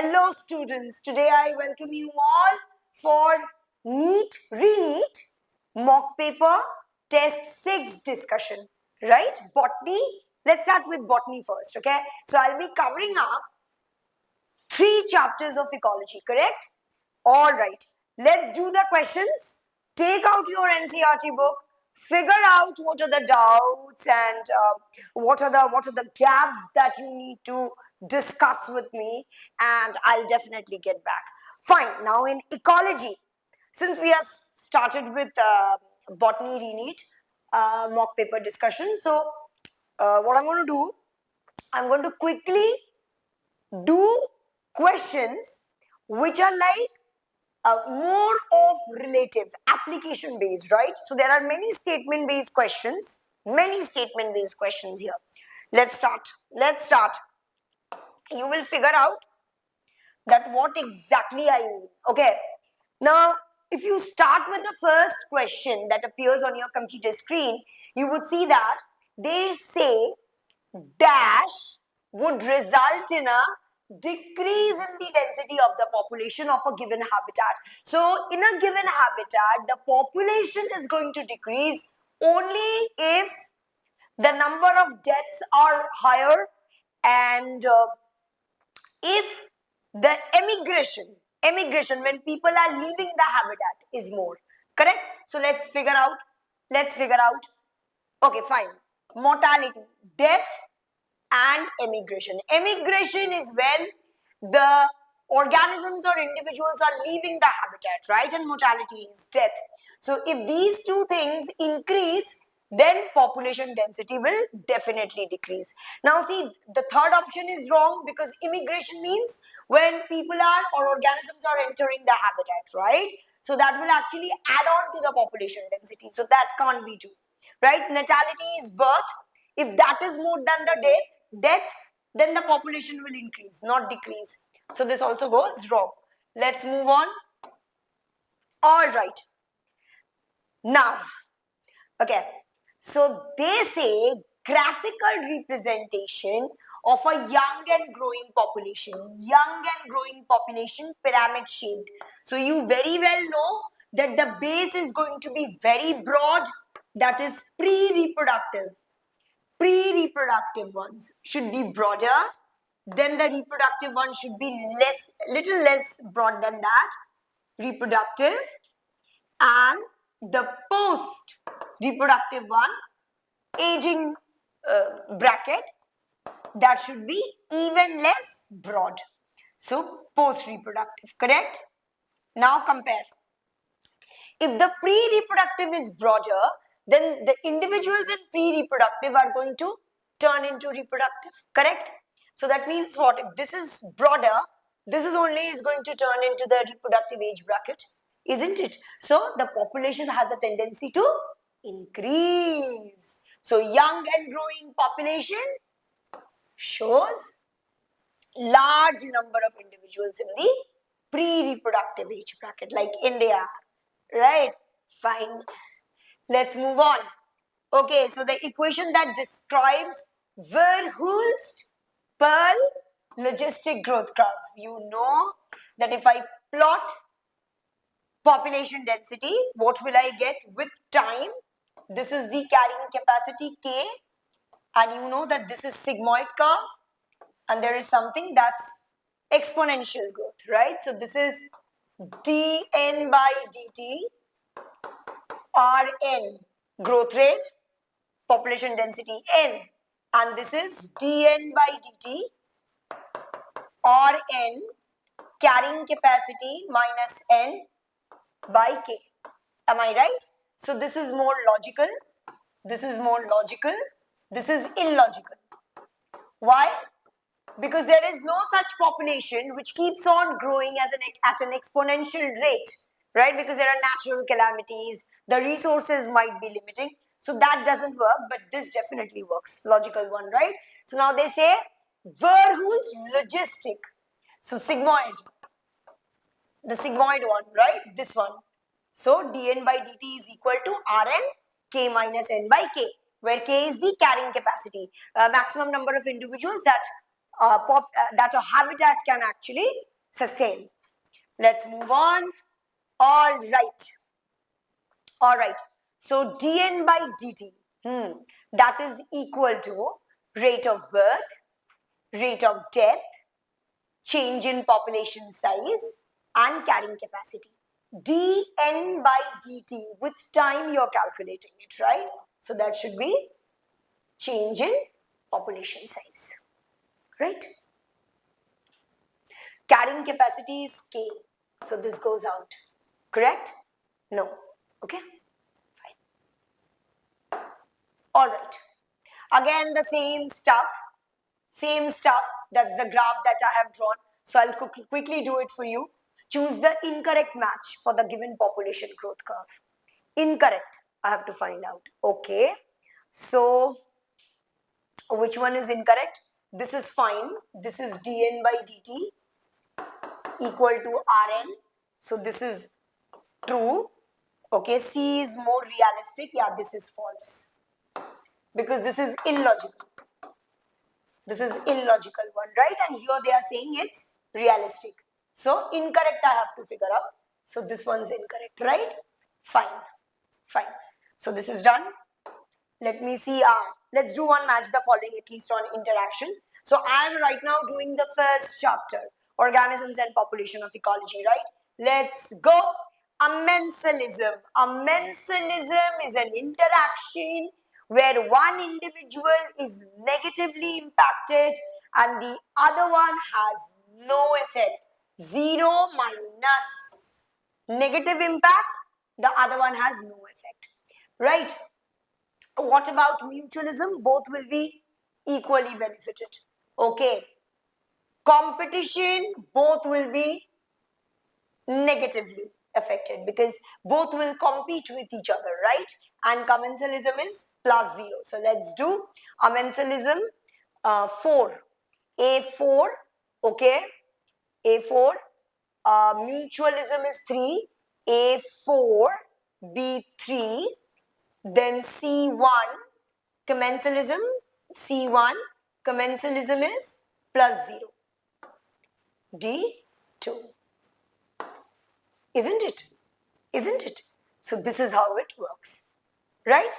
Hello students, today I welcome you all for NEET, RE-NEET Mock Paper Test 6 discussion, right? Botany, let's start with Botany first, okay? So I'll be covering up 3 chapters of ecology, correct? Alright, let's do the questions. Take out your NCERT book, figure out what are the doubts and what are the gaps that you need to discuss with me, and I'll definitely get back. Fine, now in ecology, since we have started with Botany RE-NEET mock paper discussion, so what I'm going to do, I'm going to quickly do questions which are like more of relative, application based, right? So there are many statement based questions, here. Let's start. You will figure out that what exactly I mean, okay? Now, if you start with the first question that appears on your computer screen, you would see that they say dash would result in a decrease in the density of the population of a given habitat. So, in a given habitat, the population is going to decrease only if the number of deaths are higher and if the emigration when people are leaving the habitat is more, correct? So let's figure out. Okay, fine. Mortality, death and emigration. Emigration is when the organisms or individuals are leaving the habitat, right? And mortality is death. So if these two things increase, then population density will definitely decrease. Now see, the third option is wrong because immigration means when people are or organisms are entering the habitat, right? So that will actually add on to the population density. So that can't be true, right? Natality is birth. If that is more than the death, then the population will increase, not decrease. So this also goes wrong. Let's move on. All right. Now, okay. So they say graphical representation of a young and growing population, pyramid shaped. So you very well know that the base is going to be very broad, that is pre-reproductive. Pre-reproductive ones should be broader, then the reproductive one should be little less broad than that, reproductive, and the post-reproductive one, aging bracket, that should be even less broad. So post-reproductive, correct? Now compare. If the pre-reproductive is broader, then the individuals in pre-reproductive are going to turn into reproductive, correct? So that means what? If this is broader, this is going to turn into the reproductive age bracket, isn't it? So the population has a tendency to increase. So young and growing population shows large number of individuals in the pre-reproductive age bracket, like India, right? Fine. Let's move on. Okay, so the equation that describes Verhulst Pearl logistic growth curve. You know that if I plot population density, what will I get with time? This is the carrying capacity K, and you know that this is sigmoid curve, and there is something that's exponential growth, right? So this is dn by dt, Rn, growth rate, population density n, and this is dn by dt, Rn, carrying capacity minus n by k. Am I right? So this is more logical, this is illogical. Why? Because there is no such population which keeps on growing at an exponential rate, right? Because there are natural calamities, the resources might be limiting. So that doesn't work, but this definitely works. Logical one, right? So now they say Verhulst logistic. So sigmoid, the sigmoid one, right? This one. So dn by dt is equal to Rn k minus n by k, where k is the carrying capacity, maximum number of individuals that that a habitat can actually sustain. Let's move on. All right. All right. So dn by dt, that is equal to rate of birth, rate of death, change in population size, and carrying capacity. dn by dt, with time you're calculating it, right? So that should be change in population size, right? Carrying capacity is K, so this goes out, correct? No, okay, fine. All right, again the same stuff, that's the graph that I have drawn. So I'll quickly do it for you. Choose the incorrect match for the given population growth curve. Incorrect, I have to find out. Okay, so which one is incorrect? This is fine. This is dn by dt equal to Rn. So this is true. Okay, C is more realistic. Yeah, this is false. Because this is illogical. This is illogical one, right? And here they are saying it's realistic. So incorrect I have to figure out. So this one's incorrect, right? Fine. Fine. So this is done. Let me see. Let's do one match the following at least on interaction. So I am right now doing the first chapter, organisms and population of ecology, right? Let's go. Amensalism. Amensalism is an interaction where one individual is negatively impacted and the other one has no effect. 0 minus negative impact, the other one has no effect, right? What about mutualism? Both will be equally benefited. Okay. Competition, both will be negatively affected because both will compete with each other, right? And commensalism is +0. So let's do amensalism 4. A4, okay? A4. Mutualism is 3. A4, B3. Then C1, commensalism, C1, commensalism is +0. D2. Isn't it? Isn't it? So this is how it works. Right?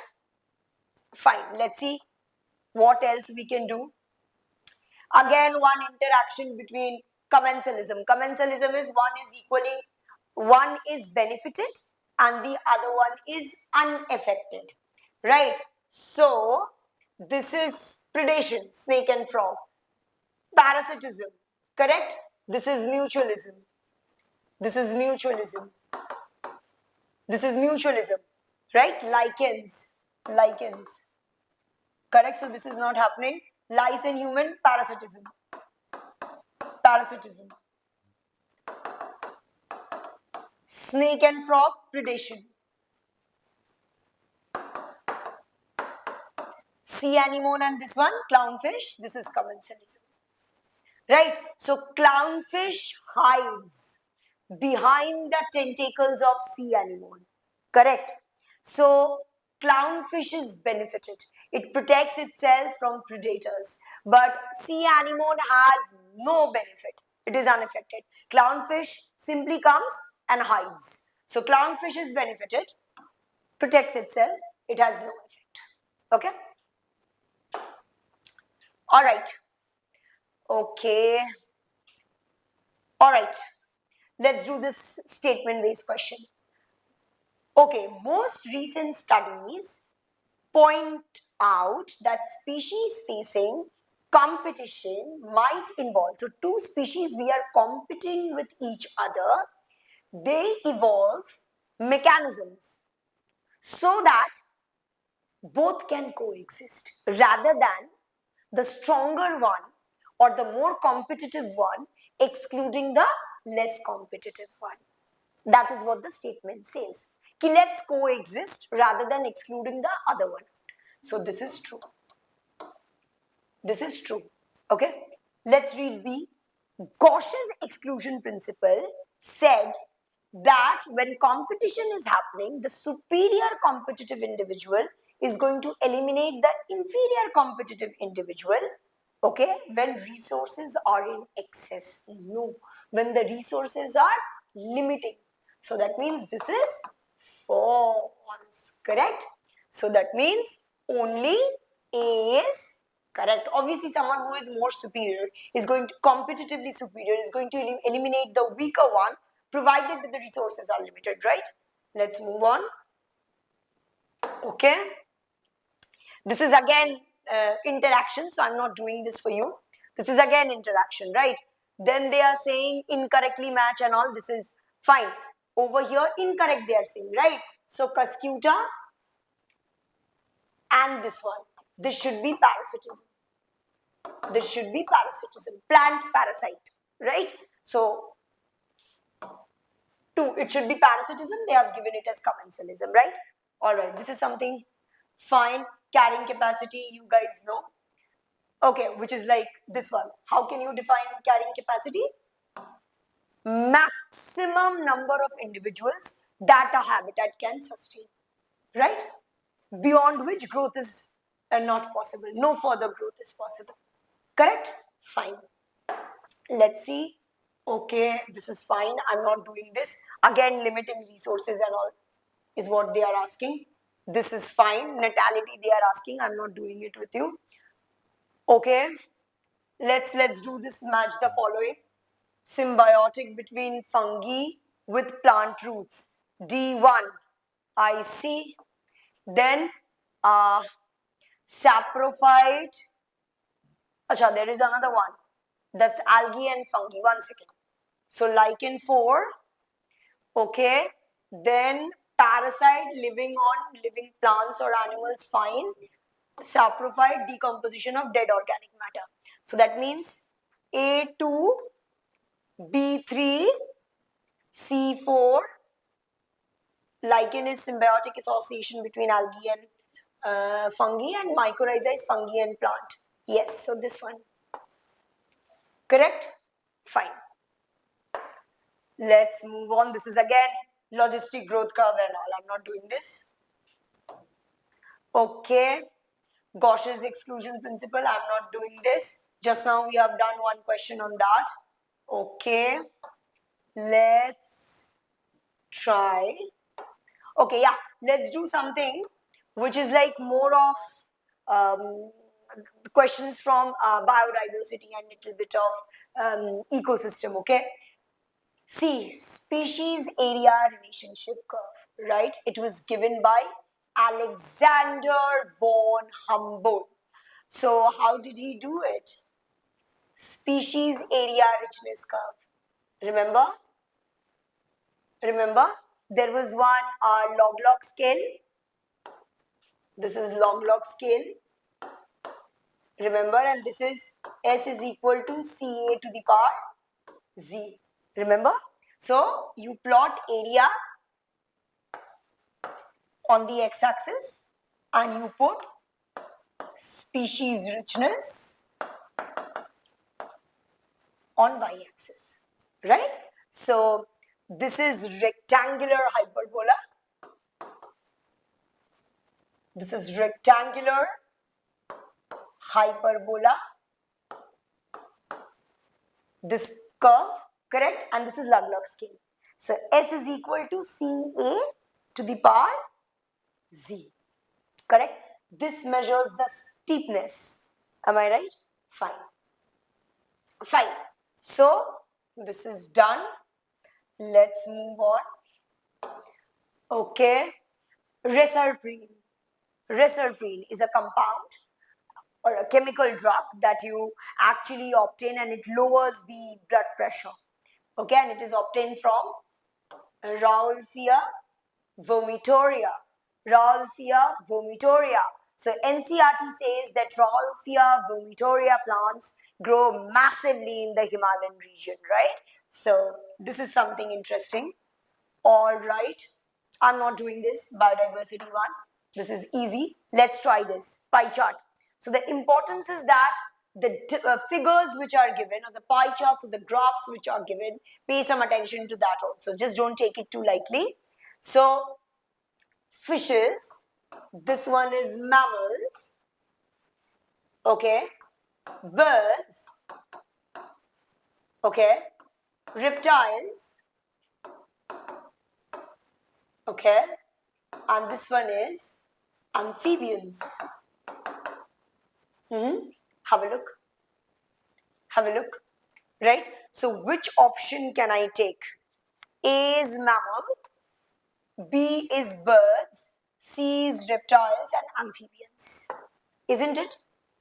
Fine. Let's see what else we can do. Again, one interaction between commensalism. Commensalism is one is benefited and the other one is unaffected. Right? So, this is predation, snake and frog. Parasitism, correct? This is mutualism. This is mutualism. This is mutualism, right? Lichens, correct? So, this is not happening. Lice in human, parasitism. Snake and frog, predation. Sea anemone and this one, clownfish, this is commensalism. Right? So, clownfish hides behind the tentacles of sea anemone. Correct? So, clownfish is benefited. It protects itself from predators. But sea anemone has no benefit. It is unaffected. Clownfish simply comes and hides. So, clownfish is benefited, protects itself. It has no effect. Okay? All right. Okay. All right. Let's do this statement-based question. Okay. Most recent studies point out that species facing competition might involve. So, two species we are competing with each other. They evolve mechanisms so that both can coexist rather than the stronger one or the more competitive one excluding the less competitive one. That is what the statement says. Ki let's coexist rather than excluding the other one. So this is true. This is true. Okay. Let's read B. Gauch's exclusion principle said that when competition is happening, the superior competitive individual is going to eliminate the inferior competitive individual Okay, when resources are in excess. No, when the resources are limiting. So that means this is false. Correct? So that means only A is correct. Obviously, someone who is more superior is going to competitively superior is going to eliminate the weaker one, provided that the resources are limited, right? Let's move on. Okay. This is again interaction, so I'm not doing this for you. This is again interaction, right? Then they are saying incorrectly match and all. This is fine. Over here, incorrect they are saying, right? So Cuscuta and this one. This should be parasitism. This should be parasitism. Plant parasite, right? So two, it should be parasitism. They have given it as commensalism, right? All right. This is something fine. Carrying capacity, you guys know. Okay, which is like this one. How can you define carrying capacity? Maximum number of individuals that a habitat can sustain, right? Beyond which growth is not possible. No further growth is possible. Correct? Fine. Let's see. Okay, this is fine. I'm not doing this. Again, limiting resources and all is what they are asking. This is fine. Natality they are asking. I'm not doing it with you. Okay, let's do this. Match the following. Symbiotic between fungi with plant roots. D1, I see. Then saprophyte. Acha, there is another one. That's algae and fungi. 1 second. So lichen 4. Okay. Then parasite living on living plants or animals, fine. Saprophyte, decomposition of dead organic matter. So that means A2, B3, C4. Lichen is symbiotic association between algae and fungi, and mycorrhiza is fungi and plant. Yes, so this one. Correct? Fine. Let's move on. This is again logistic growth curve and all. I'm not doing this. Okay. Gauch's exclusion principle. I'm not doing this. Just now we have done one question on that. Okay. Let's try. Okay, yeah. Let's do something which is like more of questions from biodiversity and little bit of ecosystem. Okay. See, species area relationship curve, right? It was given by Alexander von Humboldt. So, how did he do it? Species area richness curve. Remember? Remember? There was one log-log scale. This is log-log scale. Remember? And this is S is equal to CA to the power Z. Remember? So, you plot area on the x-axis and you put species richness on y-axis, right? So, this is rectangular hyperbola. This is rectangular hyperbola. This curve, correct? And this is log-log scale. So, S is equal to CA to the power Z, correct? This measures the steepness. Am I right? Fine. Fine. So, this is done. Let's move on. Okay. Reserpine. Reserpine is a compound or a chemical drug that you actually obtain, and it lowers the blood pressure. Okay, and it is obtained from Rauwolfia vomitoria. Rauwolfia vomitoria. So NCRT says that Rauwolfia vomitoria plants grow massively in the Himalayan region, right? So this is something interesting. All right. I'm not doing this biodiversity one. This is easy. Let's try this pie chart. So the importance is that the figures which are given, or the pie charts or the graphs which are given, pay some attention to that also. Just don't take it too lightly. So fishes, this one is mammals. Okay. birds, okay, reptiles, okay, and this one is amphibians. Have a look. Have a look. Right? So which option can I take? A is mammal, B is birds, C is reptiles and amphibians. Isn't it?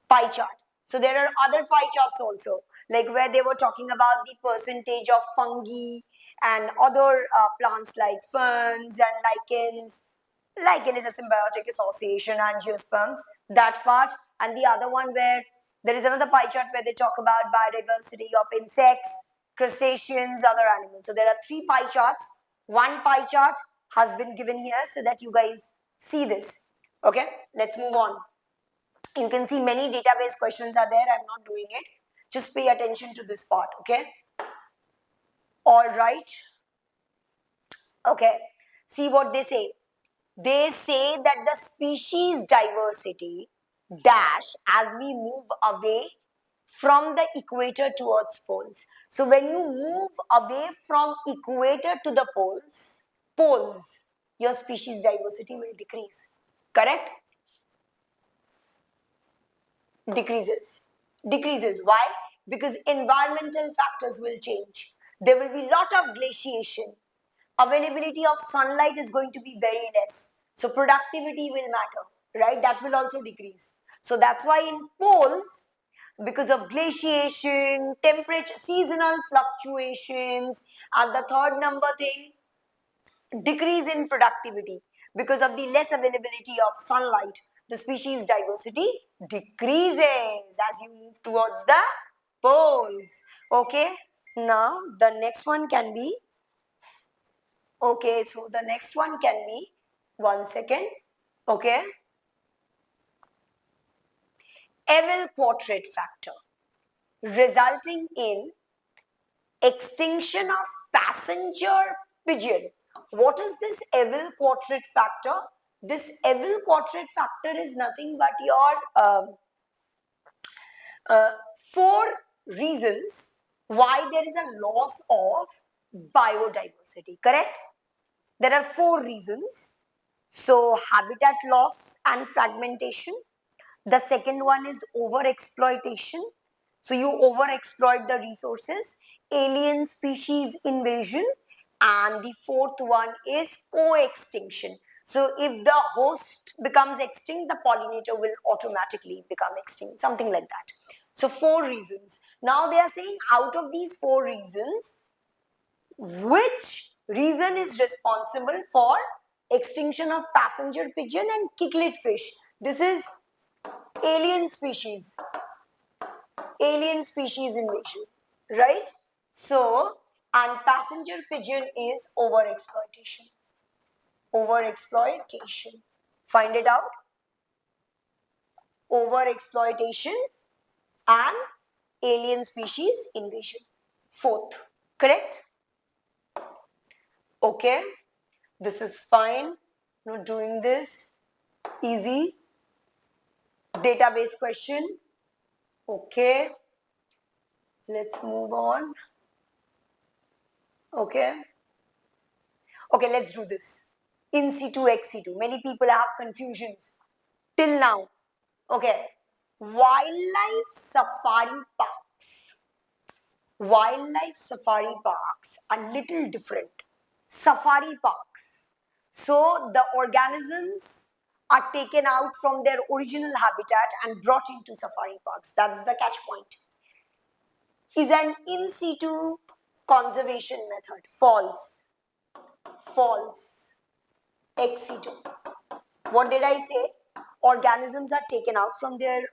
Pie chart. So there are other pie charts also, like where they were talking about the percentage of fungi and other plants like ferns and lichens. Lichen is a symbiotic association, angiosperms, that part, and the other one where there is another pie chart where they talk about biodiversity of insects, crustaceans, other animals. So there are 3 pie charts. One pie chart has been given here so that you guys see this. Okay, let's move on. You can see many database questions are there. I'm not doing it. Just pay attention to this part, okay? All right. Okay, see what they say. They say that the species diversity dash as we move away from the equator towards poles. So when you move away from equator to the poles, your species diversity will decrease. Correct? Decreases. Why? Because environmental factors will change. There will be lot of glaciation. Availability of sunlight is going to be very less. So productivity will matter, right? That will also decrease. So that's why in poles, because of glaciation, temperature, seasonal fluctuations, and the third number thing, decrease in productivity because of the less availability of sunlight, the species diversity decreases as you move towards the poles. Okay, now the next one can be, okay, so the next one can be, 1 second, okay, Evil portrait factor resulting in extinction of passenger pigeon. What is this evil portrait factor? This evil portrait factor is nothing but your 4 reasons why there is a loss of biodiversity, correct? There are 4 reasons. So, habitat loss and fragmentation. The second one is overexploitation. So you overexploit the resources, alien species invasion, and the fourth one is co-extinction. So if the host becomes extinct, the pollinator will automatically become extinct, something like that. So 4 reasons. Now they are saying out of these 4 reasons, which reason is responsible for extinction of passenger pigeon and kiklit fish? This is alien species invasion, right? So, and passenger pigeon is overexploitation. Find it out. Overexploitation and alien species invasion. 4th, correct? Okay, this is fine. Not doing this. Easy. Database question. Okay, let's move on. Okay, let's do this. In situ, ex situ. Many people have confusions till now. Okay, wildlife safari parks. Wildlife safari parks are little different. Safari parks. So the organisms are taken out from their original habitat and brought into safari parks. That's the catch point. Is an in situ conservation method. False. Ex situ. What did I say? Organisms are taken out from their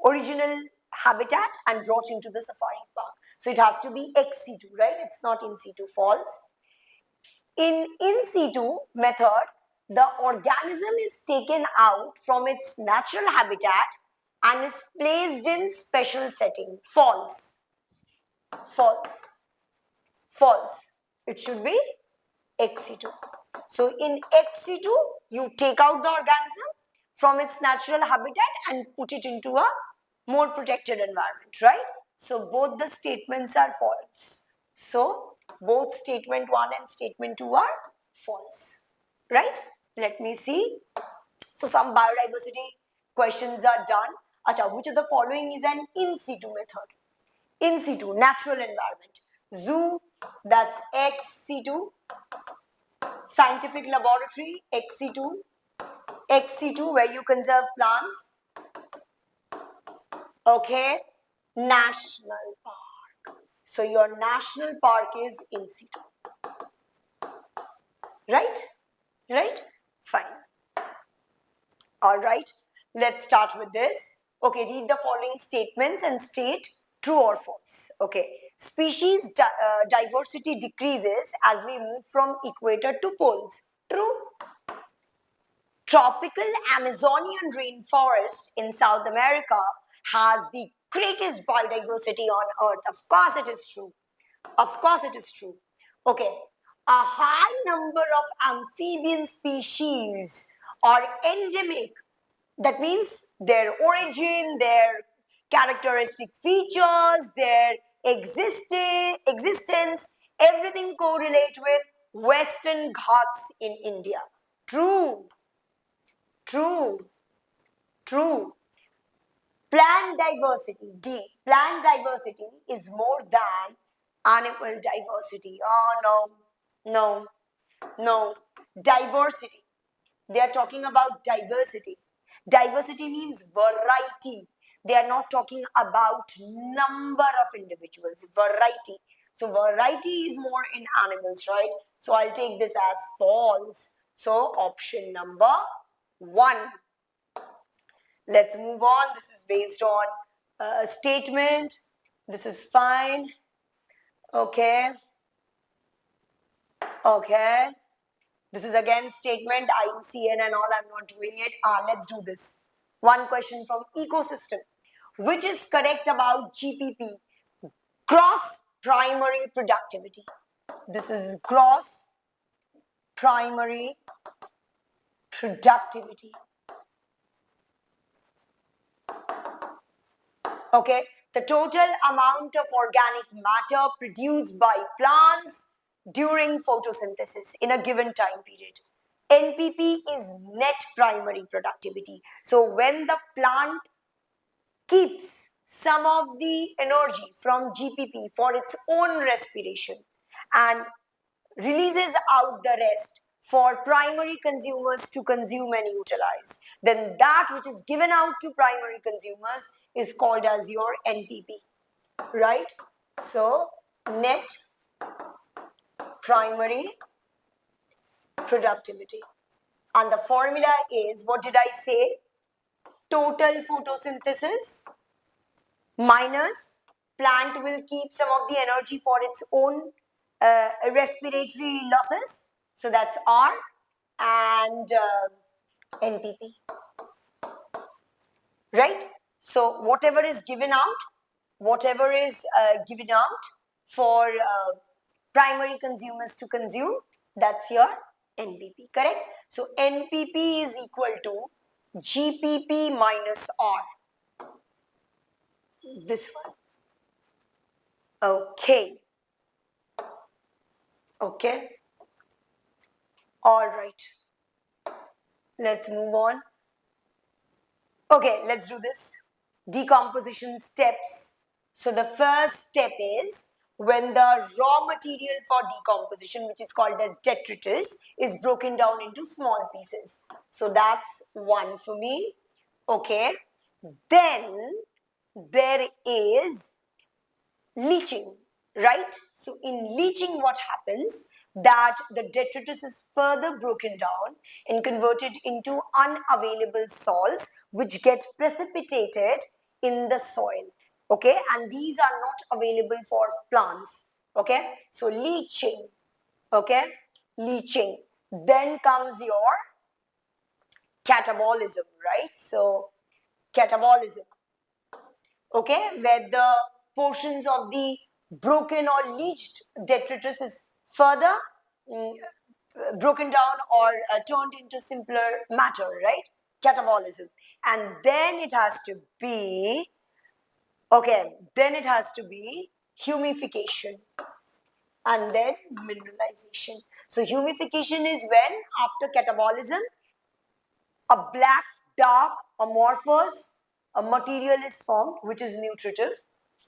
original habitat and brought into the safari park. So it has to be ex situ, right? It's not in situ. False. In situ method, the organism is taken out from its natural habitat and is placed in special setting. False. It should be ex situ. So in ex situ, you take out the organism from its natural habitat and put it into a more protected environment, right? So both the statements are false. So both statement 1 and statement 2 are false, right? Let me see. So some biodiversity questions are done. Acha, which of the following is an in situ method? In situ, natural environment. Zoo, that's ex situ. Scientific laboratory, ex situ. Ex situ, where you conserve plants. Okay. National park. So your national park is in situ. Right? Right? Fine. All right. Let's start with this. Okay, read the following statements and state true or false. Okay. Species diversity decreases as we move from equator to poles. True. Tropical Amazonian rainforest in South America has the greatest biodiversity on earth. Of course it is true. Of course it is true. Okay. A high number of amphibian species are endemic. That means their origin, their characteristic features, their existence, everything correlate with Western Ghats in India. True. True. True. Plant diversity, D. Plant diversity is more than animal diversity. Oh, no. No. No. Diversity. They are talking about diversity. Diversity means variety. They are not talking about number of individuals. Variety. So variety is more in animals, right? So I'll take this as false. So option number 1. Let's move on. This is based on a statement. This is fine. Okay. Okay. This is again statement, IUCN and all. I'm not doing it. Let's do this. One question from ecosystem. Which is correct about GPP? Gross primary productivity. This is gross primary productivity. Okay, the total amount of organic matter produced by plants during photosynthesis in a given time period. NPP is net primary productivity. So when the plant keeps some of the energy from GPP for its own respiration and releases out the rest for primary consumers to consume and utilize, then that which is given out to primary consumers is called as your NPP, right? So, net primary productivity. And the formula is, what did I say? Total photosynthesis minus plant will keep some of the energy for its own respiratory losses. So that's R and NPP. Right? So whatever is given out for primary consumers to consume, that's your NPP, correct? So NPP is equal to GPP minus R. This one. Okay. Okay. All right. Let's move on. Okay, let's do this. Decomposition steps. So the first step is when the raw material for decomposition, which is called as detritus, is broken down into small pieces. So that's 1 for me. Okay. Then there is leaching, right? So in leaching, what happens? That the detritus is further broken down and converted into unavailable salts which get precipitated in the soil. Okay, and these are not available for plants. Okay, so leaching. Okay, leaching. Then comes your catabolism, right? So catabolism. Okay, where the portions of the broken or leached detritus is further broken down or turned into simpler matter, right? Catabolism. And then it has to be Okay, then it has to be humification and then mineralization. So humification is when after catabolism, a black, dark, amorphous material is formed which is nutritive,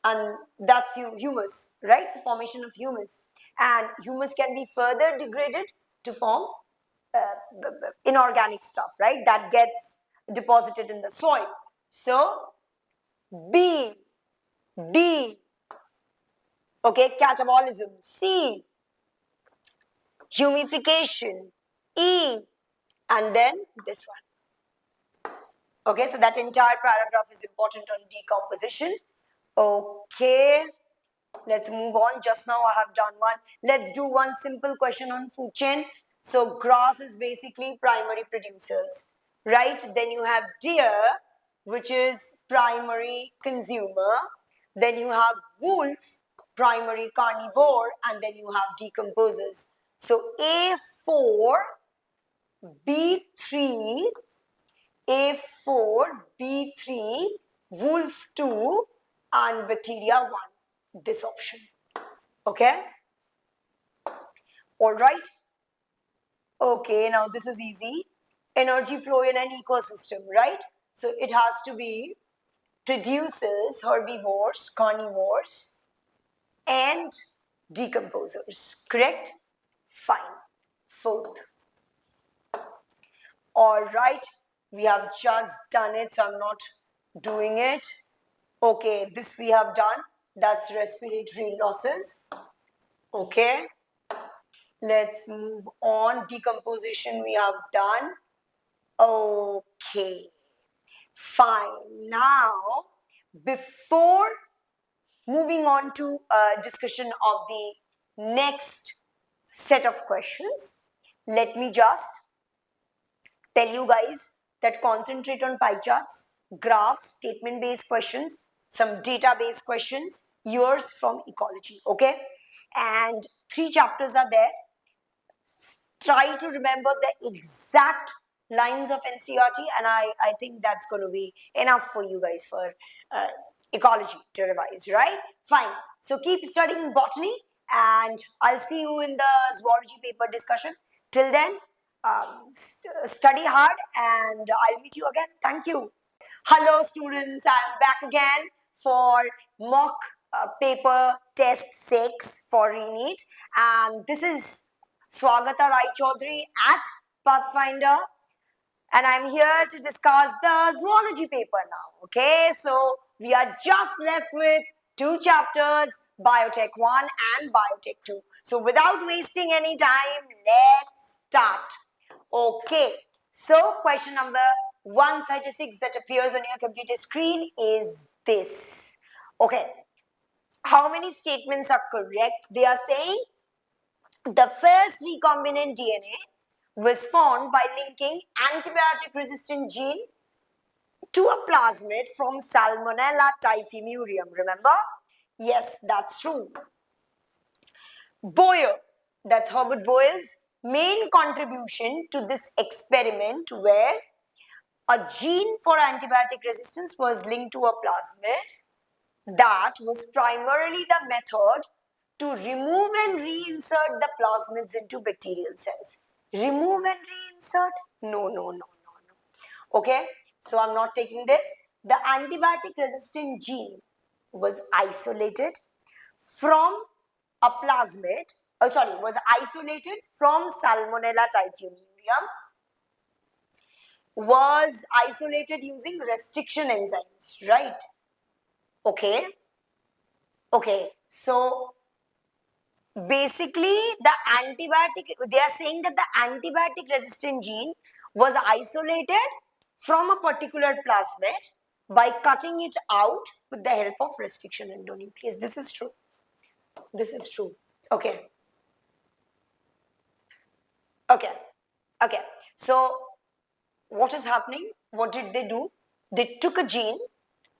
and that's humus, right? It's a formation of humus. And humus can be further degraded to form inorganic stuff, right? That gets deposited in the soil. So, B, D, okay, catabolism. C, humification. E, and then this one. Okay, so that entire paragraph is important on decomposition. Okay, let's move on. Just now I have done one. Let's do one simple question on food chain. So grass is basically primary producers, right? Then you have deer, which is primary consumer. Then you have wolf, primary carnivore, and then you have decomposers. So A4, B3, A4, B3, wolf 2, and bacteria 1. This option. Okay? All right? Okay, now this is easy. Energy flow in an ecosystem, right? So it has to be producers, herbivores, carnivores, and decomposers. Correct? Fine. Fourth. All right, we have just done it, so I'm not doing it. Okay, this we have done. That's respiratory losses. Okay. Let's move on. Decomposition we have done. Okay. Fine. Now, before moving on to a discussion of the next set of questions, let me just tell you guys that concentrate on pie charts, graphs, statement-based questions, some data-based questions, yours from ecology, okay? And 3 chapters are there. Try to remember the exact lines of NCERT, and I think that's going to be enough for you guys for ecology to revise, right? Fine. So keep studying botany, and I'll see you in the zoology paper discussion. Till then, study hard, and I'll meet you again. Thank you. Hello, students. I'm back again for mock paper test 6 for RE-NEET, and this is Swagata Chowdhury at Pathfinder, and I'm here to discuss the zoology paper now. Okay, so we are just left with 2 chapters, Biotech 1 and Biotech 2. So without wasting any time, let's start. Okay, so question number 136 that appears on your computer screen is this. Okay, how many statements are correct? They are saying the first recombinant DNA was formed by linking antibiotic-resistant gene to a plasmid from Salmonella typhimurium. Remember? Yes, that's true. Boyer, that's Herbert Boyer's main contribution to this experiment where a gene for antibiotic resistance was linked to a plasmid. That was primarily the method to remove and reinsert the plasmids into bacterial cells. Remove and reinsert? No, no, no, no, no. Okay, so I'm not taking this. The antibiotic resistant gene was isolated from a plasmid, was isolated from Salmonella typhimurium, was isolated using restriction enzymes, right? Okay. Okay, so basically they are saying that the antibiotic resistant gene was isolated from a particular plasmid by cutting it out with the help of restriction endonuclease. This is true. This is true. Okay. Okay. Okay. So what is happening? What did they do? They took a gene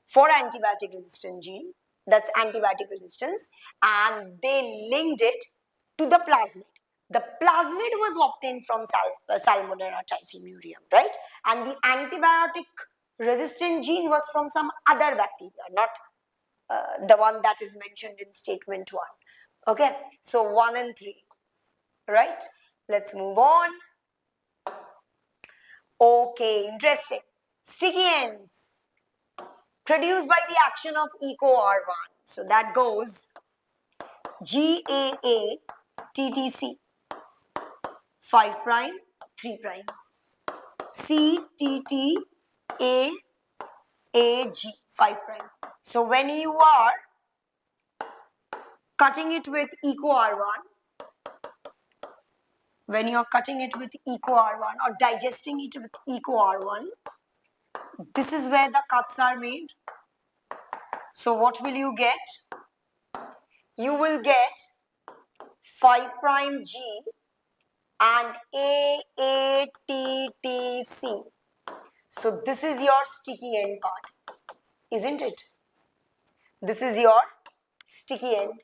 for antibiotic resistant gene, that's antibiotic resistance, and they linked it to the plasmid. The plasmid was obtained from Salmonella typhimurium, right? And the antibiotic resistant gene was from some other bacteria, not the one that is mentioned in statement 1. Okay, so 1 and 3, right? Let's move on. Okay, interesting. Sticky ends produced by the action of eco R1. So that goes GAA-TTC 5 prime 3 prime CTT-AAG 5 prime. So when you are cutting it with eco R1, when you are cutting it with eco R1 or digesting it with eco R1, this is where the cuts are made. So what will you get? You will get 5 prime G and AATTC. So this is your sticky end part, isn't it? This is your sticky end.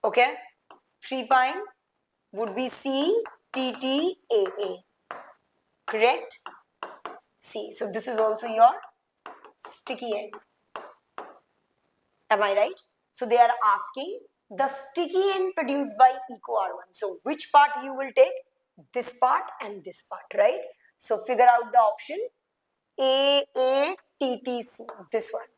Okay, 3 prime would be CTTAA. Correct? C. So this is also your sticky end. Am I right? So they are asking the sticky end produced by eco R1. So which part you will take? This part and this part, right? So figure out the option AATTC, this one.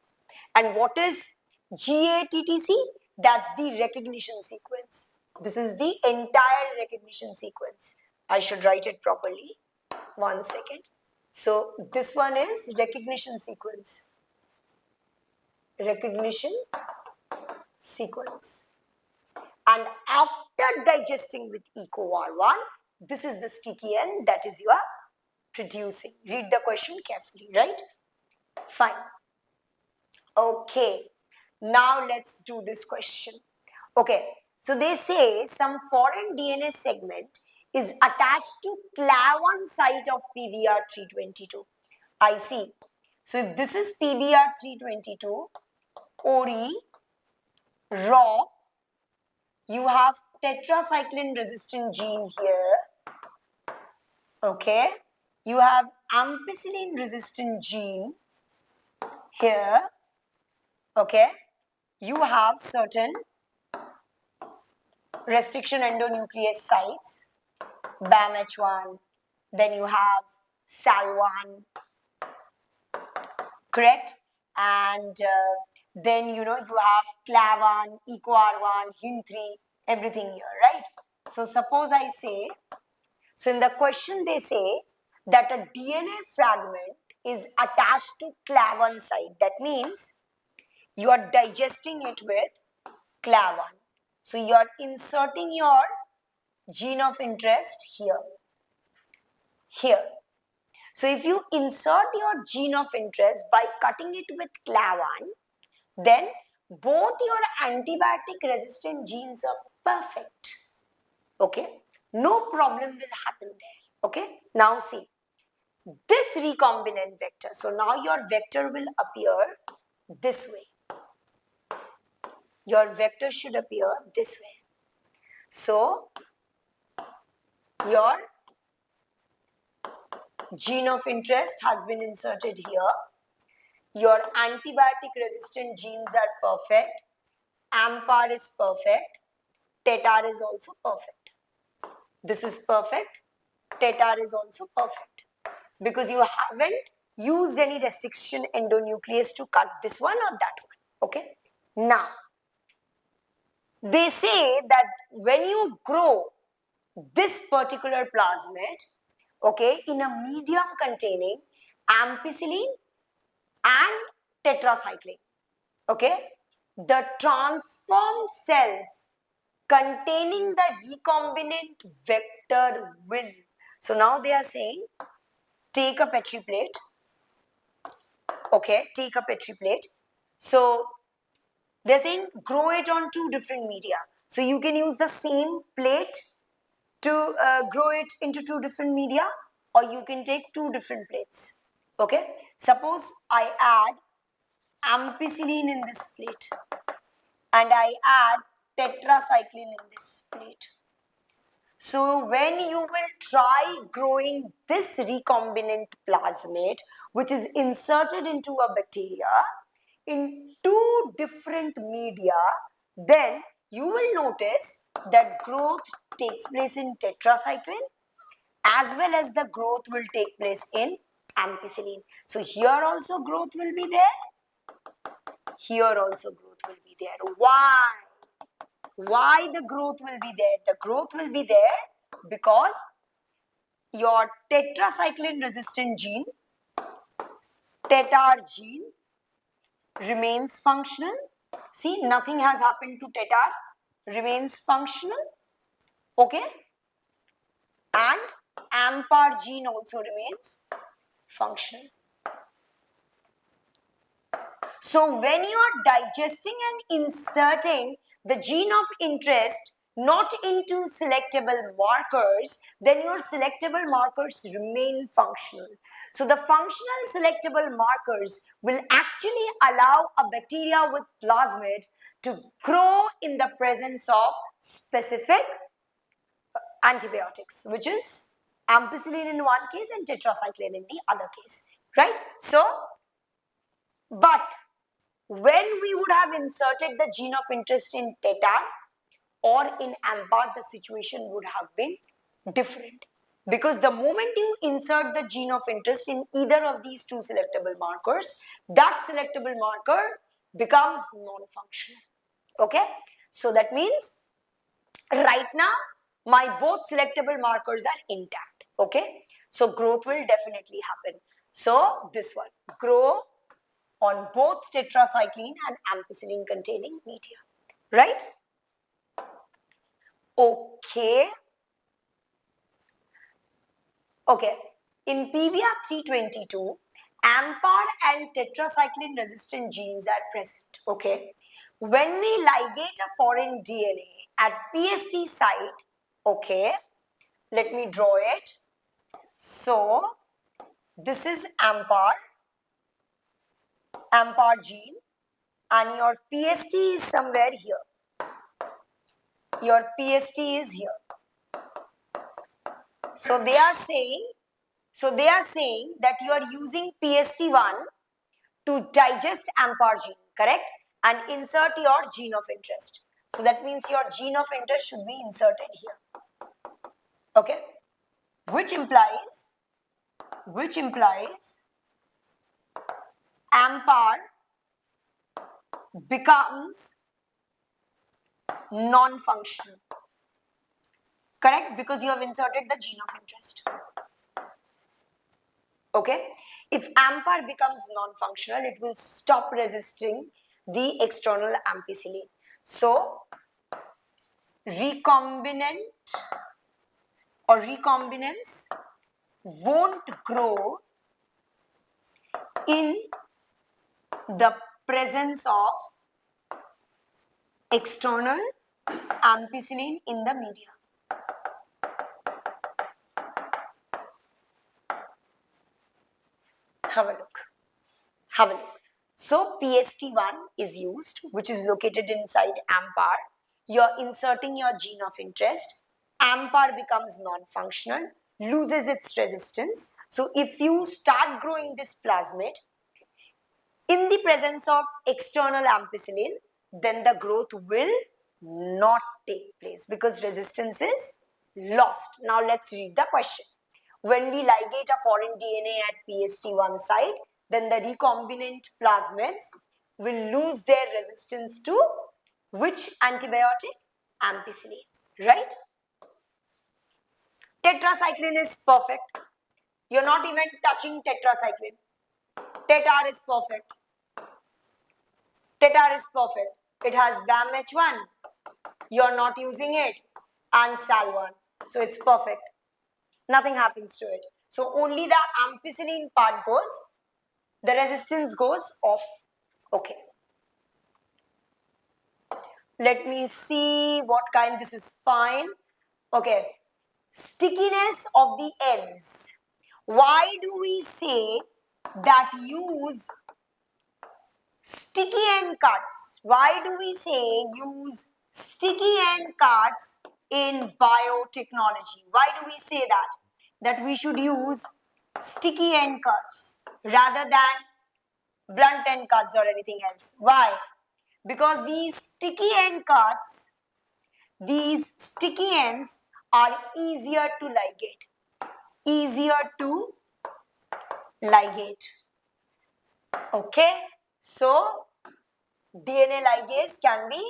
And what is GATTC? That's the recognition sequence. This is the entire recognition sequence. I should write it properly. 1 second. So this one is recognition sequence. Recognition sequence. And after digesting with eco R1, this is the sticky end that is you are producing. Read the question carefully, right? Fine. Okay. Now let's do this question. Okay. So they say some foreign DNA segment is attached to CLAV1 site of PBR322. I see. So if this is PBR322, ORI, raw, you have tetracycline resistant gene here. Okay. You have ampicillin resistant gene here. Okay. You have certain restriction endonuclease sites, BAMH1, then you have SAL1, correct? And then you have CLAV1, EcoR1, HIN3, everything here, right? So suppose I say, so in the question they say that a DNA fragment is attached to CLAV1 site. That means you are digesting it with CLAV1. So you are inserting your gene of interest here. Here. So if you insert your gene of interest by cutting it with CLAV1, then both your antibiotic resistant genes are perfect. Okay. No problem will happen there. Okay. Now see. This recombinant vector. So now your vector will appear this way. Your vector should appear this way. So your gene of interest has been inserted here. Your antibiotic resistant genes are perfect. AMPAR is perfect. TETAR is also perfect. This is perfect. TETAR is also perfect. Because you haven't used any restriction endonuclease to cut this one or that one. Okay. Now, they say that when you grow this particular plasmid, okay, in a medium containing ampicillin and tetracycline, okay, the transformed cells containing the recombinant vector will. So now they are saying, take a Petri plate, okay, take a Petri plate. So they're saying grow it on 2 different media. So you can use the same plate to grow it into 2 different media, or you can take 2 different plates. Okay. Suppose I add ampicillin in this plate and I add tetracycline in this plate. So when you will try growing this recombinant plasmid, which is inserted into a bacteria, in two different media, then you will notice that growth takes place in tetracycline as well as the growth will take place in ampicillin. So here also growth will be there. Here also growth will be there. Why? Why the growth will be there? The growth will be there because your tetracycline resistant gene, TETR gene, remains functional. See, nothing has happened to TETR, remains functional. Okay? And AMPAR gene also remains functional. So when you are digesting and inserting the gene of interest not into selectable markers, then your selectable markers remain functional. So the functional selectable markers will actually allow a bacteria with plasmid to grow in the presence of specific antibiotics, which is ampicillin in one case and tetracycline in the other case, right? So, but when we would have inserted the gene of interest in TETR or in AMPAR, the situation would have been different. Because the moment you insert the gene of interest in either of these two selectable markers, that selectable marker becomes non-functional. Okay? So that means right now, my both selectable markers are intact. Okay? So growth will definitely happen. So this one, grow on both tetracycline and ampicillin containing media. Right? Okay. Okay. In PBR 322, AMPAR and tetracycline resistant genes are present. Okay. When we ligate a foreign DNA at PST site, okay, let me draw it. So, this is AMPAR gene, and your PST is somewhere here. Your PST is here. So they are saying that you are using PST1 to digest AMPAR gene, correct? And insert your gene of interest. So that means your gene of interest should be inserted here. Okay? Which implies AMPAR becomes non-functional. Correct? Because you have inserted the gene of interest. Okay? If AMPAR becomes non-functional, it will stop resisting the external ampicillin. So, recombinant or recombinants won't grow in the presence of external ampicillin in the media. Have a look. Have a look. So PST1 is used, which is located inside AMPAR. You're inserting your gene of interest. AMPAR becomes non-functional, loses its resistance. So if you start growing this plasmid in the presence of external ampicillin, then the growth will not take place because resistance is lost. Now let's read the question. When we ligate a foreign DNA at PST1 site, then the recombinant plasmids will lose their resistance to which antibiotic? Ampicillin, right? Tetracycline is perfect. You're not even touching tetracycline. TETR is perfect. TETR is perfect. It has BAMH1. You're not using it. And SAL1. So it's perfect. Nothing happens to it. So only the ampicillin part goes, the resistance goes off. Okay. Let me see what kind. This is fine. Okay. Stickiness of the ends. Why do we say that use sticky end cuts? Why do we say use sticky end cuts in biotechnology? Why do we say that? That we should use sticky end cuts rather than blunt end cards or anything else. Why? Because these sticky end cards, these sticky ends are easier to ligate. Easier to ligate. Okay? So, DNA ligase can be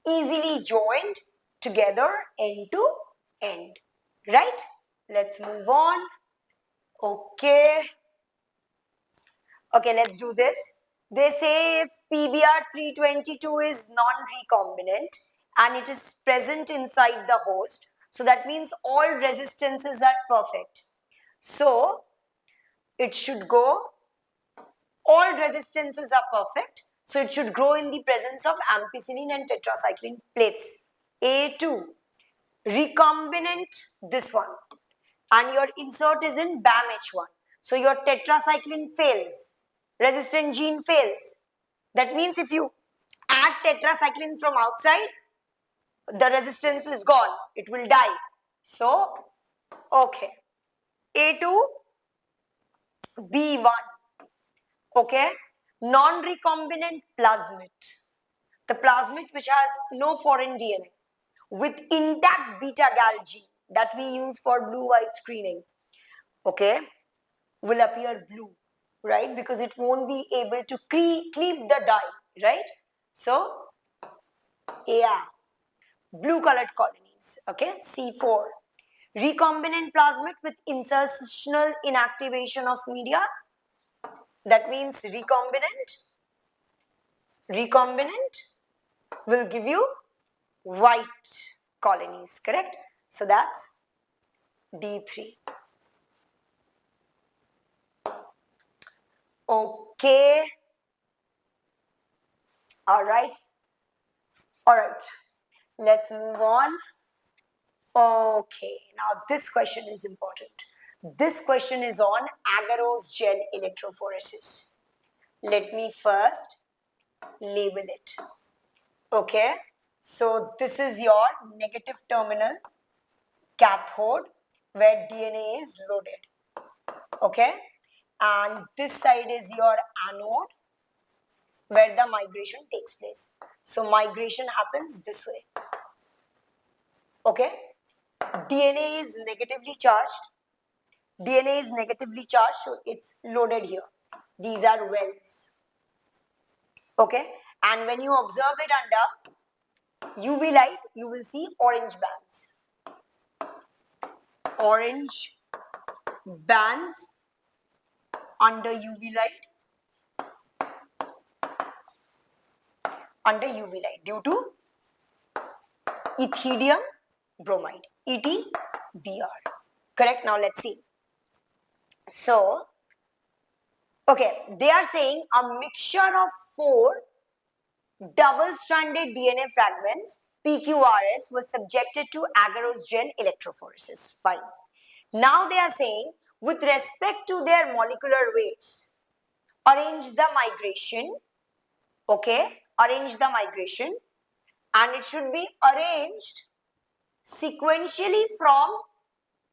easily joined together end to end. Right? Let's move on. Okay. Okay, let's do this. They say if PBR 322 is non-recombinant and it is present inside the host, so that means all resistances are perfect. So, it should go, all resistances are perfect. So, it should grow in the presence of ampicillin and tetracycline plates. A2, recombinant, this one. And your insert is in BAM H1. So, your tetracycline fails. Resistant gene fails. That means if you add tetracycline from outside, the resistance is gone. It will die. So, okay. A2, B1. Okay. Non-recombinant plasmid. The plasmid which has no foreign DNA with intact beta-gal gene that we use for blue-white screening. Okay. Will appear blue, right? Because it won't be able to cleave the dye, right? So, yeah, blue colored colonies, okay? C4. Recombinant plasmid with insertional inactivation of media. That means recombinant will give you white colonies, correct? So, that's D3. Okay. All right. All right. Let's move on. Okay, now this question is important. This question is on agarose gel electrophoresis. Let me first label it. Okay, so this is your negative terminal cathode where DNA is loaded. Okay, and this side is your anode where the migration takes place. So migration happens this way. Okay, DNA is negatively charged. DNA is negatively charged, so it's loaded here. These are wells. Okay, and when you observe it under UV light, you will see orange bands. Orange bands under UV light. Under UV light due to ethidium bromide, ETBr. Correct? Now let's see. So, okay, they are saying a mixture of 4 double-stranded DNA fragments, PQRS, was subjected to agarose gel electrophoresis. Fine. Now they are saying, with respect to their molecular weights, arrange the migration, okay, arrange the migration, and it should be arranged sequentially from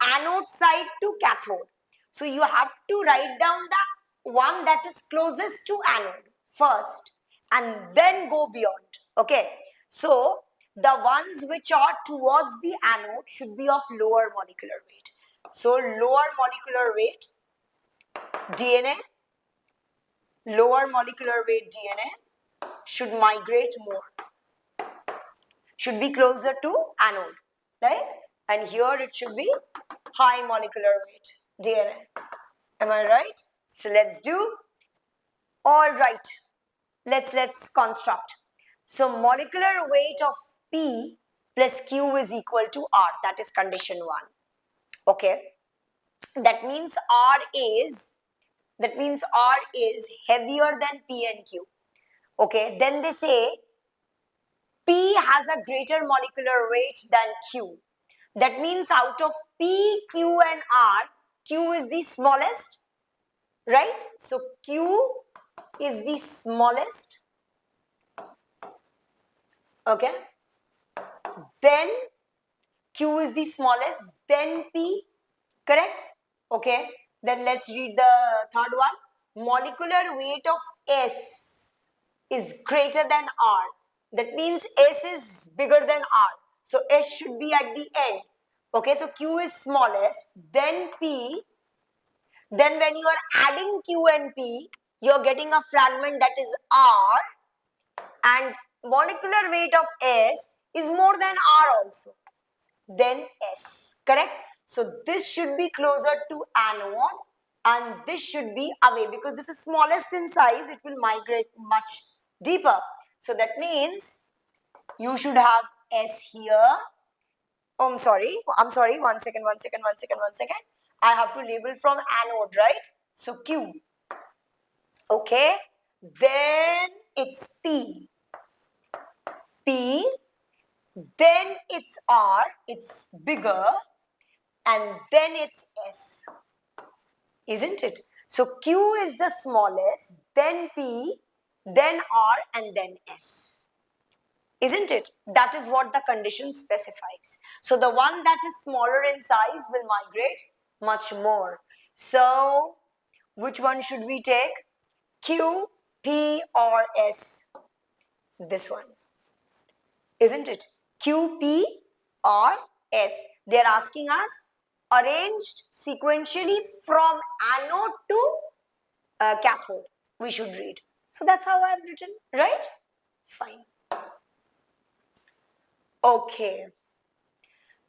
anode side to cathode. So you have to write down the one that is closest to anode first and then go beyond. Okay. So the ones which are towards the anode should be of lower molecular weight. So lower molecular weight DNA, lower molecular weight DNA should migrate more. Should be closer to anode, right? And here it should be high molecular weight DNA. Am I right? So let's do. All right. Let's construct. So molecular weight of P plus Q is equal to R. That is condition 1. Okay. That means R is heavier than P and Q. Okay. Then they say P has a greater molecular weight than Q. That means out of P, Q and R, Q is the smallest, right? So Q is the smallest, okay? Then Q is the smallest, then P, correct? Okay, Then let's read the third one. Molecular weight of S is greater than R. That means S is bigger than R. So S should be at the end. Okay, so Q is smallest, then P. Then when you are adding Q and P, you're getting a fragment that is R, and molecular weight of S is more than R also, then S, correct? So this should be closer to anode and this should be away, because this is smallest in size, it will migrate much deeper. So that means you should have S here. Oh, I'm sorry, one second. I have to label from anode, right? So Q. Okay, then it's P. Then it's R, it's bigger, and then it's S, isn't it? So Q is the smallest, then P, then R, and then S, isn't it? That is what the condition specifies. So the one that is smaller in size will migrate much more. So which one should we take? Q, P, or S? This one, isn't it? Q, P, or S. They are asking us arranged sequentially from anode to cathode. We should read. So that's how I have written, right? Fine. Okay.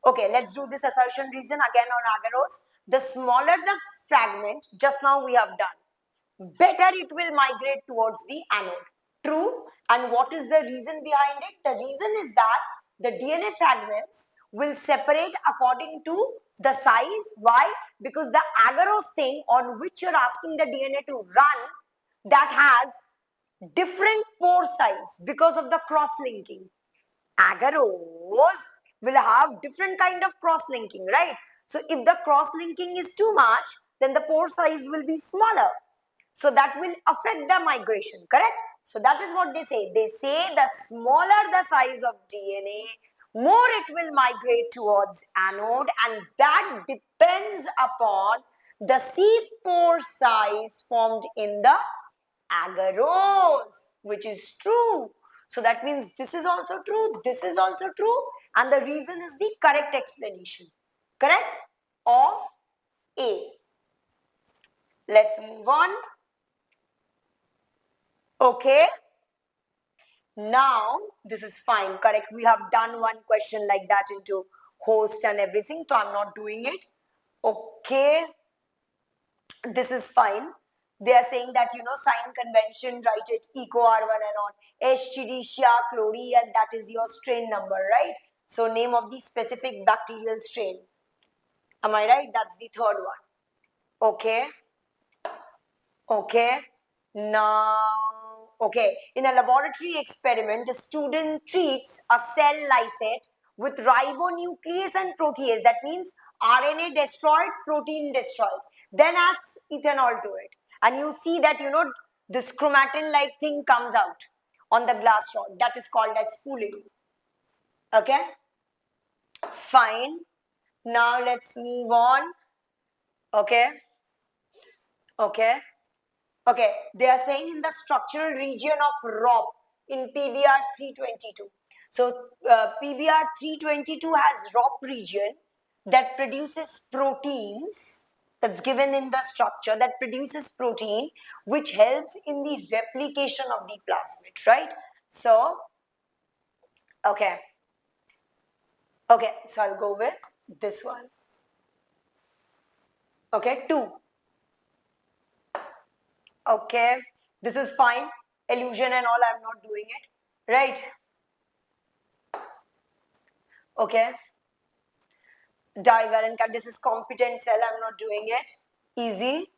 Okay, let's do this assertion reason again on agarose. The smaller the fragment, just now we have done, better it will migrate towards the anode. True. And what is the reason behind it? The reason is that the DNA fragments will separate according to the size. Why? Because the agarose thing on which you're asking the DNA to run, that has different pore size because of the cross-linking. Agarose will have different kind of cross-linking, right? So if the cross-linking is too much, then the pore size will be smaller. So that will affect the migration, correct? So that is what they say. They say the smaller the size of DNA, more it will migrate towards anode, and that depends upon the sieve pore size formed in the agarose, which is true. So that means this is also true, this is also true, and the reason is the correct explanation, correct, of A. Let's move on. Okay. Now, this is fine, correct. We have done one question like that into host and everything, so I'm not doing it. Okay. This is fine. They are saying that, sign convention, write it, eco R1 and on. Escherichia chlori, and that is your strain number, right? So, name of the specific bacterial strain. Am I right? That's the third one. Okay. Okay. Now, okay. In a laboratory experiment, a student treats a cell lysate with ribonuclease and protease. That means RNA destroyed, protein destroyed. Then adds ethanol to it. And you see that, this chromatin-like thing comes out on the glass rod. That is called as spooling. Okay? Fine. Now, let's move on. Okay? Okay? Okay, they are saying in the structural region of ROP in PBR 322. So, PBR 322 has ROP region that produces proteins, that's given in the structure, that produces protein which helps in the replication of the plasmid, right? So, okay. Okay, so I'll go with this one. Okay, 2. Okay, this is fine. Illusion and all, I'm not doing it. Right? Okay. Divalent cut, this is competent cell, I'm not doing it. Easy.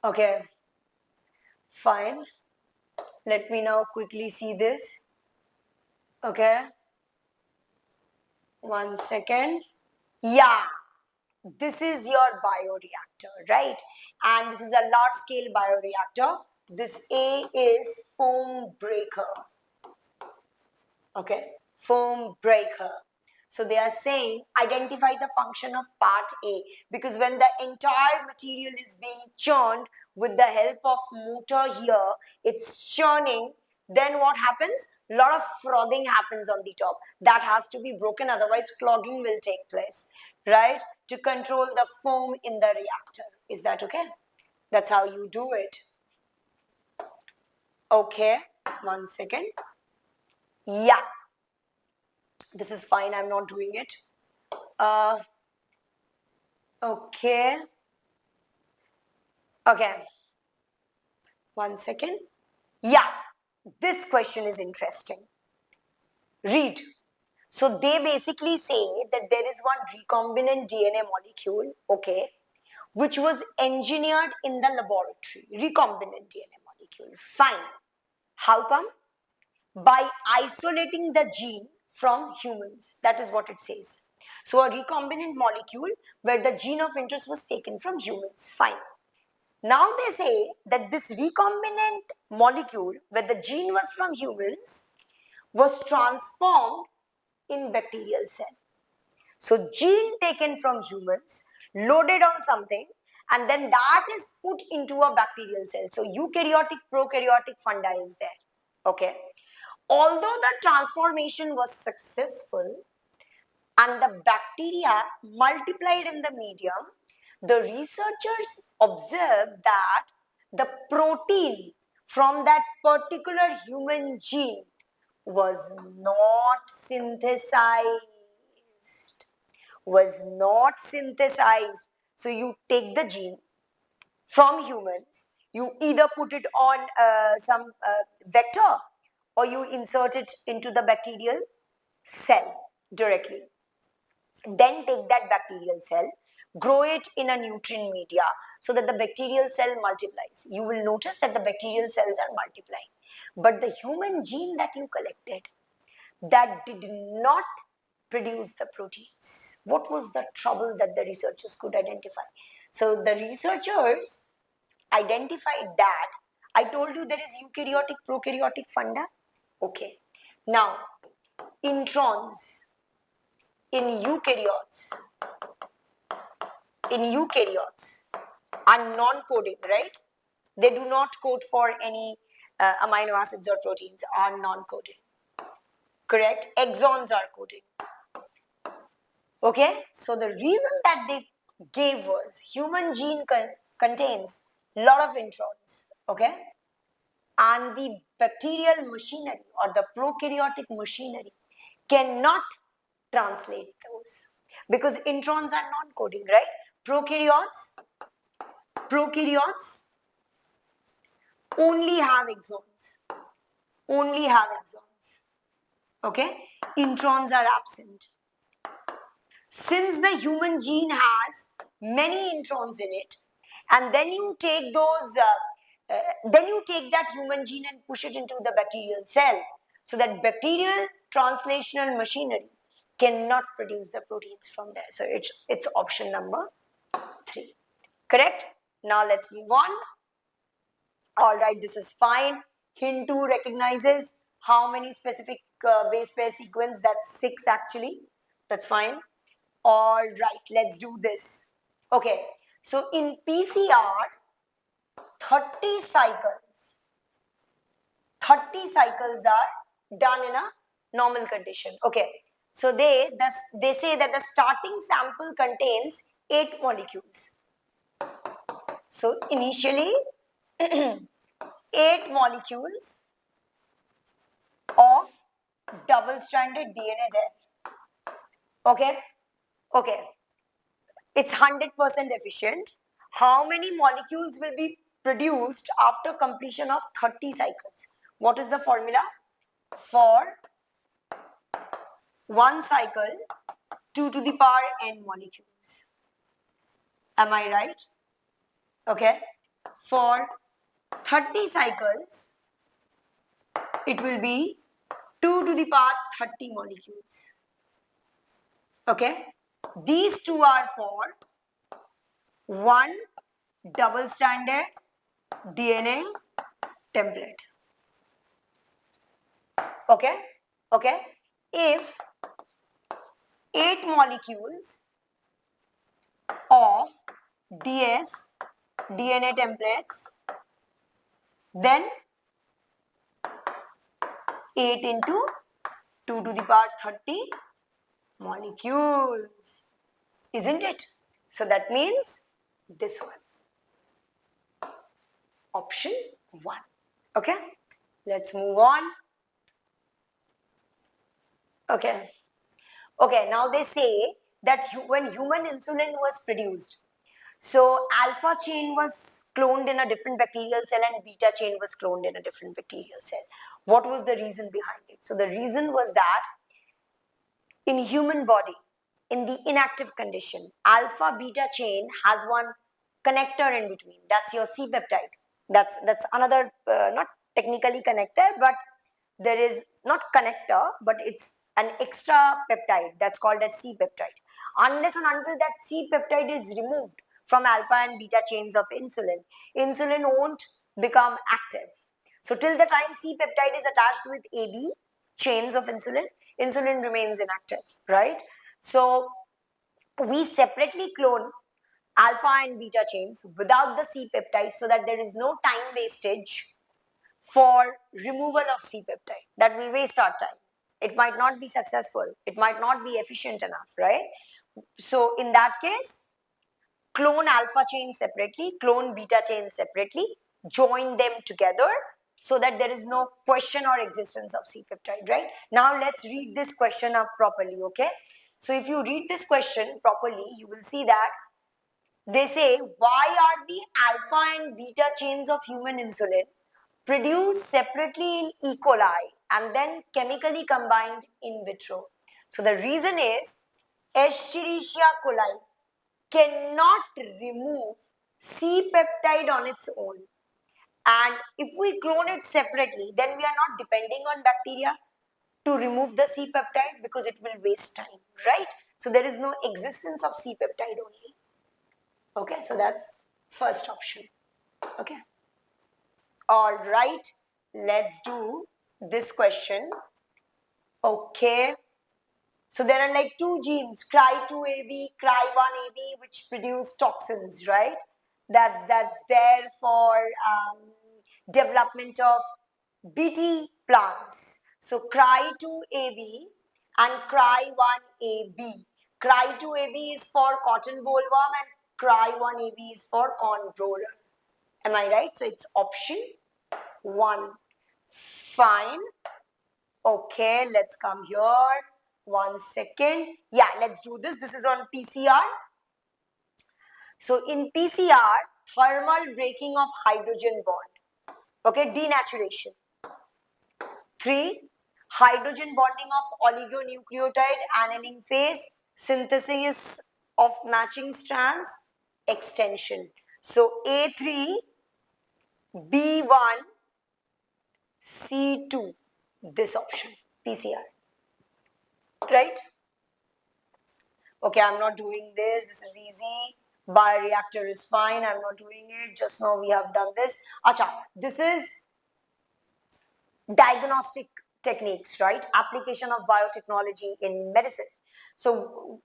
Okay. Fine. Let me now quickly see this. Okay. 1 second. Yeah. This is your bioreactor, right? And this is a large scale bioreactor. This A is foam breaker. Okay, foam breaker. So they are saying identify the function of part A, because when the entire material is being churned with the help of motor here, it's churning, then what happens? A lot of frothing happens on the top. That has to be broken, otherwise clogging will take place, right? To control the foam in the reactor. Is that okay? That's how you do it. Okay, 1 second. Yeah, this is fine, I'm not doing it. Okay. Okay. 1 second. Yeah, this question is interesting. Read. So they basically say that there is one recombinant DNA molecule, okay, which was engineered in the laboratory. Recombinant DNA molecule. Fine. How come? By isolating the gene from humans. That is what it says. So a recombinant molecule where the gene of interest was taken from humans. Fine. Now they say that this recombinant molecule where the gene was from humans was transformed in bacterial cell. So gene taken from humans, loaded on something, and then that is put into a bacterial cell. So eukaryotic, prokaryotic fungi is there. Okay. Although the transformation was successful and the bacteria multiplied in the medium, the researchers observed that the protein from that particular human gene was not synthesized. So you take the gene from humans, you either put it on some vector or you insert it into the bacterial cell directly. Then take that bacterial cell, grow it in a nutrient media so that the bacterial cell multiplies. You will notice that the bacterial cells are multiplying. But the human gene that you collected, that did not produce the proteins. What was the trouble that the researchers could identify? So the researchers identified that. I told you there is eukaryotic, prokaryotic fungi. Okay. Now, introns in eukaryotes are non-coding, right? They do not code for any amino acids or proteins, are non-coding. Correct? Exons are coding. Okay? So the reason that they gave was human gene contains a lot of introns. Okay? And the bacterial machinery or the prokaryotic machinery cannot translate those because introns are non-coding, right? Prokaryotes only have exons. Okay? Introns are absent. Since the human gene has many introns in it, and then you take those, then you take that human gene and push it into the bacterial cell, so that bacterial translational machinery cannot produce the proteins from there. So it's option number 3. Correct? Now let's move on. All right, this is fine. Hint 2 recognizes how many specific base pair sequence? That's 6 actually. That's fine. All right, let's do this. Okay, so in PCR, 30 cycles are done in a normal condition. Okay, so they say that the starting sample contains 8 molecules. So initially 8 molecules of double-stranded DNA there. Okay, okay. It's 100% efficient. How many molecules will be produced after completion of 30 cycles? What is the formula? For one cycle, 2 to the power n molecules. Am I right? Okay. For 30 cycles, it will be 2 to the power 30 molecules. Okay. These two are for one double-stranded DNA template. Okay? Okay? If 8 molecules of DS, DNA templates, then 8 into 2 to the power 30 molecules, isn't it? So that means this one, option 1. Okay, let's move on. Okay, now they say that when human insulin was produced, so alpha chain was cloned in a different bacterial cell and beta chain was cloned in a different bacterial cell. What was the reason behind it? So the reason was that in human body, in the inactive condition, alpha beta chain has one connector in between. That's your C peptide. That's another not technically connector, but there is not connector, but it's an extra peptide that's called as C peptide. Unless and until that C peptide is removed from alpha and beta chains of insulin, insulin won't become active. So till the time C peptide is attached with AB chains of insulin, insulin remains inactive, right? So we separately clone alpha and beta chains without the C peptide so that there is no time wastage for removal of C peptide. That will waste our time. It might not be successful. It might not be efficient enough, right? So in that case, clone alpha chain separately, clone beta chain separately, join them together so that there is no question or existence of C peptide, right? Now let's read this question up properly, okay? So if you read this question properly, you will see that they say, why are the alpha and beta chains of human insulin produced separately in E. coli and then chemically combined in vitro? So the reason is Escherichia coli cannot remove C peptide on its own. And if we clone it separately, then we are not depending on bacteria to remove the C peptide because it will waste time, right? So there is no existence of C peptide only. Okay, so that's first option. Okay. All right, let's do this question. Okay. So there are like two genes, Cry2AB, Cry1AB, which produce toxins, right? That's there for development of BT plants. So Cry2AB and Cry1AB. Cry2AB is for cotton bollworm and Cry1AB is for corn roller. Am I right? So it's option 1. Fine. Okay, let's come here. 1 second. Yeah, let's do this. This is on PCR. So in PCR, thermal breaking of hydrogen bond. Okay, denaturation. 3. Hydrogen bonding of oligonucleotide annealing phase, synthesis of matching strands, extension. So A3, B1, C2, this option, PCR. Right? Okay, I'm not doing this. This is easy. Bioreactor is fine. I'm not doing it. Just now we have done this. Acha, this is diagnostic techniques, right? Application of biotechnology in medicine. So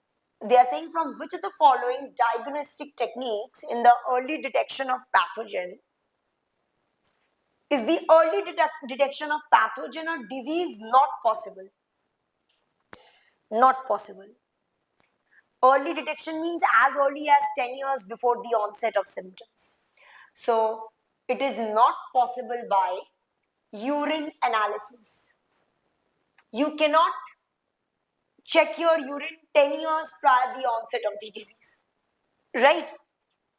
they are saying from which of the following diagnostic techniques in the early detection of pathogen is the early detection of pathogen or disease not possible? Not possible. Early detection means as early as 10 years before the onset of symptoms. So it is not possible by urine analysis. You cannot check your urine 10 years prior the onset of the disease. Right?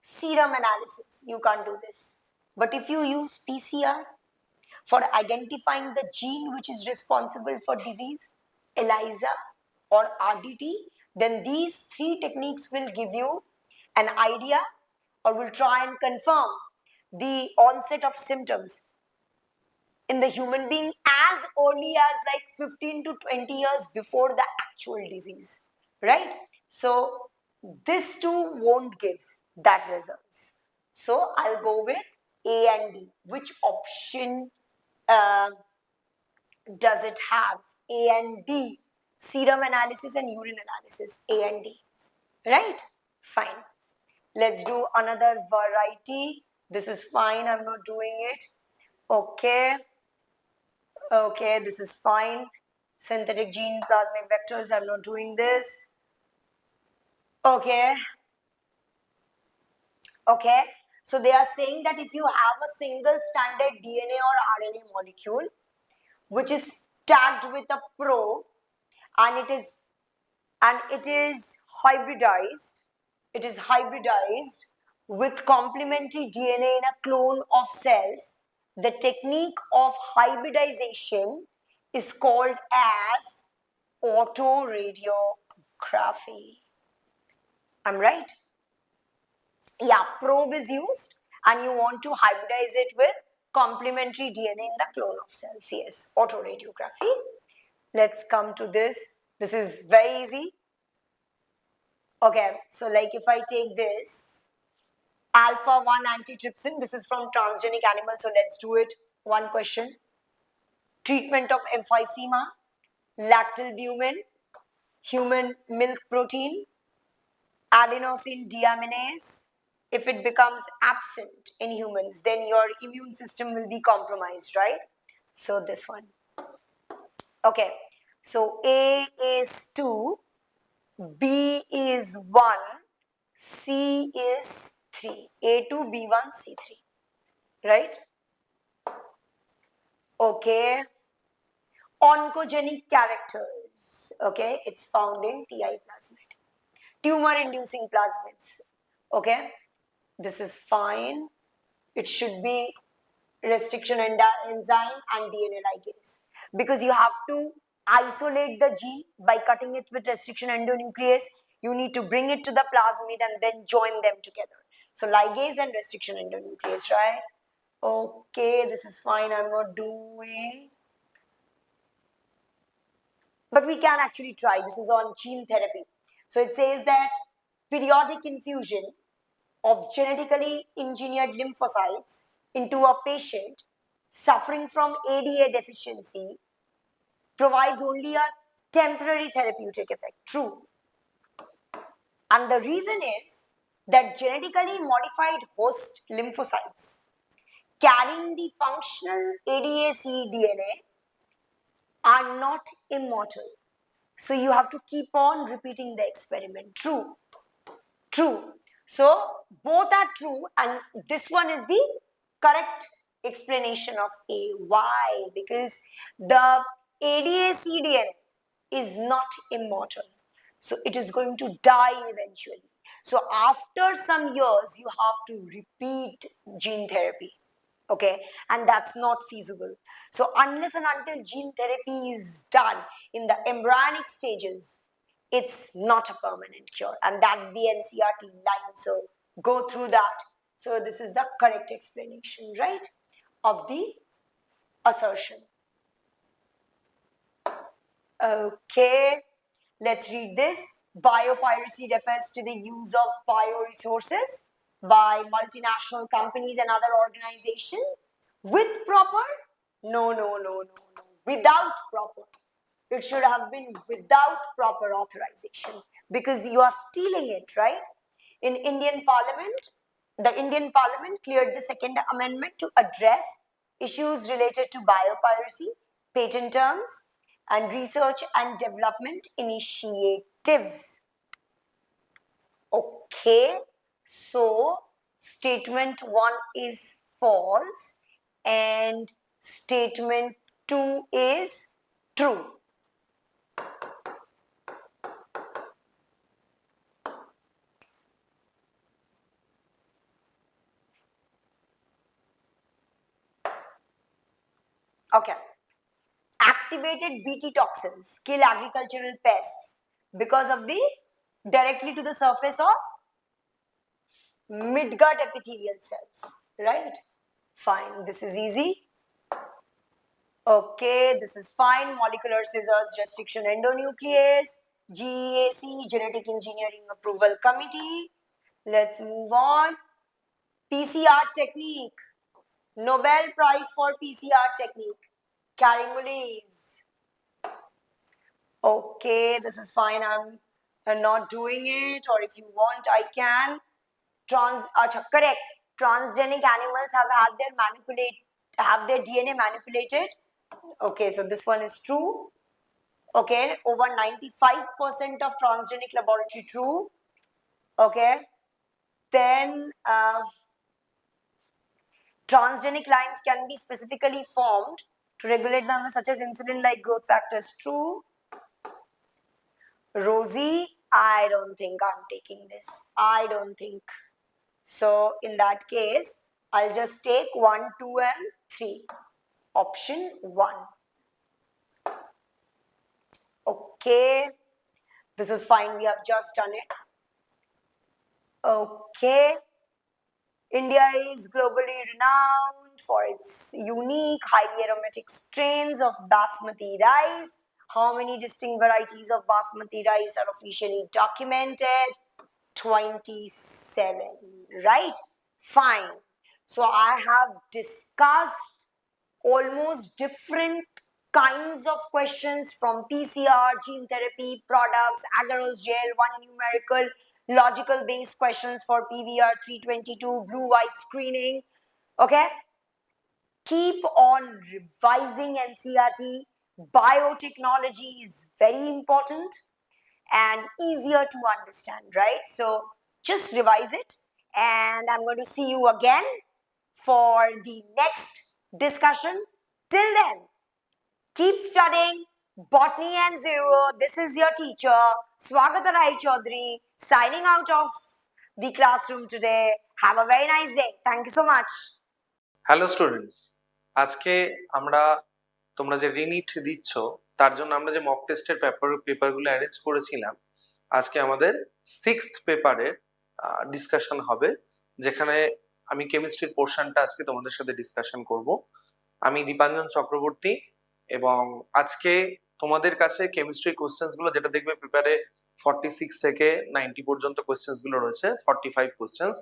Serum analysis, you can't do this. But if you use PCR for identifying the gene which is responsible for disease, ELISA or RDT, then these three techniques will give you an idea or will try and confirm the onset of symptoms in the human being as early as like 15 to 20 years before the actual disease, right? So this too won't give that results. So I'll go with A and D. Which option does it have? A and D. serum analysis and urine analysis, A and D. Right? Fine. Let's do another variety. This is fine, I'm not doing it. Okay. Okay, this is fine. Synthetic gene plasmid vectors, I'm not doing this. Okay. Okay. So they are saying that if you have a single standard DNA or RNA molecule which is tagged with a probe and it is hybridized with complementary DNA in a clone of cells, the technique of hybridization is called as autoradiography. I'm right? Yeah, probe is used and you want to hybridize it with complementary DNA in the clone of cells. Yes, autoradiography. Let's come to this. This is very easy. Okay, so like if I take this, alpha-1 antitrypsin, this is from transgenic animals, so let's do it. One question. Treatment of emphysema, lactalbumin, human milk protein, adenosine deaminase. If it becomes absent in humans, then your immune system will be compromised, right? So this one. Okay, so A is 2, B is 1, C is 3. A2, B1, C3. Right? Okay. Oncogenic characters. Okay, it's found in TI plasmid. Tumor-inducing plasmids. Okay, this is fine. It should be restriction enzyme and DNA ligase. Because you have to isolate the gene by cutting it with restriction endonuclease. You need to bring it to the plasmid and then join them together. So ligase and restriction endonuclease, right? Okay, this is fine. I'm not doing. But we can actually try. This is on gene therapy. So it says that periodic infusion of genetically engineered lymphocytes into a patient suffering from ADA deficiency provides only a temporary therapeutic effect. True. And the reason is that genetically modified host lymphocytes carrying the functional ADAC DNA are not immortal. So you have to keep on repeating the experiment. True. True. So both are true and this one is the correct explanation of A. Why? Because the ADAC DNA is not immortal. So it is going to die eventually. So after some years, you have to repeat gene therapy. Okay, and that's not feasible. So unless and until gene therapy is done in the embryonic stages, it's not a permanent cure, and that's the NCRT line. So go through that. So this is the correct explanation, right, of the assertion. Okay, let's read this. Biopiracy refers to the use of bioresources by multinational companies and other organizations with proper? No. Without proper. It should have been without proper authorization because you are stealing it, right? In Indian Parliament, the Indian Parliament cleared the Second Amendment to address issues related to biopiracy, patent terms, and research and development initiatives. Okay, so statement 1 is false and statement 2 is true. Okay. Activated Bt toxins kill agricultural pests because of the directly to the surface of midgut epithelial cells, right? Fine, this is easy. Okay, this is fine. Molecular scissors restriction endonuclease, GEAC, Genetic Engineering Approval Committee. Let's move on. PCR technique. Nobel Prize for PCR technique. Karimulese. Okay, this is fine. I'm not doing it, or if you want, I can. Correct. Transgenic animals have their DNA manipulated. Okay, so this one is true. Okay, over 95% of transgenic laboratory true. Okay, then transgenic lines can be specifically formed to regulate them, such as insulin-like growth factors. True. Rosie, I don't think I'm taking this. I don't think. So in that case, I'll just take 1, 2, and 3. Option 1. Okay. This is fine. We have just done it. Okay. India is globally renowned for its unique, highly aromatic strains of basmati rice. How many distinct varieties of basmati rice are officially documented? 27, right? Fine. So I have discussed almost different kinds of questions from PCR, gene therapy, products, agarose gel, one numerical, logical based questions for PBR 322, blue white screening. Okay? Keep on revising NCERT. Biotechnology is very important and easier to understand, right? So just revise it, and I'm going to see you again for the next discussion. Till then, keep studying botany and zero. This is your teacher, Swagata Chowdhury, signing out of the classroom today. Have a very nice day. Thank you so much. Hello students, আজকে আমরা তোমরা যে রিনিট দিচ্ছ তার জন্য আমরা যে mock টেস্টের পেপারগুলো অ্যারেঞ্জ করেছিলাম, আজকে আমাদের 6th পেপারের ডিসকাশন হবে, যেখানে আমি কেমিস্ট্রির পোর্শনটা আজকে তোমাদের সাথে ডিসকাশন করব। আমি দীপাঞ্জন চক্রবর্তী, এবং আজকে তোমাদের কাছে কেমিস্ট্রি কোশ্চেন্সগুলো যেটা দেখবে পেপারে 46 থেকে 90 পর্যন্ত কোশ্চেন্সগুলো রয়েছে, 45 কোশ্চেন্স,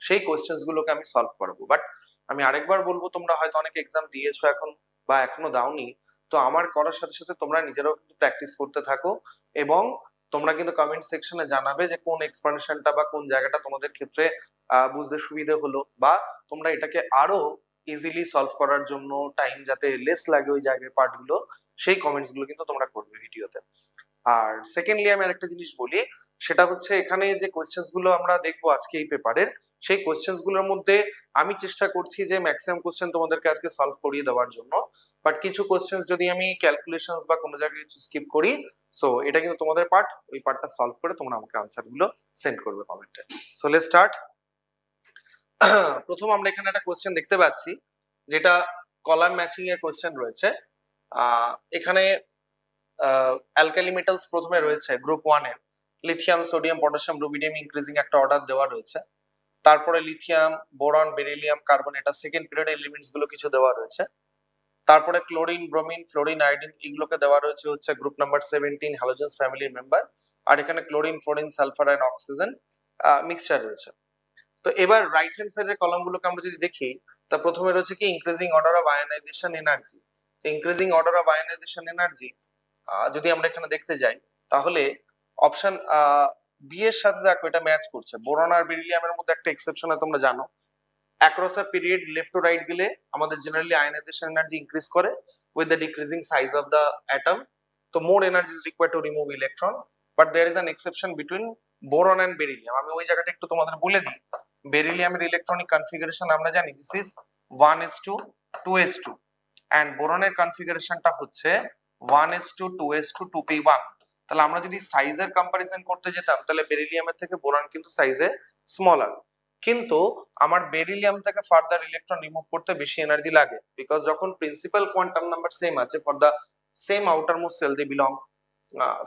সেই কোশ্চেন্সগুলোকে আমি সলভ করাবো। বাট আমি আরেকবার বলবো, তোমরা হয়তো অনেকে এক্সাম দিয়েছো এখন বা এখনো দাওনি, তো আমার করার সাথে সাথে তোমরা নিজেরাও কিন্তু প্র্যাকটিস করতে থাকো, এবং তোমরা কিন্তু কমেন্ট সেকশনে জানাবে যে কোন এক্সপ্লেনেশনটা বা কোন জায়গাটা তোমাদের ক্ষেত্রে বুঝতে সুবিধা হলো, বা তোমরা এটাকে আরো ইজিলি সলভ করার জন্য টাইম যাতে লেস লাগে ওই জায়গায় পার্টগুলো, সেই কমেন্টস গুলো কিন্তু তোমরা করবে ভিডিওতে। আর সেকেন্ডলি আমি আরেকটা জিনিস বলি, সেটা হচ্ছে এখানে যে কোয়েশ্চেন্স গুলো আমরা দেখবো আজকে এই পেপারের, সেই কোয়েশ্চেন্স গুলোর মধ্যে আমি চেষ্টা করছি যে ম্যাক্সিমাম কোয়েশ্চেন তোমাদেরকে আজকে সলভ করিয়ে দেওয়ার জন্য, বাট কিছু কোয়েশ্চেন্স যদি আমি ক্যালকুলেশনস বা কোনো জায়গায় কিছু স্কিপ করি, সো এটা কিন্তু তোমাদের পার্ট, ওই পার্টটা সলভ করে তোমরা আমাকে আনসার গুলো সেন্ড করবে কমেন্টে। So let's start. প্রথম আমরা এখানে একটা কোয়েশ্চেন দেখতে পাচ্ছি, যেটা কলাম ম্যাচিং এর কোয়েশ্চেন রয়েছে। এখানে অ্যালকালি মেটালস প্রথমে রয়েছে গ্রুপ 1 এর, lithium, sodium, potassium, rubidium increasing একটা অর্ডার দেওয়া রয়েছে। তারপরে লিথিয়াম, বোরন, বেরিলিয়াম, কার্বন, এটা সেকেন্ড পিরিয়ড এলিমেন্টস গুলো কিছু দেওয়া রয়েছে। তারপরে ক্লোরিন, ব্রোমিন, ফ্লোরিন, আয়োডিন এগুলোকে দেওয়া রয়েছে হচ্ছে গ্রুপ নাম্বার 17 হ্যালোজেন্স ফ্যামিলির মেম্বার। আর এখানে chlorine, fluorine, sulphur and oxygen mixture রয়েছে। তো এবার রাইট হ্যান্ড সাইডের কলামগুলোকে আমরা যদি দেখি, তা প্রথমে রয়েছে কি increasing order of ionisation energy. তো increasing order of ionisation energy যদি আমরা এখানে দেখতে যাই, তাহলে অপশন বি এর সাথে দেখো এটা ম্যাচ করছে। বোরন আর বেরিলিয়ামের মধ্যে একটা এক্সেপশন তোমরা জানো, across a period left to right গেলে আমাদের জেনারেলি আয়নাইজেশন এনার্জি ইনক্রিজ করে with the decreasing size of the atom. তো more energy is required to remove electron, but there is an exception between boron and beryllium. আমি ওই জায়গাটা একটু তোমাদের বলে দিই। বেরিলিয়ামের ইলেকট্রনিক কনফিগারেশন আমরা জানি this is 1s2 2s2, and বোরনের কনফিগারেশনটা হচ্ছে 1s2 2s2 2p1। তাহলে আমরা যদি সাইজের কম্পারিজন করতে যেতাম, তাহলে বেরিলিয়ামের থেকে বোরন কিন্তু সাইজে স্মলার, কিন্তু আমার বেরিলিয়াম থেকে ফার্দার ইলেকট্রন রিমুভ করতে বেশি এনার্জি লাগে, বিকজ যখন প্রিন্সিপাল কোয়ান্টাম নাম্বার সেম আছে for the same outermost shell they belong,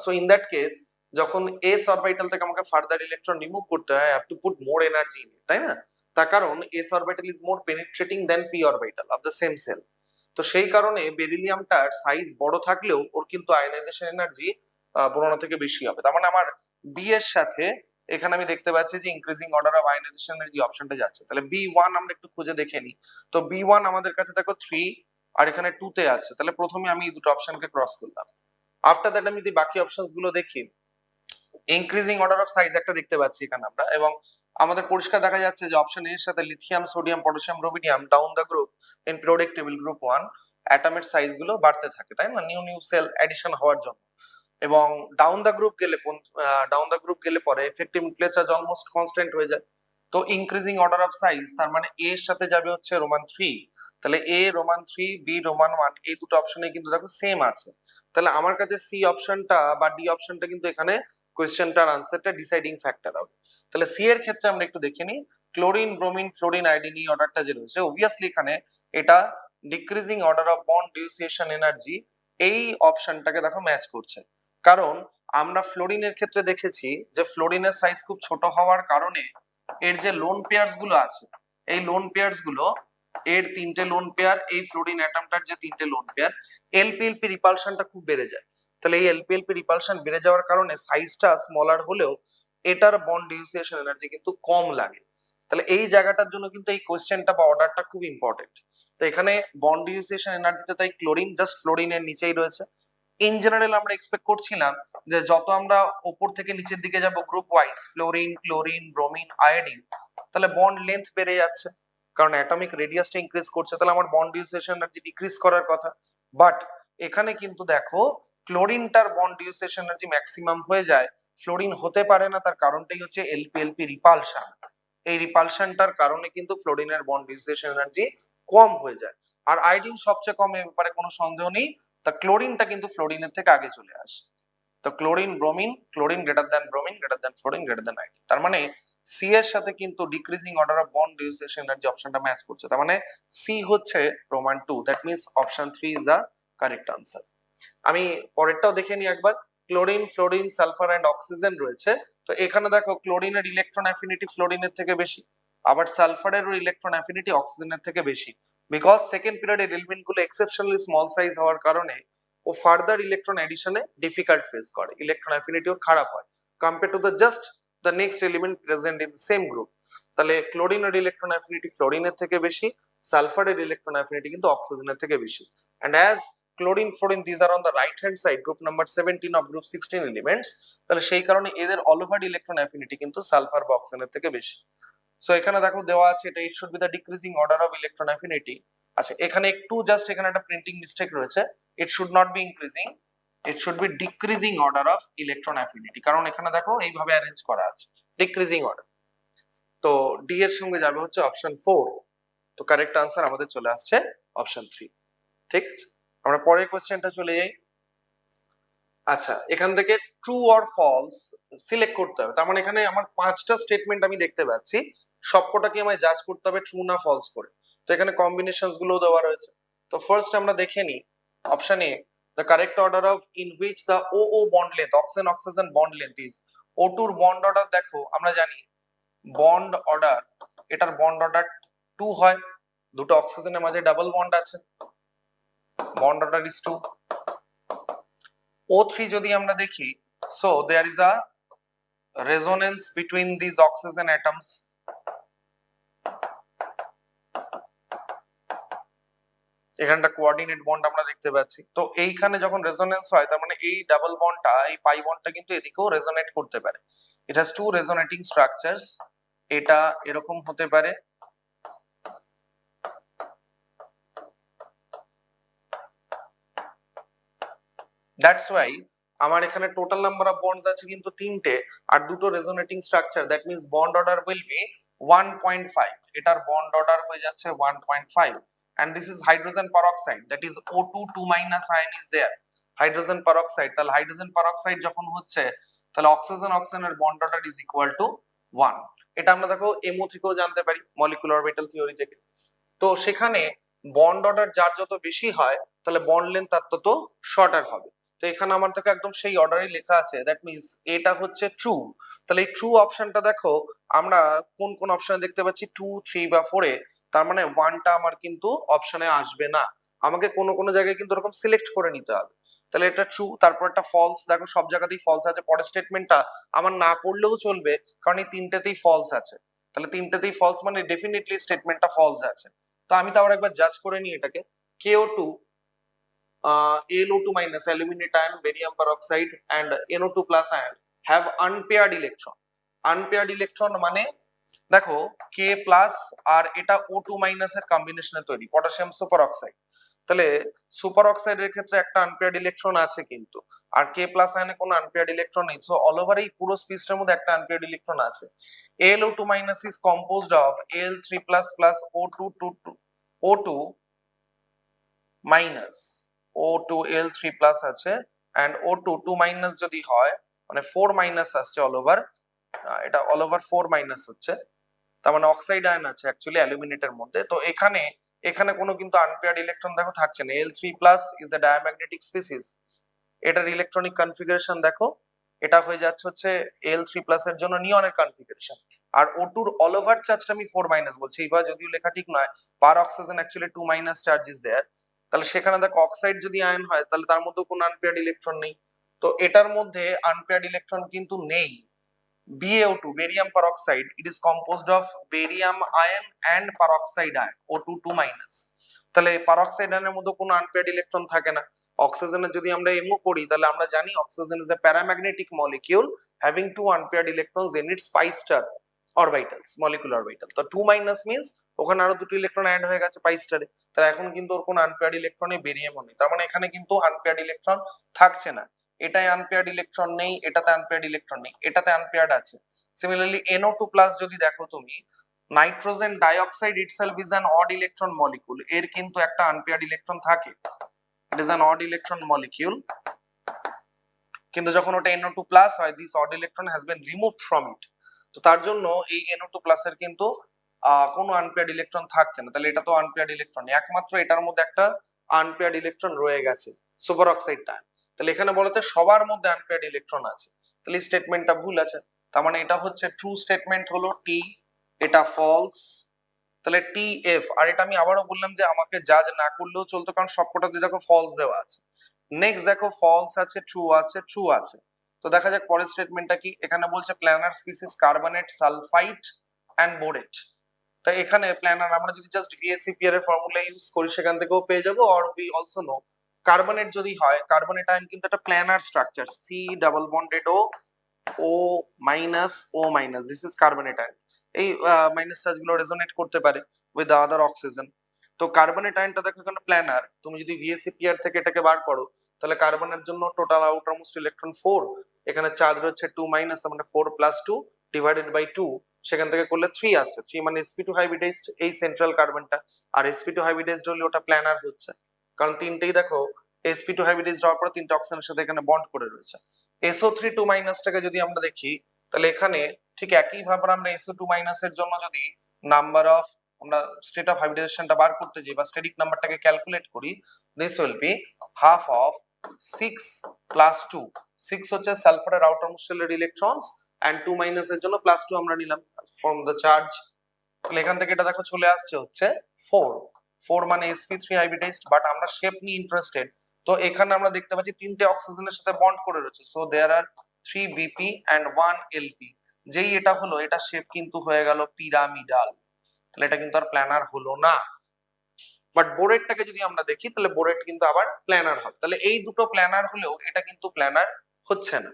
so in that case যখন এস অরবিটাল থেকে আমাকে ফার্দার ইলেকট্রন রিমুভ করতে হয়, I have to put more energy, তাই না? তার কারণ s orbital is more penetrating than p orbital of the same shell. তো সেই কারণে বেরিলিয়ামটার সাইজ বড় থাকলেও ওর কিন্তু আয়নাইজেশন এনার্জি বোরন থেকে বেশি হবে। তার মানে আমার বি এর সাথে এখানে আমি দেখতে পাচ্ছি যে increasing order of ionisation energy অপশনটা যাচ্ছে। তাহলে বি1 আমরা একটু খুঁজে দেখে নিই। তো বি1 আমাদের কাছে দেখো 3 আর এখানে 2 তে আছে, তাহলে প্রথমে আমি এই দুটো অপশনকে ক্রস করলাম। আফটার দ্যাট আমি যদি বাকি অপশনস গুলো দেখি, ইনক্রিজিং অর্ডার অফ সাইজ একটা দেখতে পাচ্ছি এখানে আমরা, এবং আমাদের পরিষ্কার দেখা যাচ্ছে যে অপশন এর সাথে lithium, sodium, potassium, rubidium down the group in periodic table group 1 অ্যাটমের সাইজ গুলো বাড়তে থাকে, তাই না, নিউ সেল এডিশন হওয়ার জন্য। এবং ডাউন দ্য গ্রুপ গেলে পরে effective nuclear charge almost constant হয়ে যায়। তো ইনক্রিজিং অর্ডার অফ সাইজ তার মানে এ এর সাথে যাবে হচ্ছে রোমান 3, তাহলে এ রোমান 3, বি রোমান 1, এই দুটো অপশনে কিন্তু দেখো সেম আছে। তাহলে আমার কাছে সি অপশনটা বা ডি অপশনটা কিন্তু এখানে কোয়েশ্চেনটার আনসারটা ডিসাইডিং ফ্যাক্টর হবে। তাহলে সি এর ক্ষেত্রে আমরা একটু দেখে নিই, ক্লোরিন, ব্রোমিন, ফ্লোরিন, আয়োডিন এই অর্ডারটা যে রয়েছে, অবভিয়াসলি এখানে এটা decreasing order of bond dissociation energy এই অপশনটাকে দেখো ম্যাচ করছে। কারণ আমরা ফ্লোরিনের ক্ষেত্রে দেখেছি যে ফ্লোরিনের সাইজ খুব ছোট হওয়ার কারণে এর যে লোন পেয়ার্স গুলো আছে, এই লোন পেয়ার্স গুলো, এর 3টে লোন পেয়ার, এই ফ্লোরিন অ্যাটমটার যে 3টে লোন পেয়ার, এলপিএলপি রিপালশনটা খুব বেড়ে যায়। তাহলে এই এলপিএলপি রিপালশন বেড়ে যাওয়ার কারণে সাইজটা স্মলার হলেও এটার বন্ড ডিউসিয়েশন এনার্জি কিন্তু কম লাগে। তাহলে এই জায়গাটার জন্য কিন্তু এই কোশ্চেনটা বা অর্ডারটা খুব ইম্পর্টেন্ট। তো এখানে বন্ড ডিউসিয়েশন এনার্জিতে তাই ক্লোরিন জাস্ট ফ্লোরিনের নিচেই রয়েছে। ইন জেনারেল আমরা এক্সপেক্ট করছিলাম যে যত আমরা উপর থেকে নিচের দিকে যাব group wise, fluorine, chlorine, bromine, iodine, তাহলে বন্ড লেন্থ বেড়ে যাচ্ছে, কারণ অ্যাটমিক রেডিয়াসটা ইনক্রিজ করছে, তাহলে আমার বন্ড ডিউসিয়েশন এনার্জি ডিক্রিজ করার কথা। বাট এখানে কিন্তু দেখো ক্লোরিনটার বন্ড ডিউসিয়েশন এনার্জি ম্যাক্সিমাম হয়ে যায়, ফ্লোরিন হতে পারে না, তার কারণটাই হচ্ছে এলপিএলপি রিপালশন। এই রিপালশনটার কারণে কিন্তু ফ্লোরিনের বন্ড ডিউসিয়েশন এনার্জি কম হয়ে যায়। আর আয়োডিন সবচেয়ে কম, এ ব্যাপারে কোনো সন্দেহ নেই। তা ক্লোরিনটা কিন্তু ফ্লোরিনের থেকে আগে চলে আসে। তো chlorine, bromine, chlorine greater than bromine, greater than fluorine, greater than iodine. তার মানে সি এর সাথে কিন্তু decreasing order of bond dissociation energy অপশনটা ম্যাচ করছে। তার মানে সি হচ্ছে Roman 2, that means option 3 is the correct answer. আমি পরেরটাও দেখে নিই একবার। Chlorine, fluorine, sulphur and oxygen রয়েছে। তো এখানে দেখো ক্লোরিনের ইলেকট্রন অ্যাফিনিটি ফ্লোরিনের থেকে বেশি, আবার সালফারেরও ইলেকট্রন অ্যাফিনিটি অক্সিজেনের থেকে বেশি। বিকজ সেকেন্ড পিরিয়ডের এলিমেন্ট গুলো এক্সেপশনালি স্মল সাইজ হওয়ার কারণে ও ফার্দার ইলেকট্রন এডিশনে ডিফিকাল্ট ফেস করে, ইলেকট্রন অ্যাফিনিটিও খারাপ হয় compare to the just the next element present in the same group. তাহলে ক্লোরিনের ইলেকট্রন অ্যাফিনিটি ফ্লোরিনের থেকে বেশি, সালফারের ইলেকট্রন অ্যাফিনিটি কিন্তু অক্সিজেনের থেকে বেশি। And as chlorine, fluorine, these are on the right hand side, group number 17 of group 16 elements, তাহলে সেই কারণে এদের অল ওভার ইলেকট্রন অ্যাফিনিটি কিন্তু সালফার বা অক্সিজেনের থেকে বেশি। সো এখানে দেখো দেওয়া আছে এটা it should be the decreasing order of electron affinity. আচ্ছা এখানে একটু জাস্ট এখানে একটা প্রিন্টিং মিস্টেক রয়েছে, it should not be increasing, it should be decreasing order of electron affinity, কারণ এখানে দেখো এইভাবে অ্যারেঞ্জ করা আছে ডিক্রিজিং অর্ডার। তো ডি এর সঙ্গে যাবে হচ্ছে অপশন 4। তো কারেক্ট আনসার আমাদের চলে আসছে অপশন 3। ঠিক আছে, আমরা পরের কোশ্চেনটা চলে যাই। আচ্ছা এখান থেকে ট্রু অর ফলস সিলেক্ট করতে হবে। তার মানে এখানে আমার 5টা স্টেটমেন্ট আমি দেখতে পাচ্ছি, সবকটাকে আমায় জাজ করতে হবে ট্রু না ফলস করে। তো এখানে কম্বিনেশনস গুলো দেওয়া রয়েছে। তো ফার্স্ট আমরা দেখে নিই option A, the correct order of in which the OO bond length, oxygen oxygen bond length is, O2 এর বন্ড অর্ডার দেখো আমরা জানি বন্ড অর্ডার, এটার বন্ড অর্ডার 2 হয়, দুটো অক্সিজেনের মাঝে ডাবল বন্ড আছে, বন্ড অর্ডার ইজ 2। O3 যদি আমরা দেখি, so there is a resonance between these oxygen atoms, এখানটা কোঅর্ডিনেট বন্ড আমরা দেখতে পাচ্ছি। তো এইখানে যখন রেজোনেন্স হয় তার মানে এই ডাবল বন্ডটা, এই পাই বন্ডটা কিন্তু এদিকেও রেজোনেট করতে পারে। It has to resonating structures, এটা এরকম হতে পারে, দ্যাটস ওয়াই আমার এখানে টোটাল নাম্বার অফ বন্ডস আছে কিন্তু 3টে, আর দুটো resonating structure, that means bond order will be 1.5, এটার বন্ড অর্ডার হয়ে যাচ্ছে 1.5। and this is hydrogen peroxide, that is O2 2 minus ion is there, hydrogen peroxide। তাহলে হাইড্রোজেন peroxide যখন হচ্ছে তাহলে অক্সিজেন অক্সিজেনের bond order is equal two 1। এটা আমরা দেখো এমও থেকেও জানতে পারি, মলিকুলার অরবিটাল থিওরি থেকে। তো সেখানে বন্ড অর্ডার যার যত বেশি হয় তাহলে বন্ড লেন্থ তার তত শর্টার হবে। তো এখানে আমার থেকে একদম সেই অর্ডারই লেখা আছে, দ্যাট মিন্স এটা হচ্ছে ট্রু। তাহলে এই ট্রু অপশনটা দেখো আমরা কোন কোন অপশনে দেখতে পাচ্ছি 2, 3 বা 4 এ, তার মানে 1টা আমার কিন্তু অপশনে আসবে না, আমাকে কোনো কোনো জায়গায় কিন্তু এরকম সিলেক্ট করে নিতে হবে। তাহলে এটা ট্রু, তারপর একটা ফলস, দেখো সব জায়গাতেই ফলস আছে, পরের স্টেটমেন্টটা আমার না পড়লেও চলবে কারণ এই তিনটেতেই ফলস আছে। তাহলে তিনটেতেই ফলস মানে ডেফিনেটলি স্টেটমেন্টটা ফলস আছে। তো আমি তো আবার একবার জাজ করে নিই এটাকে, কেও two ALO2 minus aluminate ion, barium peroxide and NO2 plus ion have unpaired electron. Unpaired electron মানে দেখো K প্লাস আর এটা O2 মাইনাস এর কম্বিনেশনে তৈরি পটাশিয়াম সুপার অক্সাইড। তাহলে সুপার অক্সাইডের ক্ষেত্রে একটা আনপেয়ার্ড ইলেকট্রন আছে কিন্তু, আর K প্লাস আয়নে কোনো আনপেয়ার্ড ইলেকট্রন নেই। সো অল ওভার এই পুরো স্পেসটার মধ্যে একটা আনপেয়ার্ড ইলেকট্রন আছে। ALO2 minus is composed of Al3 plus plus O2 minus O2 Al3 plus আছে and O2 2 মাইনাস যদি হয় মানে 4 মাইনাস আসছে অল ওভার, এটা অল ওভার 4 মাইনাস হচ্ছে, তার মানে অক্সাইড আয়ন আছে অ্যাকচুয়ালি অ্যালুমিনেটের মধ্যে। তো এখানে এখানে কোনো কিন্তু আনপেয়ার্ড ইলেকট্রন দেখো থাকছে না। Al3 plus is the diamagnetic species. এটার ইলেকট্রনিক কনফিগারেশন দেখো, এটা হয়ে যাচ্ছে হচ্ছে Al3 প্লাস এর জন্য নিয়নের কনফিগারেশন, আর O2 এর অল ওভার চার্জটা আমি 4 মাইনাস বলছি, এইবার যদিও লেখা ঠিক নয়, per oxygen actually 2 minus charge is there. তাহলে সেখানে দেখো অক্সাইড যদি আয়ন হয় তাহলে তার মধ্যে কোনো আনপেয়ার্ড ইলেকট্রন নেই। তো এটার মধ্যে আনপেয়ার্ড ইলেকট্রন কিন্তু নেই। BaO2 barium peroxide, it is composed of barium ion and peroxide ion O2 2 minus। তাহলে peroxide আয়নের মধ্যে কোনো আনপেয়ার্ড ইলেকট্রন থাকে না। অক্সিজেনের যদি আমরা এমও করি তাহলে আমরা জানি oxygen is a paramagnetic molecule having two unpaired electrons in its pi star orbitals, molecular orbital। তো 2 minus means ওখানে আরো দুটো ইলেকট্রন অ্যাড হয়ে গেছে পাই স্টারে, তাহলে এখন কিন্তু ওর কোনো আনপেয়ার্ড ইলেকট্রনে বেরিয়ামও নেই, তার মানে এখানে কিন্তু আনপেয়ার্ড ইলেকট্রন থাকছে না। এটাই আনপেয়ার্ড ইলেকট্রন নেই, এটাতে আনপেয়ার্ড ইলেকট্রন নেই, এটাতে আনপেয়ার্ড আছে। সিমিলারলি NO2 প্লাস যদি দেখো তুমি, nitrogen dioxide itself is an odd electron molecule, এর কিন্তু একটা আনপেয়ার্ড ইলেকট্রন থাকে, it is an odd electron molecule. কিন্তু যখন ওটা NO2 প্লাস হয়, this odd electron has been removed from it. তো তার জন্য এই NO2 প্লাস এর কিন্তু কোনো আনপেয়ার্ড ইলেকট্রন থাকছে না, তাহলে এটা তো আনপেয়ার্ড ইলেকট্রন, একমাত্র এটার মধ্যে একটা আনপেয়ার্ড ইলেকট্রন রয়ে গেছে সুপার অক্সাইডটা। তাহলে এখানে বলতে সবার মধ্যে আনপেয়ার্ড ইলেকট্রন আছে, তাহলে স্টেটমেন্টটা ভুল আছে। তার মানে এটা হচ্ছে ট্রু স্টেটমেন্ট হলো টি, এটা ফলস। তাহলে TF, আর এটা আমি আবারও বললাম যে আমাকে জাজ না করলেও চলতো কারণ সবকটাতে দেখো ফলস দেওয়া আছে। নেক্সট দেখো ফলস আছে, ট্রু আছে, ট্রু আছে। তো দেখা যাক পরের স্টেটমেন্টটা কি। এখানে বলছে planar species carbonate sulphite and borate. তাই এখানে প্ল্যানার আমরা যদি জাস্ট VSEPR এর ফর্মুলা ইউজ করি সেখান থেকেও পেয়ে যাবো, or we also know carbonate যদি হয়, কার্বনেট আয়ন কিন্তু একটা planar structure, C double bonded O minus O minus, this is carbonate ion. এই মাইনাস চার্জ গুলো রেজোনেট করতে পারে উইথ দ্য আদার অক্সিজেন। তো কার্বনেট আয়নটা দেখো এখানে প্ল্যানার, তুমি যদি VSEPR থেকে এটাকে বার করো তাহলে কার্বনের জন্য টোটাল আউটার মোস্ট ইলেকট্রন 4, এখানে চার্জ রয়েছে 2 মাইনাস, মানে 4 প্লাস 2 ডিভাইডেড বাই 2, সেখান থেকে করলে 3 আসছে। 3 মানে sp2 হাইব্রিডাইজড এই সেন্ট্রাল কার্বনটা, আর sp2 হাইব্রিডাইজড হলে ওটা প্ল্যানার হচ্ছে, কারণ তিনটেই দেখো sp2 হাইব্রিডাইজড হওয়ার পর তিনটা অক্সিজেনের সাথে এখানে বন্ড করে রয়েছে। SO3 2 মাইনাসটাকে যদি আমরা দেখি তাহলে এখানে ঠিক একই ভাবে আমরা SO2 মাইনাসের জন্য যদি নাম্বার অফ আমরা স্টেট অফ হাইব্রিডাইজেশনটা বার করতে যাই বা স্টেডিক নাম্বারটাকে ক্যালকুলেট করি, this will B half of 6 plus 2। 6 হচ্ছে সালফারের আউটারমোস্ট শেলের ইলেকট্রনস এন্ড 2 মাইনাস এর জন্য প্লাস 2 আমরা নিলাম ফ্রম দ্য চার্জ। তাহলে এখান থেকে এটা দেখো চলে আসছে হচ্ছে 4। 4 মানে sp3 হাইব্রিডাইজড, বাট আমরা শেপ নিয়ে ইন্টারেস্টেড। তো এখানে আমরা দেখতে পাচ্ছি তিনটে অক্সিজেনের সাথে বন্ড করে রয়েছে, so there are 3 bp and 1 lp। যেই এটা হলো, এটা শেপ কিন্তু হয়ে গেল পিরামিডাল, তাহলে এটা কিন্তু আর প্ল্যানার হলো না। বাট বোরেটটাকে যদি আমরা দেখি তাহলে বোরেট কিন্তু আবার প্ল্যানার হবে। তাহলে এই দুটো প্ল্যানার হলেও এটা কিন্তু প্ল্যানার হচ্ছে না।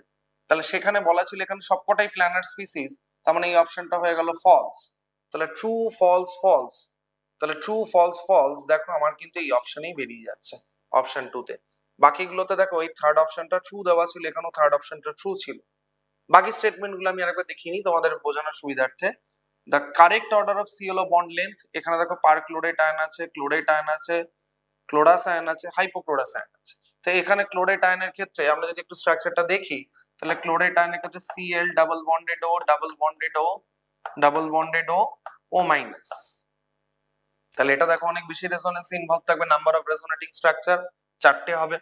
তাহলে সেখানে বলা ছিল এখানে সবকটাই প্ল্যানার স্পিসিস, তার মানে এই অপশনটা হয়ে গেল ফলস। তাহলে ট্রু ফলস ফলস, তাহলে ট্রু ফলস ফলস দেখো আমার কিন্তু এই অপশনেই বেরিয়ে যাচ্ছে অপশন 2 তে। বাকিগুলোতে দেখো এই থার্ড অপশনটা ট্রু দেওয়া ছিল, এখানেও থার্ড অপশনটা ট্রু ছিল। বাকি স্টেটমেন্ট গুলো আমি আরেকবার দেখিনি তোমাদের বোঝানোর সুবিধার্থে। The correct order of CLO bond length, এখানে দেখো পার ক্লোরেট আয়ন আছে, ক্লোরেট আয়ন আছে, ক্লোরাস আয়ন আছে, হাইপোক্লোরাস আয়ন আছে। তো এখানে ক্লোরেট আয়নের ক্ষেত্রে আমরা যদি একটু স্ট্রাকচারটা দেখি তাহলে ক্লোরেট আয়নের ক্ষেত্রে Cl double bonded O double bonded O double bonded O O minus. তাহলে এটা দেখো অনেক বেশি রেজোনেন্স ইনভলভ থাকবে, নাম্বার অফ রেজোনেটিং স্ট্রাকচার 4টে হবে।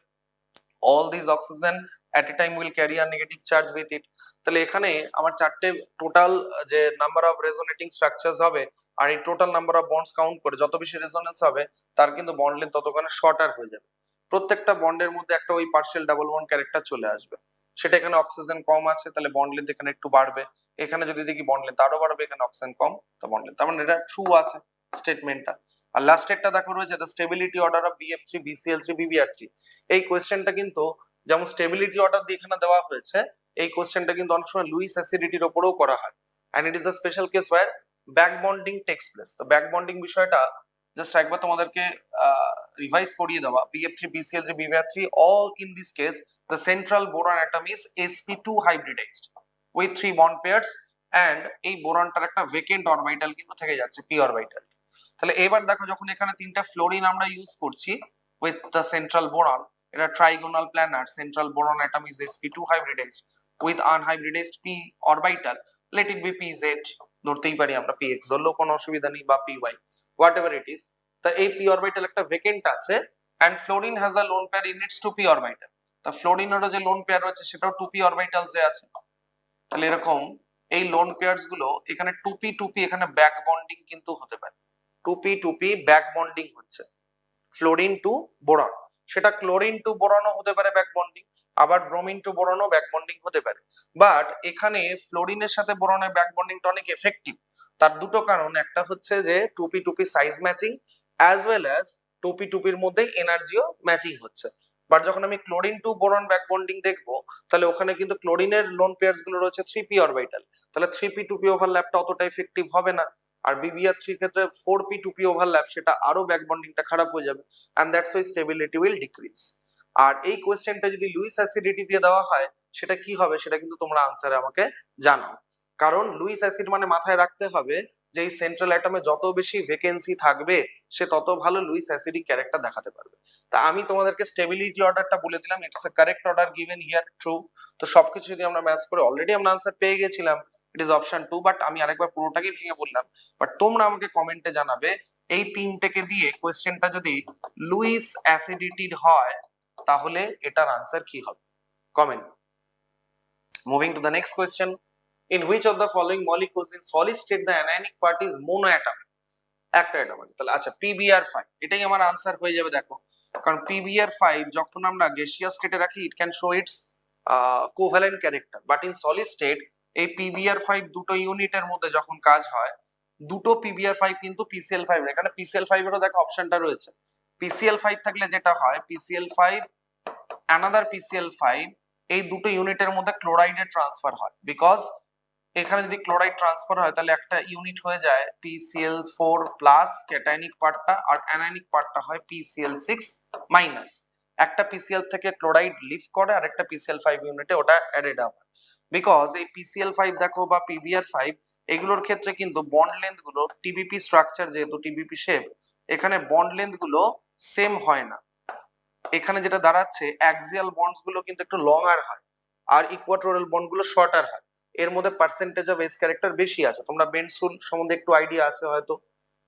all these oxygen at a time will carry a negative charge with it। তাহলে এখানে আমার 4টে টোটাল যে নাম্বার অফ রেজোনেটিং স্ট্রাকচারস হবে, আর এই total number of bonds count করে যত বেশি রেজোনেন্স হবে তার কিন্তু বন্ড লেন্থ ততখানি শর্টার হয়ে যাবে। প্রত্যেকটা বন্ডের মধ্যে একটা ওই পার্শিয়াল ডাবল বন্ড ক্যারেক্টার চলে আসবে, সেটা এখানে অক্সিজেন কম আছে তাহলে বন্ড লেন্থ এখানে একটু বাড়বে, এখানে যদি দেখি বন্ড লেন্থ আরো বাড়বে, এখানে অক্সিজেন কম তো বন্ড লেন্থ, তার মানে এটা ট্রু আছে স্টেটমেন্টটা। আর লাস্টেরটা দেখো রয়েছে the stability order of BF3 BCl3 BBr3। এই কোশ্চেনটা কিন্তু যেমন স্টেবিলিটি অর্ডার দিয়ে এখানে দেওয়া হয়েছে, এই কোশ্চেনটা কিন্তু অনেক সময় লুইস অ্যাসিডিটির উপরেও করা হয়, and it is a special case where back bonding takes place. তো ব্যাক বন্ডিং বিষয়টা জাস্ট একবার তোমাদেরকে রিভাইজ করিয়ে দেওয়া, BF3 BCl3 BBr3 all in this case the central boron atom is sp2 hybridized with 3 bond pairs, and এই বোরনটার একটা vacant orbital কিন্তু থেকে যাচ্ছে, p অরবিটাল। তাহলে এবার দেখো যখন এখানে তিনটা ফ্লোরিন আমরা ইউজ করছি with the central boron, এটা trigonal planar central boron atom is sp2 hybridized with unhybridized p orbital, let it be pz, ধরতেই পারি আমরা px ধরলেও কোনো অসুবিধা নেই, বা py whatever it is। তা এই p orbital একটা ভেকেন্ট আছে, and fluorine has a lone pair in its 2p orbital। তা ফ্লোরিনেরও যে লোন পেয়ার রয়েছে সেটাও 2p অরবিটালস এ আছে। তাহলে এরকম এই লোন পেয়ারস গুলো এখানে 2p 2p এখানে ব্যাক বন্ডিং কিন্তু হতে পারে, 2p 2p ব্যাক বন্ডিং হচ্ছে ফ্লোরিন টু বোরন, সেটা ক্লোরিন টু বোরনও হতে পারে ব্যাক বন্ডিং, আবার ব্রোমিন টু বোরনও ব্যাক বন্ডিং হতে পারে। বাট এখানে ফ্লোরিনের সাথে বোরনের ব্যাক বন্ডিংটা অনেক এফেক্টিভ। তার দুটো কারণ, একটা হচ্ছে যে 2p 2p size matching as well as 2p 2p এর মধ্যে এনার্জিও ম্যাচিং হচ্ছে। বাট যখন আমি chlorine to boron back bonding দেখবো, তাহলে ওখানে কিন্তু ক্লোরিনের লোন পেয়ারস গুলো রয়েছে 3p অরবিটাল, তাহলে 3p 2p ওভারল্যাপটা অতটা এফেক্টিভ হবে না। আর BBr3 এর ক্ষেত্রে 4p 2p ওভারল্যাপ, সেটা আরো ব্যাক বন্ডিংটা খারাপ হয়ে যাবে, and that's why stability will decrease। আর এই কোশ্চেনটা যদি লুইস অ্যাসিডিটি দিয়ে দেওয়া হয় সেটা কি হবে, সেটা কিন্তু তোমরা আনসারে আমাকে জানাও। কারণ লুইস অ্যাসিড মানে মাথায় রাখতে হবে যে এই সেন্ট্রাল অ্যাটমে যত বেশি ভ্যাকেন্সি থাকবে সে তত ভালো লুইস অ্যাসিডিক ক্যারেক্টার দেখাতে পারবে। তা আমি তোমাদেরকে স্টেবিলিটি অর্ডারটা বলে দিলাম, it's a correct order given here, true. তো সবকিছু যদি আমরা ম্যাচ করে অলরেডি আমরা আনসার পেয়ে গেছিলাম, ইট ইজ অপশন 2, বাট আমি আরেকবার পুরোটাকে ভেঙে বললাম। বাট তোমরা আমাকে কমেন্টে জানাবে এই তিনটেকে দিয়ে কোশ্চেনটা যদি লুইস অ্যাসিডিটির হয় তাহলে এটার আনসার কি হবে, comment. Moving to the next question, in which of the following molecules in solid state the anionic part is monoatom? একটা অ্যাটম আছে, তাহলে আচ্ছা PBr5 এটাই আমার আনসার হয়ে যাবে। দেখো কারণ PBr5 যখন আমরা গ্যাসিয়াস স্টেটে রাখি ইট can show it's covalent character, but in solid state এই PBr5 দুটো ইউনিটের মধ্যে যখন কাজ হয়, দুটো PBr5 কিন্তু PCl5, এখানে PCl5 এরও দেখো অপশনটা রয়েছে। PCl5 থাকলে যেটা হয় PCl5 অ্যানাদার PCl5, এই দুটো ইউনিটের মধ্যে ক্লোরাইডের ট্রান্সফার হয়, বিকজ এখানে যদি ক্লোরাইড ট্রান্সফার হয় তাহলে একটা ইউনিট হয়ে যায় PCl4 প্লাস ক্যাটায়নিক পার্টটা, আর অ্যানায়নিক পার্টটা হয় PCl6 মাইনাস। একটা PCl থেকে ক্লোরাইড লিভ করে আর একটা PCl5 ইউনিটে ওটা অ্যাডেড আপ হয়, বিকজ এই PCl5 দেখো বা PBr5 এগুলোর ক্ষেত্রে কিন্তু বন্ড লেন্থ গুলো টিবিপি স্ট্রাকচার, যেহেতু টিবিপি শেপ, এখানে বন্ড লেন্থ গুলো সেম হয় না। এখানে যেটা দাঁড়াচ্ছে অ্যাক্সিয়াল বন্ডস গুলো কিন্তু একটু লঙ্গার হয় আর ইকুয়াটোরিয়াল বন্ড গুলো শর্টার হয়, এর মধ্যে পার্সেন্টেজ অফ এস ক্যারেক্টার বেশি আছে। তোমরা বেন্ডসুল সম্বন্ধে একটু আইডিয়া আছে হয়তো,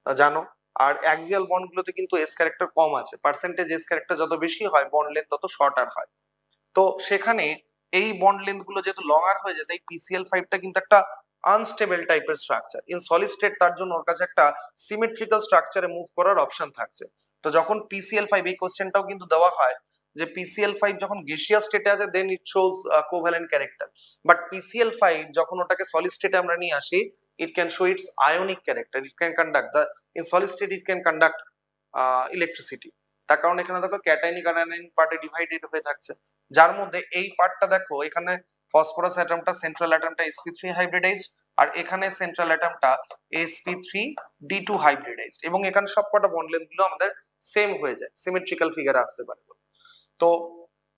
জানো। আর অ্যাক্সিয়াল বন্ড গুলোতে কিন্তু এস ক্যারেক্টার কম আছে, পার্সেন্টেজ এস ক্যারেক্টার যত বেশি হয় বন্ড লেন্থ তত শর্টার হয়। তো সেখানে এই বন্ড লেন্থ গুলো যেহেতু লঙ্গার হয়ে যায়, তাই PCl5টা কিন্তু একটা আনস্টেবল টাইপের স্ট্রাকচার ইন সলিড স্টেট, তার জন্য ওর কাছে একটা সিমেট্রিক্যাল স্ট্রাকচারে মুভ করার অপশন থাকছে। তো যখন PCl5, এই কোশ্চেনটাও কিন্তু দেওয়া হয় যে PCl5 যখন গ্যাসিয়াস স্টেটে আছে then it shows covalent character, but PCl5 যখন ওটাকে সলিড স্টেটে আমরা নিয়ে আসি it can show its ionic character, it can conduct the in solid state it can conduct electricity. তার কারণ এখানে দেখো ক্যাটায়নিক আর অ্যানায়নিক পার্টে ডিভাইডেড হয়ে থাকছে, যার মধ্যে এই পার্টটা দেখো এখানে ফসফরাস অ্যাটমটা সেন্ট্রাল অ্যাটমটা sp3 হাইব্রিডাইজড, আর এখানে সেন্ট্রাল অ্যাটমটা sp3d2 হাইব্রিডাইজড, এবং এখানে সবকটা বন্ড লেন্থ গুলো আমাদের সেম হয়ে যায়, সিমেট্রিক্যাল ফিগারে আসতে পারে। তো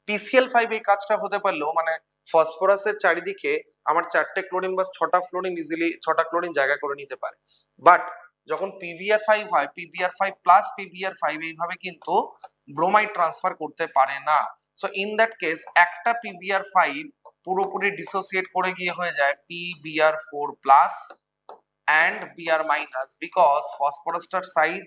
PCl5 এই কাজটা হতে পারলেও, মানে ফসফরাসের চারিদিকে আমার 4টে ক্লোরিন বা 6টা ফ্লোরিন ইজিলি 6টা ক্লোরিন জায়গা করে নিতে পারে, বাট যখন PBr5 হয় PBr5 প্লাস PBr5 এইভাবে কিন্তু ব্রোমাইড ট্রান্সফার করতে পারে না। সো ইন দ্যাট কেস একটা PBr5 পুরোপুরি ডিসোসিয়েট করে গিয়ে হয়ে যায় PBr4 plus and Br minus, because ফসফরাসটার সাইজ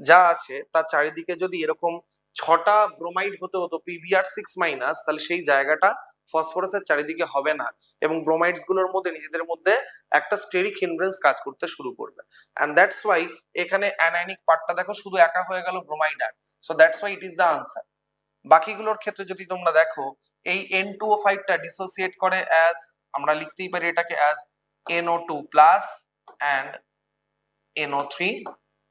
যা আছে তার চারিদিকে যদি এরকম 6টা ব্রোমাইড হতে হতো PBr6 মাইনাস, তাহলে সেই জায়গাটা ফসফরাসের চারিদিকে হবে না, এবং ব্রোমাইডস গুলোর মধ্যে নিজেদের মধ্যে একটা স্টেরিক হিন্ড্রেন্স কাজ করতে শুরু করবে, এন্ড দ্যাটস ওয়াই এখানে অ্যানায়নিক পার্টটা দেখো শুধু একা হয়ে গেল ব্রোমাইড আর, so that's why it is the answer. বাকিগুলোর ক্ষেত্রে যদি তোমরা দেখো এই N2O5টা ডিসোসিয়েট করে অ্যাজ, আমরা লিখতেই পারি এটাকে as NO2 plus and NO3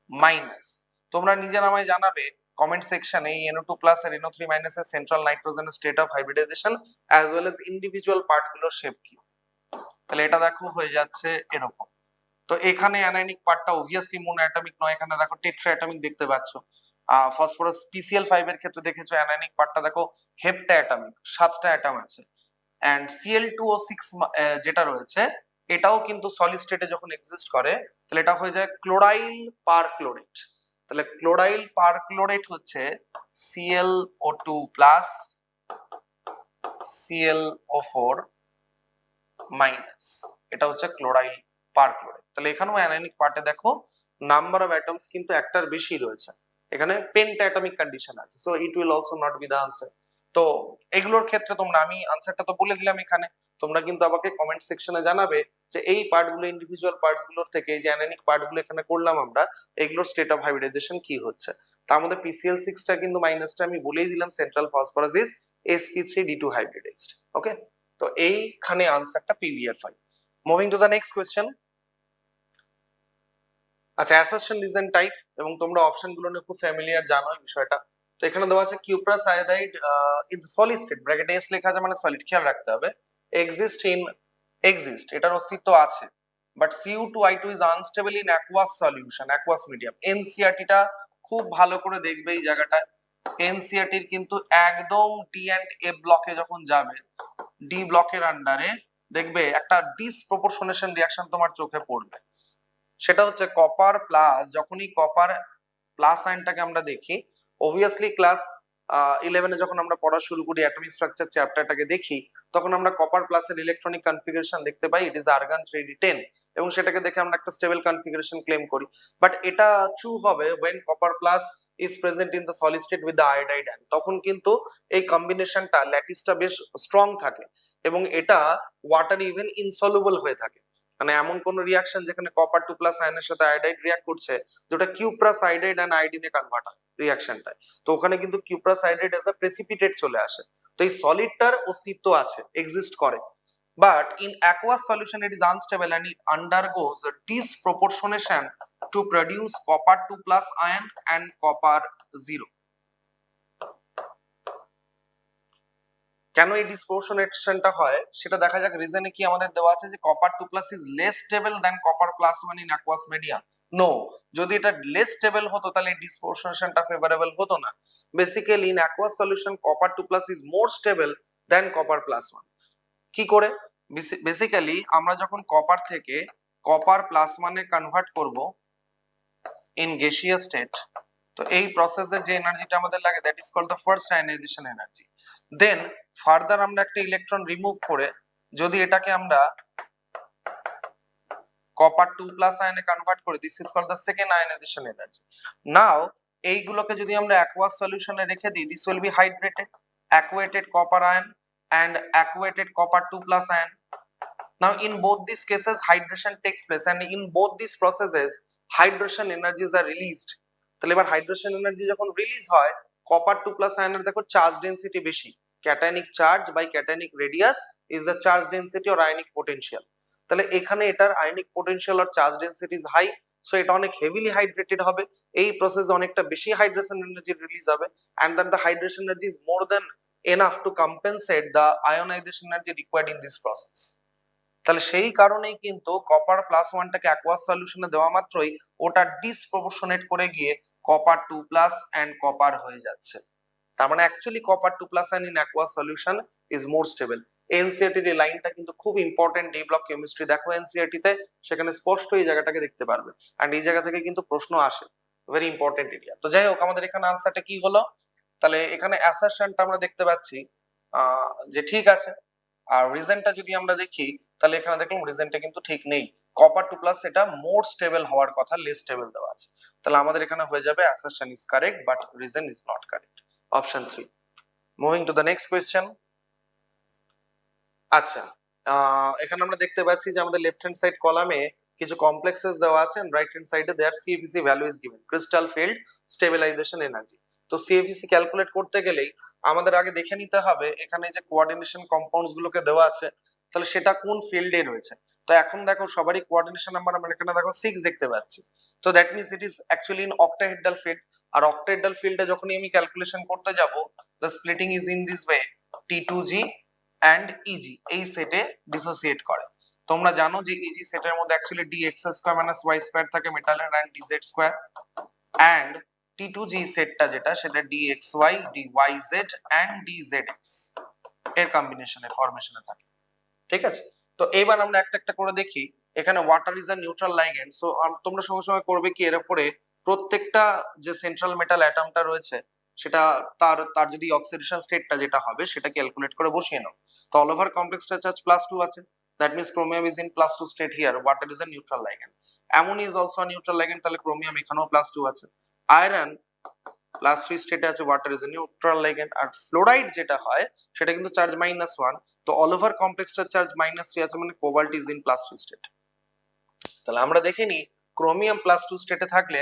minus, তোমরা নিজের আমায় জানাবে কমেন্ট সেকশনে এই NO2 প্লাস আর NO3 মাইনাসের সেন্ট্রাল নাইট্রোজেনের state of hybridisation as well as individual পার্টগুলোর শেপ কি। তাহলে এটা দেখো হয়ে যাচ্ছে এরকম। তো এখানে অ্যানায়নিক পার্টটা অবভিয়াসলি মোনো অ্যাটমিক নয়, এখানে দেখো টেট্রা অ্যাটমিক দেখতে পাচ্ছ। ফসফরাস PCl5 এর ক্ষেত্রে দেখেছো অ্যানায়নিক পার্টটা দেখো হেপ্টা অ্যাটমিক, 7টা অ্যাটম আছে। এন্ড Cl2O6 যেটা রয়েছে এটাও কিন্তু সলিড স্টেটে যখন এক্সিস্ট করে তাহলে এটা হয়ে যায় ক্লোরাইল পারক্লোরেট। তাহলে ক্লোরাইল পারক্লোরেট হচ্ছে ClO2 প্লাস ClO4 মাইনাস, এটা হচ্ছে ক্লোরাইল পারক্লোরেট। তাহলে এখানেও অ্যানায়নিক পার্টে দেখো নাম্বার অফ অ্যাটমস কিন্তু একটার বেশি রয়েছে, এখানে পেন্টা অ্যাটমিক কন্ডিশন আছে, so it will also not be the answer. তো এগুলোর ক্ষেত্রে তোমরা, আমি আনসারটা তো বলে দিলাম এখানে, তোমরা কিন্তু আমাকে কমেন্ট সেকশনে জানাবে যে এই পার্টগুলো ইন্ডিভিজুয়াল পার্টস গুলোর থেকে এই যে অ্যানায়নিক পার্টগুলো এখানে করলাম আমরা, এগুলোর স্টেট অফ হাইব্রিডাইজেশন কি হচ্ছে। তার মধ্যে PCl6টা কিন্তু মাইনাসটা আমি বলেই দিলাম, central phosphorus is sp3d2 hybridised. Okay, তো এইখানে আনসারটা PBR5। Moving to the next question. আচ্ছা, অ্যাসারশন রিজন টাইপ, এবং তোমরা অপশনগুলো নিয়ে খুব ফ্যামিলিয়ার জানো এই বিষয়টা। তো এখানে দেওয়া আছে cuprous iodide in solid state, ব্র্যাকেটে এস লেখা আছে মানে সলিড, খেয়াল রাখতে হবে। এক্সিস্ট এটার অস্তিত্ব আছে, but Cu2I2 is unstable in aqueous solution, aqueous medium. এনসিআরটিটা খুব ভালো করে দেখবে এই জায়গাটায়। এনসিআরটির কিন্তু একদম ডি এন্ড এ ব্লকে যখন যাবে, ডি ব্লকের আন্ডারে দেখবে একটা ডিসপ্রপোর্শনেশন রিঅ্যাকশন তোমার চোখে পড়বে। সেটা হচ্ছে কপার প্লাস, যখনই কপার প্লাস আয়নটাকে আমরা দেখি, অবভিয়াসলি ক্লাস 11-এ যখন আমরা পড়া শুরু করি অ্যাটমিক স্ট্রাকচার চ্যাপ্টারটাকে দেখি, তখন আমরা কপার প্লাসের ইলেকট্রনিক কনফিগারেশন দেখতে পাই, ইট ইজ আর্গন 3d10, এবং সেটাকে দেখে আমরা একটা স্টেবল কনফিগারেশন ক্লেম করি। বাট এটা ট্রু হবে when copper plus is present in the solid state with the iodide ion, তখন কিন্তু এই কম্বিনেশনটা ল্যাটিসটা বেশ স্ট্রং থাকে, এবং এটা ওয়াটার ইভেন ইনসলুবল হয়ে থাকে। মানে এমন কোন রিঅ্যাকশন যেখানে কপার 2 প্লাস আয়নের সাথে আয়োডাইড রিঅ্যাক্ট করছে, যেটা কিউপ্রাস আয়োডাইড এন্ড আয়োডিনে কনভার্ট হয় রিঅ্যাকশনটায়, তো ওখানে কিন্তু cuprous iodide as a precipitate চলে আসে। তো এই সলিডটার অস্তিত্ব আছে, এক্সিস্ট করে, but in aqueous solution it is unstable and it undergoes a disproportionation to produce copper 2 plus ion and copper 0. কেন এই ডিসপ্রপোর্শনেশনটা হয় সেটা দেখা যাক। রিজনে কি আমাদের দেওয়া আছে যে copper 2 plus is less stable than copper plus 1 in aqueous medium. No, যদি এটা লেস স্টেবল হতো তাহলে এই ডিসপ্রপোর্শনেশনটা ফেভারেবল হতো না। Basically in aqueous solution copper 2 plus is more stable than copper plus 1। কি করে? বেসিক্যালি আমরা যখন কপার থেকে কপার প্লাস 1 এ কনভার্ট করব ইন গ্যাসিয়াস স্টেট, তো এই প্রসেসে যে এনার্জিটা আমাদের লাগে that is called the first ionisation energy. Then further আমরা একটা ইলেকট্রন রিমুভ করে যদি এটাকে আমরা কপার 2 প্লাস আয়নে কনভার্ট করি, this is called the second ionisation energy. Now এইগুলোকে যদি আমরা অ্যাকুয়াস সলিউশনে রেখে দিই, this will be hydrated aquated copper ion and aquated copper 2 plus ion. Now in both these cases hydration takes place, and in both these processes hydration energies are released. তাহলে এবার hydration energy যখন release হয়, copper 2 plus আয়নের দেখো charge density বেশি, cationic charge by cationic radius is the charge density or ionic potential. তাহলে এখানে এটার ionic potential or charge density is high, so এটা অনেক হেভিলি হাইড্রেটেড হবে, এই প্রসেসে অনেকটা বেশি হাইড্রেশন এনার্জি রিলিজ হবে, and that the hydration energy is more than enough to compensate the ionization energy required in this process. তাহলে সেই কারণেই কিন্তু কপার প্লাস 1টাকে অ্যাকুয়াস সলিউশনে দেওয়া মাত্রই ওটা ডিসপ্রপোর্শনেট করে গিয়ে কপার 2 প্লাস এন্ড কপার হয়ে যাচ্ছে। তার মানে actually copper 2 plus and in aqueous solution is more stable. NCERT এর লাইনটা কিন্তু খুব ইম্পর্টেন্ট, ডি ব্লক কেমিস্ট্রি দেখো এনসিআরটি তে, সেখানে স্পষ্ট এই জায়গাটাকে দেখতে পারবে, এন্ড এই জায়গা থেকে কিন্তু প্রশ্ন আসে, ভেরি ইম্পর্টেন্ট এরিয়া। তো যাই হোক, আমাদের এখানে আনসারটা কি হলো? তাহলে এখানে অ্যাসারশনটা আমরা দেখতে পাচ্ছি যে ঠিক আছে, আর রিজনটা যদি আমরা দেখি তাহলে এখানে দেখলাম রিজনটা কিন্তু ঠিক নেই, কপার 2 প্লাস এটা মোর স্টেবল হওয়ার কথা, লেস স্টেবল দেওয়া আছে। তাহলে আমাদের এখানে হয়ে যাবে assertion is correct but reason is not correct, option 3। Moving to the next question. আচ্ছা, এখানে আমরা দেখতে পাচ্ছি যে আমাদের লেফট হ্যান্ড সাইড কলামে কিছু কমপ্লেক্সেস দেওয়া আছে, এন্ড রাইট হ্যান্ড সাইডে their CFSE value is given, crystal field stabilisation energy. তো সিএফিসি ক্যালকুলেট করতে গেলেই আমাদের আগে দেখে নিতে হবে এখানে যে কোঅর্ডিনেশন কম্পাউন্ডস গুলোকে দেওয়া আছে, তাহলে সেটা কোন ফিল্ডে রয়েছে। তো এখন দেখো সবারই কোঅর্ডিনেশন নাম্বার আমরা এখানে দেখো 6 দেখতে পাচ্ছি। তো that means it is actually in octahedral field. আর অক্টাহেড্রাল ফিল্ডে যখনই আমি ক্যালকুলেশন করতে যাব, the splitting is in this way, T2G and e g এই সেটে ডিসোসিয়েট করে। তোমরা জানো যে ইজি সেটের মধ্যে actually dx square minus y square থাকে মেটালের, and dz square, and T2G সেটটা যেটা সেটা dxy dyz এন্ড dzx এর কম্বিনেশনে ফরমেশনে থাকে। ঠিক আছে, তো এবার আমরা একটা একটা করে দেখি। এখানে water is a neutral ligand. So তোমরা সঙ্গে সঙ্গে করবে কি, এর উপরে প্রত্যেকটা যে সেন্ট্রাল মেটাল অ্যাটমটা রয়েছে সেটা তার তার যদি অক্সিডেশন স্টেটটা যেটা হবে সেটা ক্যালকুলেট করে বসিয়ে নাও। তো অল ওভার কমপ্লেক্সটা চার্জ +2 আছে, that means chromium is in +2 state here, water is a neutral ligand. Ammonia is also a neutral ligand, তাহলে ক্রোমিয়াম এখানেও +2 আছে। আয়রন +3 স্টেটে আছে, water is a neutral ligand. আর ফ্লোরাইড যেটা হয় সেটা কিন্তু চার্জ -1, তো অল ওভার কমপ্লেক্সটার চার্জ -3 আছে, মানে কোবাল্ট ইজ ইন +3 স্টেট। তাহলে আমরা দেখে নিই ক্রোমিয়াম +2 স্টেটে থাকলে,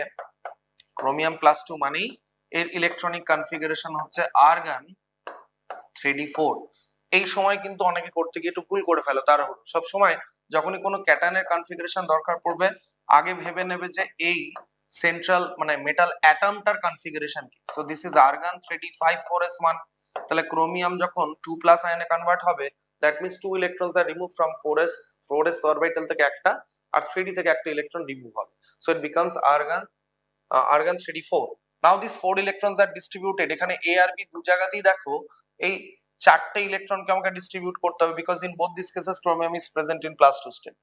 ক্রোমিয়াম +2 মানেই এর ইলেকট্রনিক কনফিগারেশন হচ্ছে আর্গন 3d4। এই সময় কিন্তু অনেকে করতে গিয়ে একটু ভুল করে ফেলে, তারা হলো সব সময় যখনই কোনো ক্যাটায়নের কনফিগারেশন দরকার পড়বে আগে ভেবে নেবে যে এই সেন্ট্রাল মানে মেটাল অ্যাটমটার কনফিগারেশন কি। So this is argon 3d5 4s1। তাহলে ক্রোমিয়াম যখন 2+ আয়নে কনভার্ট হবে, that means 2 electrons are remove from 4s orbital থেকে একটা, আর 3d থেকে একটা ইলেকট্রন রিমুভ হবে। So it becomes argon 3d4. Now these 4 electrons are distributed, এখানে a আর b দু জায়গাতেই দেখো এই চারটে ইলেকট্রনকে আমাকে ডিস্ট্রিবিউট করতে হবে, because in both this cases chromium is present in +2 state.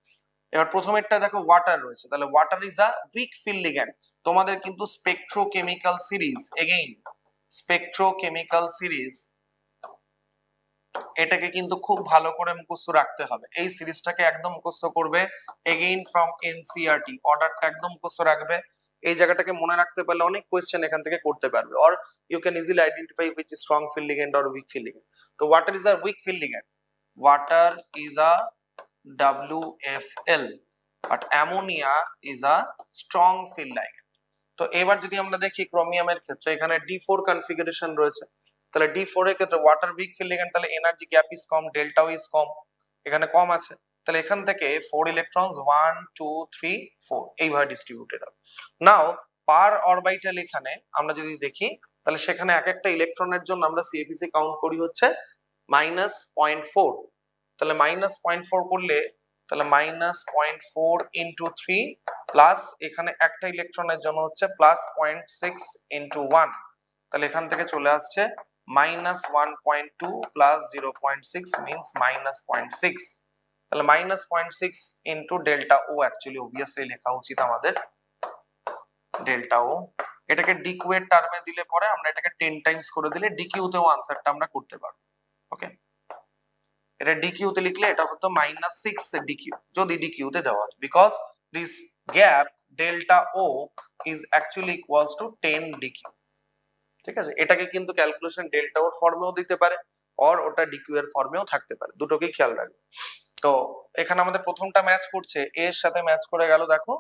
এবার প্রথমেরটা দেখো ওয়াটার রয়েছে, তাহলে water is a weak field ligand. তোমাদের কিন্তু স্পেকট্রোকেমিক্যাল সিরিজ, এগেইন স্পেকট্রোকেমিক্যাল সিরিজ, এটাকে কিন্তু খুব ভালো করে মুখস্থ রাখতে হবে। এই সিরিজটাকে একদম মুখস্থ করবে, এগেইন ফ্রম এনসিইআরটি, অর্ডারটা একদম মুখস্থ রাখবে। এই জায়গাটাকে মনে রাখতে পারলে অনেক কোশ্চেন এখান থেকে করতে পারবে, or you can easily identify which is strong field ligand or weak field ligand. তো water is a weak field ligand, water is a WFL, but ammonia is a strong field ligand. তো এবার যদি আমরা দেখি ক্রোমিয়ামের ক্ষেত্রে এখানে D4 configuration রয়েছে, তাহলে D4 এর ক্ষেত্রে ওয়াটার উইক ফিল্ড লিগ্যান্ড, তাহলে এনার্জি গ্যাপ ইজ কম, ডেল্টাও ইজ কম, এখানে কম আছে। তাহলে এখান থেকে 4 ইলেকট্রনস 1 2 3 4 এইভাবে ডিস্ট্রিবিউটেড হবে। নাও পার অরবিটাল এখানে আমরা যদি দেখি, তাহলে সেখানে এক একটা ইলেকট্রনের জন্য আমরা CFEC কাউন্ট করি হচ্ছে -0.4। তাহলে -0.4 করলে, তাহলে -0.4 ইন্টু 3 প্লাস এখানে একটা ইলেকট্রনের জন্য হচ্ছে +0.6 ইন্টু 1, তাহলে এখান থেকে চলে আসছে -1.2 প্লাস 0.6 মিন্স -0.6। তাহলে -0.6 ইন্টু ডেল্টা ও, অ্যাকচুয়ালি অবভিয়াসলি লেখা উচিত আমাদের ডেল্টা ও। এটাকে ডিকিউ এর টার্মে দিলে পরে আমরা এটাকে 10 টাইমস করে দিলে ডিকিউ তেও আনসারটা আমরা করতে পারবো। ওকে, এটা ডিকিউ তে লিখলে এটা হতো -6 ডিকিউ যদি ডিকিউ তে দেওয়া হয়, because this gap delta o is actually equals to 10 D q. ঠিক আছে, এটাকে কিন্তু ক্যালকুলেশন ডেল্টা ওর ফর্মেও দিতে পারে, আর ওটা ডিকিউ এর ফর্মেও থাকতে পারে, দুটোকেই খেয়াল রাখবে। তো এখানে আমাদের প্রথমটা ম্যাচ করছে, এ এর সাথে ম্যাচ করে গেল দেখো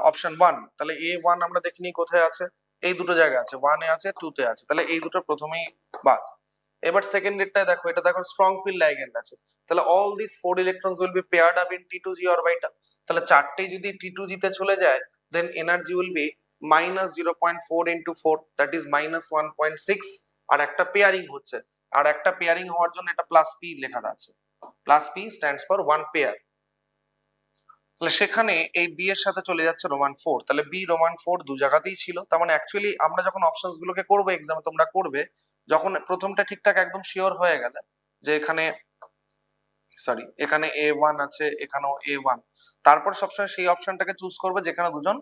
অপশন 1। তাহলে A1 আমরা দেখিনি কোথায় আছে, এই দুটো জায়গায় আছে, 1 এ আছে 2 তে আছে, তাহলে এই দুটো প্রথমেই বাদ। এবার সেকেন্ড এরটা দেখো, এটা দেখো স্ট্রং ফিল্ড লাইগ্যান্ড আছে, তাহলে all this 4 electrons will be paired up in T2G orbital. তাহলে চারটেই যদি T2G তে চলে যায়, then energy will be -0.4 into 4, that is -1.6। আর একটা পেয়ারিং হচ্ছে, আর একটা পেয়ারিং হওয়ার জন্য এটা +P লেখা আছে, +P স্ট্যান্ডস ফর 1 পেয়ার। তাহলে সেখানে এই বি এর সাথে চলে যাচ্ছে রোমান 4, তাহলে বি রোমান 4 দু জায়গাতেই ছিল। তার মানে অ্যাকচুয়ালি আমরা যখন অপশনস গুলোকে করবো এক্সামে, তোমরা করবে যখন প্রথমটা ঠিকঠাক একদম শিওর হয়ে গেলে যে এখানে এখানে A1 আছে, এখানেও A1, তারপর সবসময় সেই অপশনটাকে চুজ করবে যেখানে দুজন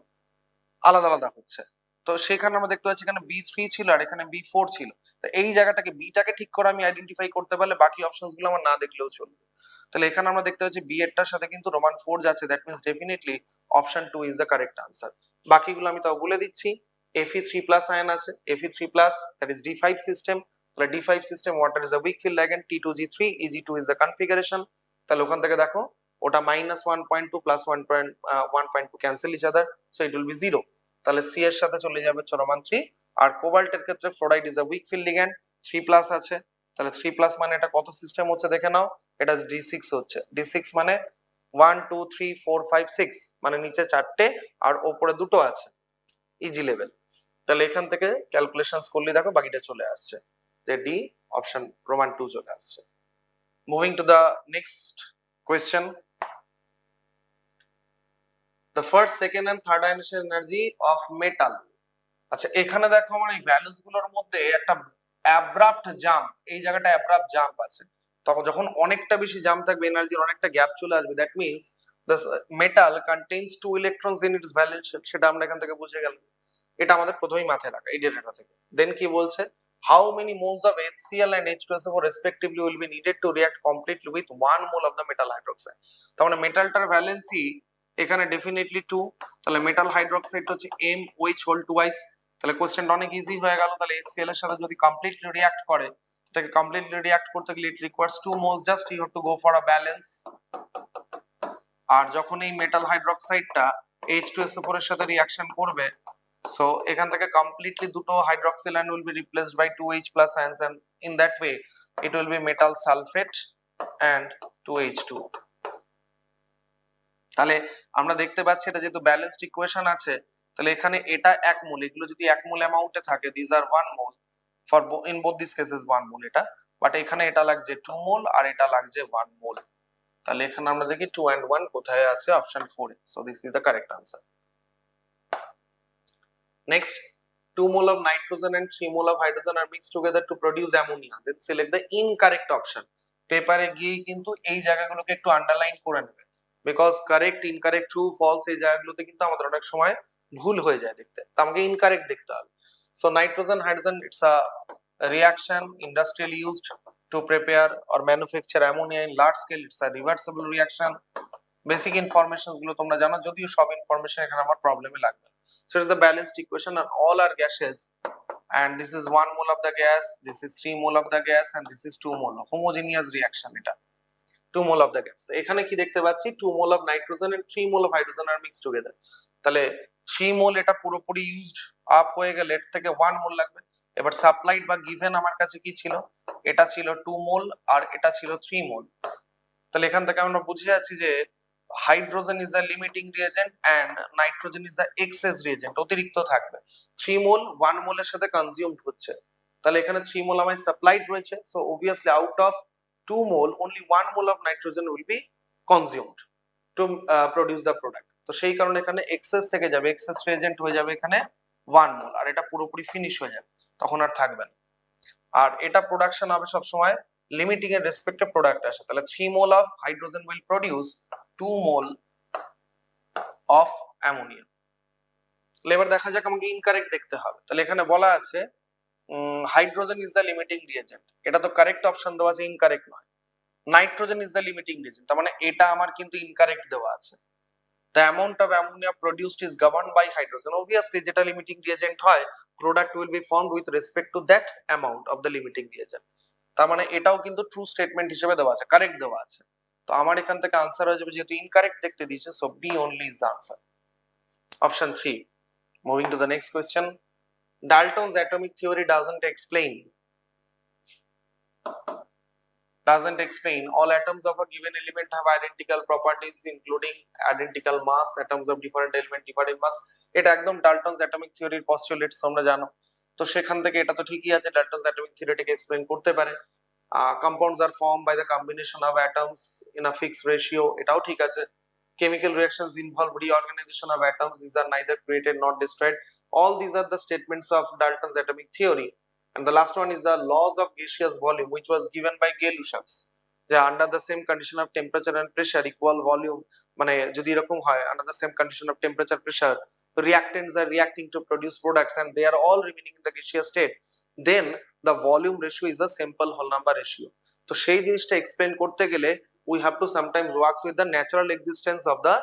আলাদা আলাদা হচ্ছে। তো সেখানে আমরা দেখতে পাচ্ছি এখানে B3 ছিল আর এখানে B4 ছিল। তো এই জায়গাটাকে বিটাকে ঠিক করে আমি আইডেন্টিফাই করতে পারলে বাকি অপশনস গুলো আমার না দেখলেও চলবে। তাহলে এখানে আমরা দেখতে পাচ্ছি বি এরটার সাথে কিন্তু রোমান 4 যাচ্ছে, that means definitely option 2 is the correct answer. বাকিগুলো আমি তাও বলে দিচ্ছি। Fe3+ আয়ন আছে, Fe3+ that is D5 system. তাহলে D5 system water is a weak field ligand, T2G3 Eg2 is the configuration. তাহলে ওখান থেকে দেখো ওটা -1.2 plus 1.2 cancel each other, so it will be 0। তাহলে সি এর সাথে চলে যাবে রোমান 3। আর কোবাল্টের ক্ষেত্রে fluoride is a weak field ligand, 3+ আছে, তাহলে 3+ মানে এটা কত সিস্টেম হচ্ছে দেখে নাও, এটা D6 হচ্ছে। D6 মানে 1 2 3 4 5 6, মানে নিচে 4টে আর উপরে 2টো আছে, ইজি লেভেল। তাহলে এখান থেকে ক্যালকুলেশনস করলে দেখো বাকিটা চলে আসছে, যে ডি অপশন রোমান 2 চলে আসছে। Moving to the next question, the first second and third ionisation energy of metal. আচ্ছা এখানে দেখো আমার এই ভ্যালুস গুলোর মধ্যে একটা অ্যাব্রাপ্ট জাম্প, এই জায়গাটা অ্যাব্রাপ্ট জাম্প আছে। তখন যখন অনেকটা বেশি জাম্প থাকবে, এনার্জির অনেকটা গ্যাপ চলে আসবে, that means the metal contains 2 electrons in its valence shell, সেটা আমরা এখান থেকে বুঝে গেলাম। এটা আমাদের প্রথমেই মাথায় রাখা এই ডেটাটা থেকে। দেন কি বলছে, how many moles of HCl and H2SO4 respectively will be needed to react completely with 1 mole of the metal hydroxide। তার মানে মেটালটার ভ্যালেন্সি এখানে ডেফিনেটলি 2, তাহলে মেটাল হাইড্রোক্সাইড হচ্ছে MOH হোল টুয়াইস। তাহলে কোশ্চেনটা অনেক ইজি হয়ে গেল। তাহলে HCl এর সাথে যদি কমপ্লিটলি রিঅ্যাক্ট করে, এটাকে কমপ্লিটলি রিঅ্যাক্ট করতে গেলে it requires 2 moles, just you have to go for a balance. আর যখন এই মেটাল হাইড্রোক্সাইডটা H2SO4 এর সাথে রিঅ্যাকশন করবে, সো এখান থেকে কমপ্লিটলি দুটো hydroxyl ion will be replaced by 2H+ ions, and in that way it will be metal sulphate and 2H2। তাহলে আমরা দেখতে পাচ্ছি এটা যেহেতু ব্যালেন্সড ইকুয়েশন আছে, তাহলে এখানে এটা 1 মোল, এগুলো যদি 1 মোল অ্যামাউন্টে থাকে, this are 1 mole for in both this cases 1 mole এটা, বাট এখানে এটা লাগছে 2 মোল আর এটা লাগছে 1 মোল। তাহলে এখানে আমরা দেখি 2 and 1 কোথায় আছে, option 4 A. So this is the correct answer. Next, 2 mole of nitrogen and 3 mole of hydrogen are mixed together to produce ammonia. Then select the incorrect option. পেপারে গিয়ে কিন্তু এই জায়গাগুলোকে একটু আন্ডারলাইন করে নেবে, because correct, incorrect, true, false এই জায়গাগুলোতে কিন্তু আমাদের অনেক সময় ভুল হয়ে যায় দেখতে, তো আমাকে ইনকারেক্ট দেখতে হবে। So nitrogen hydrogen, it's a reaction industrially used to prepare or manufacture ammonia in large scale. It's a reversible reaction. Basic informations গুলো তোমরা জানো, যদিও সব ইনফরমেশন এখানে আমার প্রবলেমে লাগবে। So it is the balanced equation and all are gases, and this is 1 mole of the gas, this is 3 mole of the gas, and this is 2 mole, homogeneous reaction এটা 2 mole of the gas। এখানে কি দেখতে পাচ্ছি, 2 mole of nitrogen and 3 mole of hydrogen are mixed together। তাহলে 3 mole এটা পুরোপুরি used up হয়ে গেলে এর থেকে 1 mole লাগবে। এবার সাপ্লাইড বা গিভেন আমার কাছে কি ছিল, এটা ছিল 2 mole আর এটা ছিল 3 mole। তাহলে এখান থেকে আমরা বুঝে যাচ্ছি যে hydrogen is the limiting reagent and nitrogen is the excess reagent, অতিরিক্ত থাকবে। 3 মোল 1 মোলের সাথে কনজিউমড হচ্ছে, তাহলে এখানে 3 মোল আমার সাপ্লাইড রয়েছে। So obviously out of 2 mole only 1 mole of nitrogen will be consumed to produce the product। তো সেই কারণে এখানে এক্সেস থেকে যাবে, এক্সেস রিয়েজেন্ট হয়ে যাবে এখানে 1 মোল, আর এটা পুরোপুরি ফিনিশ হয়ে যাবে, তখন আর থাকবে না। আর এটা প্রোডাকশন হবে সব সময় লিমিটিং এর রেসপেক্টে প্রোডাক্ট আসে। তাহলে 3 mole of hydrogen will produce 2 mole of ammonia। এবার দেখা যাক আমাকে ইনকারেক্ট দেখতে হবে। তাহলে এখানে বলা আছে hydrogen is the limiting reagent, এটা তো কারেক্ট অপশন দেওয়া আছে, ইনকারেক্ট নয়। Nitrogen is the limiting reagent, তার মানে এটা আমার কিন্তু ইনকারেক্ট দেওয়া আছে। The amount of ammonia produced is governed by hydrogen. Obviously যেটা লিমিটিং রিয়েজেন্ট হয়, product will be formed with respect to that amount of the limiting reagent. তার মানে এটাও কিন্তু ট্রু স্টেটমেন্ট হিসেবে দেওয়া আছে, কারেক্ট দেওয়া আছে। তো আমার এখান থেকে আনসার হয়ে যাবে, যেহেতু ইনকারেক্ট দেখতে দিয়েছে, so B only is the answer, option 3। Moving to the next question, Dalton's atomic theory doesn't explain all atoms of a given element have identical properties including identical mass, atoms of different element different mass। এটা একদম ডাল্টনস atomic থিওরির পস্টুলেটস তোমরা জানো, তো সেখান থেকে এটা তো ঠিকই আছে, ডাল্টনস অ্যাটমিক থিওরিটাকে এক্সপ্লেইন করতে পারে। compounds are formed by the combination of atoms in a fixed ratio, এটাও ঠিক আছে। chemical reactions involve reorganization of atoms, these are neither created nor destroyed, all these are the statements of Dalton's atomic theory। And the last one is the laws of gaseous volume, which was given by Gay-Lussac's, যে under the same condition of temperature and pressure equal volume, মানে যদি এরকম হয় under the same condition of temperature pressure reactants are reacting to produce products and they are all remaining in the gaseous state, then the volume ratio is a simple whole number ratio। তো সেই জিনিসটা explain করতে গেলে we have to sometimes work with the natural existence of the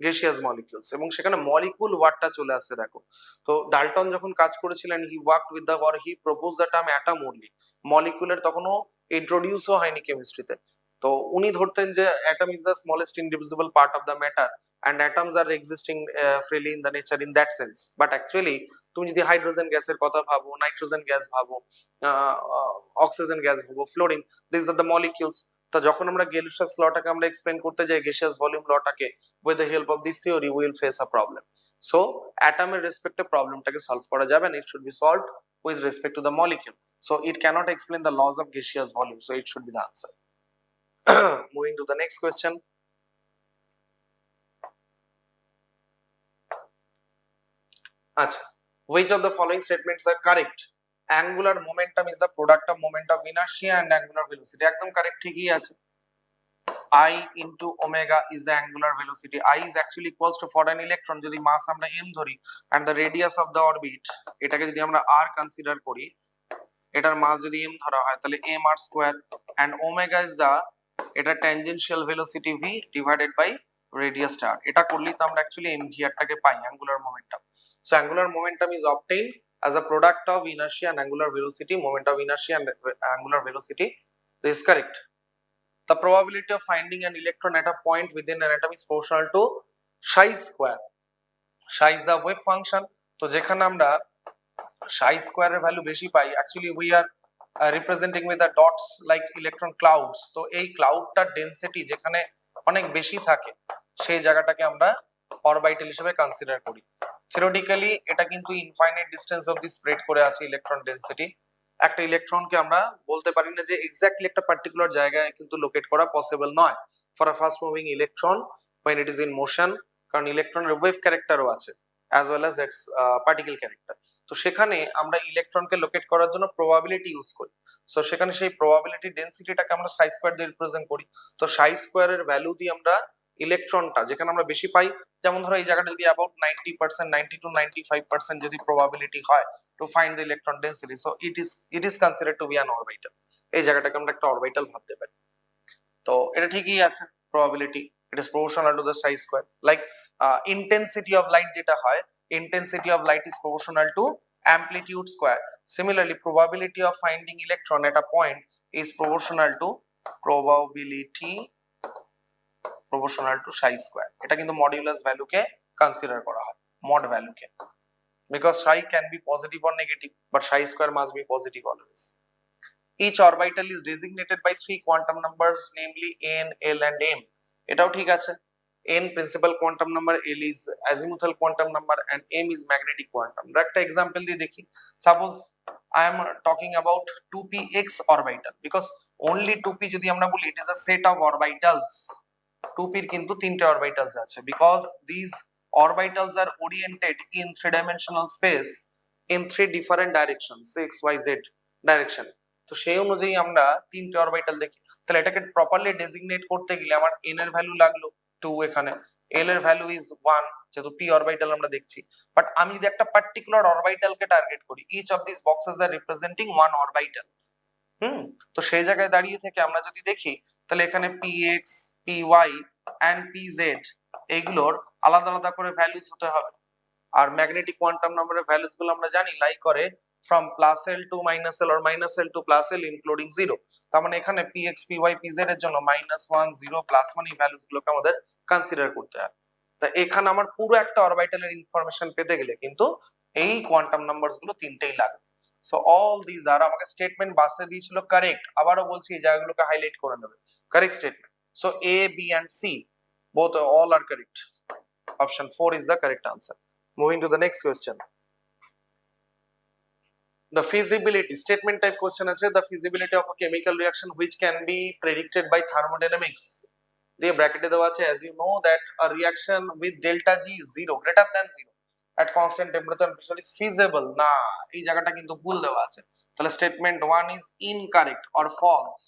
gaseous molecules, এবং সেখানে molecule ওয়ার্ডটা চলে আসছে দেখো। তো ডাল্টন যখন কাজ করেছিলেন, he worked with the or he proposed the term atom only, মলিকুলের তখনও ইন্ট্রোডিউসও হয়নি কেমিস্ট্রিতে। তো উনি ধরতেন যে atom is the smallest indivisible part of the matter and atoms are existing freely in the nature in that sense, but actually তুমি যদি hydrogen গ্যাসের কথা ভাবো, নাইট্রোজেন গ্যাস ভাবো, অক্সিজেন গ্যাস ভাবো, fluorine, this are the molecules. তা যখন আমরা গেলুশাস লটাকে আমরা এক্সপ্লেন করতে যাই, গ্যাসিয়াস ভলিউম লটাকে, with the help of this theory will face a problem. So অ্যাটমের রেসপেক্টে প্রবলেমটাকে সলভ করা যাবে না, it should be solved with respect to the molecule. So it cannot explain the loss of gaseous volume, so it should be the answer. Moving to the next question. আচ্ছা, which of the following statements are correct? Angular momentum is the product of moment of inertia and angular velocity. একদম correct, ঠিকই আছে। I into omega is the angular velocity. I is actually equals to, for an electron যদি মাস আমরা m ধরি and the radius of the orbit এটাকে যদি আমরা r consider করি, এটার মাস যদি m ধরা হয় তাহলে m r square, and omega is the এটা tangential velocity v divided by radius r। এটা করলেই তো আমরা অ্যাকচুয়ালি m v r টাকে পাই, angular momentum। So angular momentum is obtained as a product of inertia and angular velocity, moment of inertia and angular velocity. This is correct. The probability of finding an electron at a point within an atom is proportional to psi square. Psi is the wave function. তো যেখানে আমরা psi square এর value বেশি পাই, actually we are representing with the dots like electron clouds। তো এই ক্লাউডটার density যেখানে অনেক বেশি থাকে সেই জায়গাটাকে আমরা অরবিটাল হিসেবে কনসিডার করি। থিওরিটিক্যালি এটা কিন্তু ইনফাইনাইট ডিসটেন্স অবধি স্প্রেড করে আছে ইলেকট্রন ডেনসিটি। একটা ইলেকট্রনকে আমরা বলতে পারি না যে এক্স্যাক্টলি একটা পার্টিকুলার জায়গায় কিন্তু লোকেট করা পসিবল নয় for a fast moving electron when it is in motion, কারণ ইলেকট্রনের ওয়েভ ক্যারেক্টারও আছে as well as its particle character. তো সেখানে আমরা ইলেকট্রনকে লোকেট করার জন্য প্রবাবিলিটি ইউজ করি। সো সেখানে সেই প্রবাবিলিটি ডেনসিটিটাকে আমরা সাই স্কয়ার দিয়ে রিপ্রেজেন্ট করি। তো সাই স্কয়ারের ভ্যালু দিয়ে আমরা ইলেকট্রনটা যেখানে আমরা বেশি পাই, যেমন ধরো এই জায়গাটা যদি অ্যাবাউট 90%, 90 to 95% যদি প্রবাবিলিটি হয় to find the electron density, so it is considered two be an orbital. এই জায়গাটাকে আমরা একটা অরবিটাল ভাবতে পারি। তো এটা ঠিকই আছে, probability it is proportional to the psi square, like intensity of light যেটা হয়, intensity of light is proportional to amplitude square. Similarly, probability of finding electron at a point is proportional to probability proportional to psi square. এটা কিন্তু modulus ভ্যালুকে consider করা হয়, mod ভ্যালুকে, because psi can be positive or negative but psi square must be positive always. Each orbital is designated by 3 quantum numbers, namely n, l and m. এটাও ঠিক আছে। n principal quantum number, l is azimuthal quantum number and m is magnetic quantum। একটা example দিয়ে দেখি। Suppose I am talking about 2px orbital, because only 2p যদি আমরা বলি it is a set of orbitals। 2p এর কিন্তু তিনটে orbitals আছে, because these orbitals are oriented in three-dimensional space in three different directions, x y z direction। তো সেই অনুযায়ী আমরা তিনটে অরবিটাল দেখি। তাহলে এটাকে প্রপারলি ডেজিগনেট করতে গেলে আমার n এর ভ্যালু লাগলো 2, এখানে l এর ভ্যালু ইজ 1, যেহেতু p অরবিটাল আমরা দেখছি। বাট আমি যদি একটা পার্টিকুলার অরবিটালকে টার্গেট করি, each of this boxes are representing one orbital. তো সেই জায়গায় দাঁড়িয়ে থেকে আমরা যদি দেখি তাহলে এখানে px, py and pz এইগুলোর আলাদা আলাদা করে ভ্যালুস হতে হবে। আর ম্যাগনেটিক কোয়ান্টাম নাম্বারের ভ্যালুস গুলো আমরা জানি লাই করে from plus l to minus l or minus l to plus l including 0। তার মানে এখানে px, py, pz এর জন্য -1, 0, +1 এই ভ্যালুস গুলোকে আমাদের কনসিডার করতে হবে। তা এখানে আমার পুরো একটা অরবিটালের ইনফরমেশন পেতে গেলে কিন্তু এই কোয়ান্টাম নাম্বারস গুলো তিনটেই লাগবে। সো অল দিস আর আমাকে স্টেটমেন্ট বাসে দিয়েছিল কারেক্ট, আবারও বলছি এই জায়গাগুলোকে হাইলাইট করে নেবে, correct statement. So a, b and c both all are correct. Option 4 is the correct answer. Moving to the next question. The feasibility statement type question আছে, the feasibility of a chemical reaction which can be predicted by thermodynamics দিয়ে ব্র্যাকেটে দেওয়া আছে, as you know that a reaction with delta G is 0 greater than 0 at constant temperature and pressure is feasible। না, এই জায়গাটা কিন্তু ভুল দেওয়া আছে। তাহলে statement 1 is incorrect or false,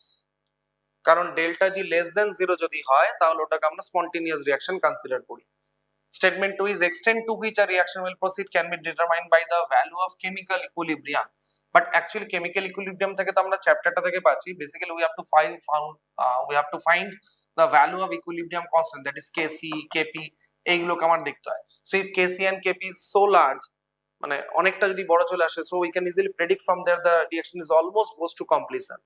কারণ delta G less than 0 যদি হয় তাহলে ওটাকে আমরা spontaneous reaction কনসিডার করি। Statement 2 is extent to which a reaction will proceed can be determined by the value of chemical equilibrium, but actually chemical equilibrium থেকে তো আমরা চ্যাপ্টারটা থেকে পাচ্ছি, basically we have to find the value of equilibrium constant, that is kc, kp, এইগুলোকে আমার দেখতে হয়। so if kc and kp is so large, মানে অনেকটা যদি বড় চলে আসে, so we can easily predict from there the reaction is almost goes to completion।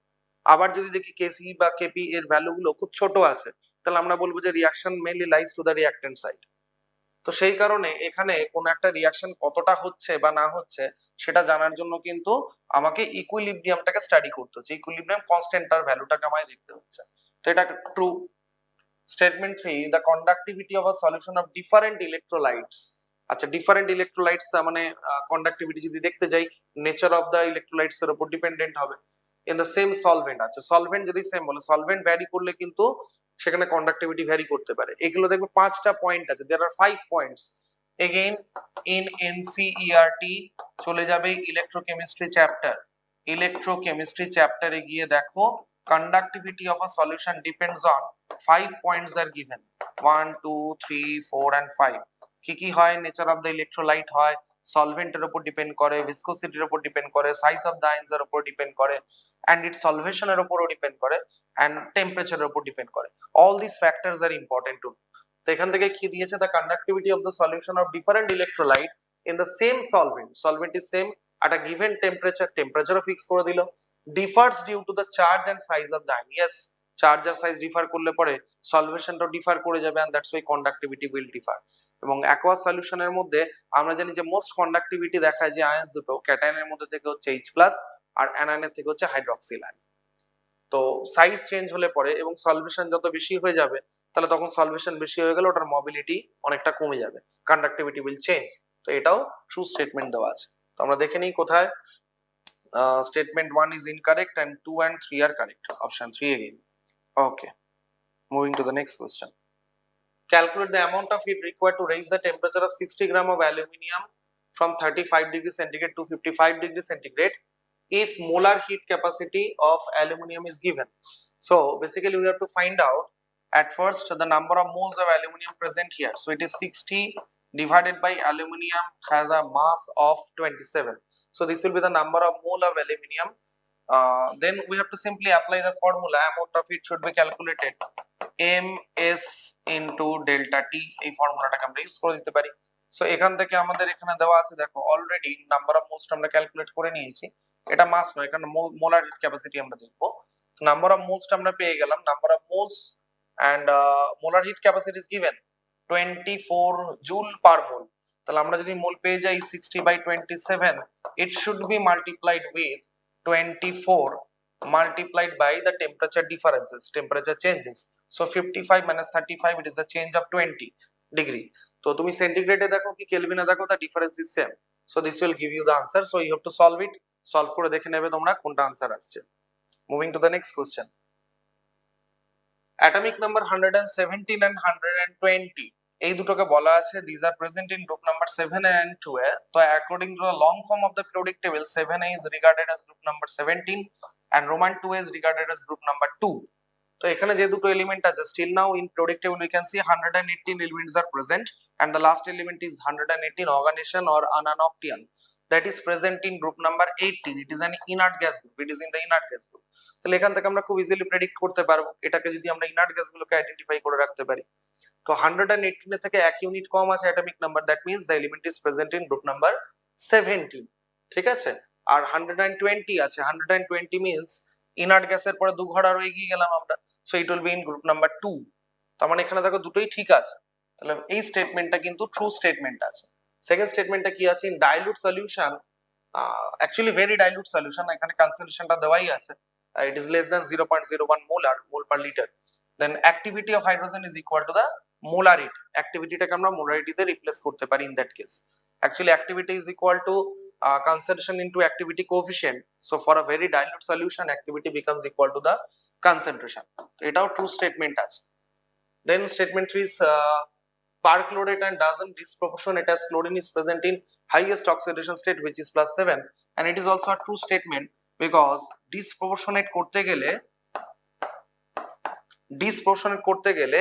আবার যদি দেখি কেসি বা কেপি এর ভ্যালুগুলো খুব ছোট আছে, তাহলে আমরা বলবো যে reaction mainly lies to the reactant side. তো সেই কারণে এখানে কোন একটা রিয়াকশন কতটা হচ্ছে বা না হচ্ছে সেটা জানার জন্য কিন্তু আমাকে ইকুইলিব্রিয়ামটাকে স্টাডি করতে হচ্ছে, ইকুইলিব্রিয়াম কনস্ট্যান্টটার ভ্যালুটাকে আমায় দেখতে হচ্ছে। তো এটা true. Statement 3, the conductivity of a solution of different electrolytes, আচ্ছা ডিফারেন্ট ইলেকট্রোলাইটস তার মানে কন্ডাক্টিভিটি যদি দেখতে যাই নেচার অফ দ্য ইলেকট্রোলাইটস এর উপর ডিপেন্ডেন্ট হবে। ইন দ্য সেম সলভেন্ট, আচ্ছা সলভেন্ট যদি সেম বলে, সলভেন্ট ভ্যারি করলে কিন্তু সেখানে কন্ডাক্টিভিটি ভ্যারি করতে পারে। এগুলো দেখবে 5টা পয়েন্ট আছে, there are 5 points. Again in NCERT চলে যাবে ইলেকট্রোকেমিস্ট্রি চ্যাপ্টার, ইলেকট্রোকেমিস্ট্রি চ্যাপ্টারে গিয়ে দেখো conductivity of a solution depends on 5 points are given, 1 2 3 4 and 5। কি কি হয়, নেচার অফ দ্য ইলেকট্রোলাইট হয়, সলভেন্টের উপর ডিপেন্ড করে, ভিসকোসিটির উপর ডিপেন্ড করে, সাইজ অফ দ্য আয়নস এর উপর ডিপেন্ড করে, এন্ড ইটস সলভেশনের উপরও ডিপেন্ড করে, এন্ড টেম্পারেচারের উপর ডিপেন্ড করে। All this factors are important too. তো এখান থেকে কি দিয়েছে, the conductivity of the solution of different electrolyte in the same solvent, solvent is same at a given temperature, টেম্পারেচারও ফিক্স করে দিল, differs due to the charge and size of the ion, yes charge আর size differ করলে পরে সলিউশনটাও differ করে যাবে, and that's why conductivity will differ। এবং aqueous সলিউশনের মধ্যে আমরা জানি যে মোস্ট কন্ডাক্টিভিটি দেখায় যে আয়ন্স দুটো, ক্যাটায়নের মধ্যে থেকে হচ্ছে H+ আর অ্যানায়নের থেকে হচ্ছে হাইড্রক্সিল আয়ন। তো সাইজ চেঞ্জ হলে পরে এবং সলিউশন যত বেশি হয়ে যাবে তাহলে তখন সলিউশন বেশি হয়ে গেলে ওটার মোবিলিটি অনেকটা কমে যাবে, কন্ডাক্টিভিটি উইল চেঞ্জ। তো এটাও ট্রু স্টেটমেন্ট দেওয়া আছে। তো আমরা দেখে নিই কোথায় statement 1 is incorrect and 2 and 3 are correct, option 3 again। Okay, moving to the next question, calculate the amount of heat required to raise the temperature of 60 gram of aluminium from 35 degrees centigrade to 55 degrees centigrade if molar heat capacity of aluminium is given। So basically we have to find out at first the number of moles of aluminium present here, so it is 60 divided by aluminium has a mass of 27, so this will be the number of mole of aluminium। Then we have to simply apply the formula, amount of heat should be calculated ms into delta t, এই ফর্মুলাটাকে আমরা use করে দিতে পারি। So এখান থেকে আমাদের এখানে দেওয়া আছে দেখো অলরেডি নাম্বার অফ মোলস আমরা ক্যালকুলেট করে নিয়েছি, এটা মাস নয় কারণ মোলার হিট ক্যাপাসিটি আমরা দেখবো। নাম্বার অফ মোলস আমরা পেয়ে গেলাম, number of moles and molar heat capacity is given 24 joule per mole। তাহলে আমরা যদি মোল পেয়ে যাই 60/27, it should be multiplied with 24 multiplied by the temperature differences, temperature changes, so 55 minus 35, it is a change of 20 degree। তো তুমি সেন্টিগ্রেডে দেখো কি কেলভিনে দেখো, the difference is same, so this will give you the answer, so you have to solve it, solve করে দেখে নেবে তোমরা কোনটা আনসার আসছে। Moving to the next question, atomic number 117 and 120 এই দুটোকে বলা আছে these are present in group number 7 and 2 এ। তো according to the long form of the periodic table 7a is regarded as group number 17 and Roman 2a is regarded as group number 2। তো এখানে যে দুটো element আছে still now in periodic table we can see 118 elements are present and the last element is 118 organization or ananoctian that is present in group number 18, it is an inert gas group, it is in the inert gas group। তাহলে এখান থেকে আমরা খুব easily predict করতে পারবো এটাকে যদি আমরা ইনার্ট গ্যাসগুলোকে আইডেন্টিফাই করে রাখতে পারি। তো 118 থেকে এক ইউনিট কম আছে atomic number, that means the element is present in group number 17, ঠিক আছে। আর 120 আছে, 120 মিন্স ইনার্ট গ্যাসের পরে দু ঘর আরো এগিয়ে গেলাম আমরা, so it will be in group number 2। তার মানে এখানে দেখো দুটোই ঠিক আছে, তাহলে এই স্টেটমেন্টটা কিন্তু ট্রু স্টেটমেন্ট আছে। সেকেন্ড স্টেটমেন্টটা কি আছে, in dilute solution, actually very dilute solution, এখানে কনসেন্ট্রেশনটা দেওয়াই আছে, it is less than 0.01 molar mole per liter, then activity of hydrogen is equal to the molarity, activity-টাকে আমরা molarity-তে রিপ্লেস করতে পারি in that case। Actually activity is equal to concentration into activity coefficient, so for a very dilute solution activity becomes equal to the concentration। তো এটাও true statement আছে। Then statement 3 is perchlorate and doesn't disproportionate as chlorine is present in highest oxidation state which is +7, and it is also a true statement because disproportionate করতে গেলে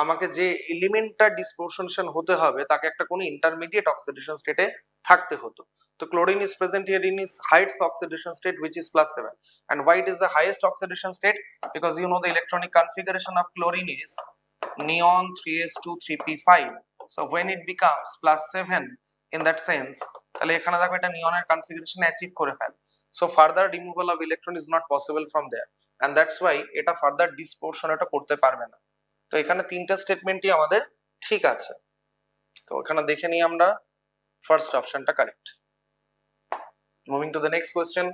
আমাকে যে এলিমেন্টটা ডিসপ্রপোর্শনেশন হতে হবে তাকে একটা কোনো ইন্টারমিডিয়েট অক্সিডেশন স্টেটে থাকতে হতো। তো chlorine is present here in its highest oxidation state which is +7, and why it is the highest oxidation state, because you know the electronic configuration of chlorine is neon 3s2 3p5, so when it becomes +7 in that sense তাহলে এখানে দেখো এটা নিয়নের configuration achieve করে ফেলে, so further removal of electron is not possible from there, and that's why এটা further ডিসপ্রপোর্শনেটও করতে পারবে না। তো এখানে তিনটা স্টেটমেন্টই আমাদের ঠিক আছে। তো এখানে দেখে নিই আমরা, ফার্স্ট অপশনটা correct. Moving to the next question,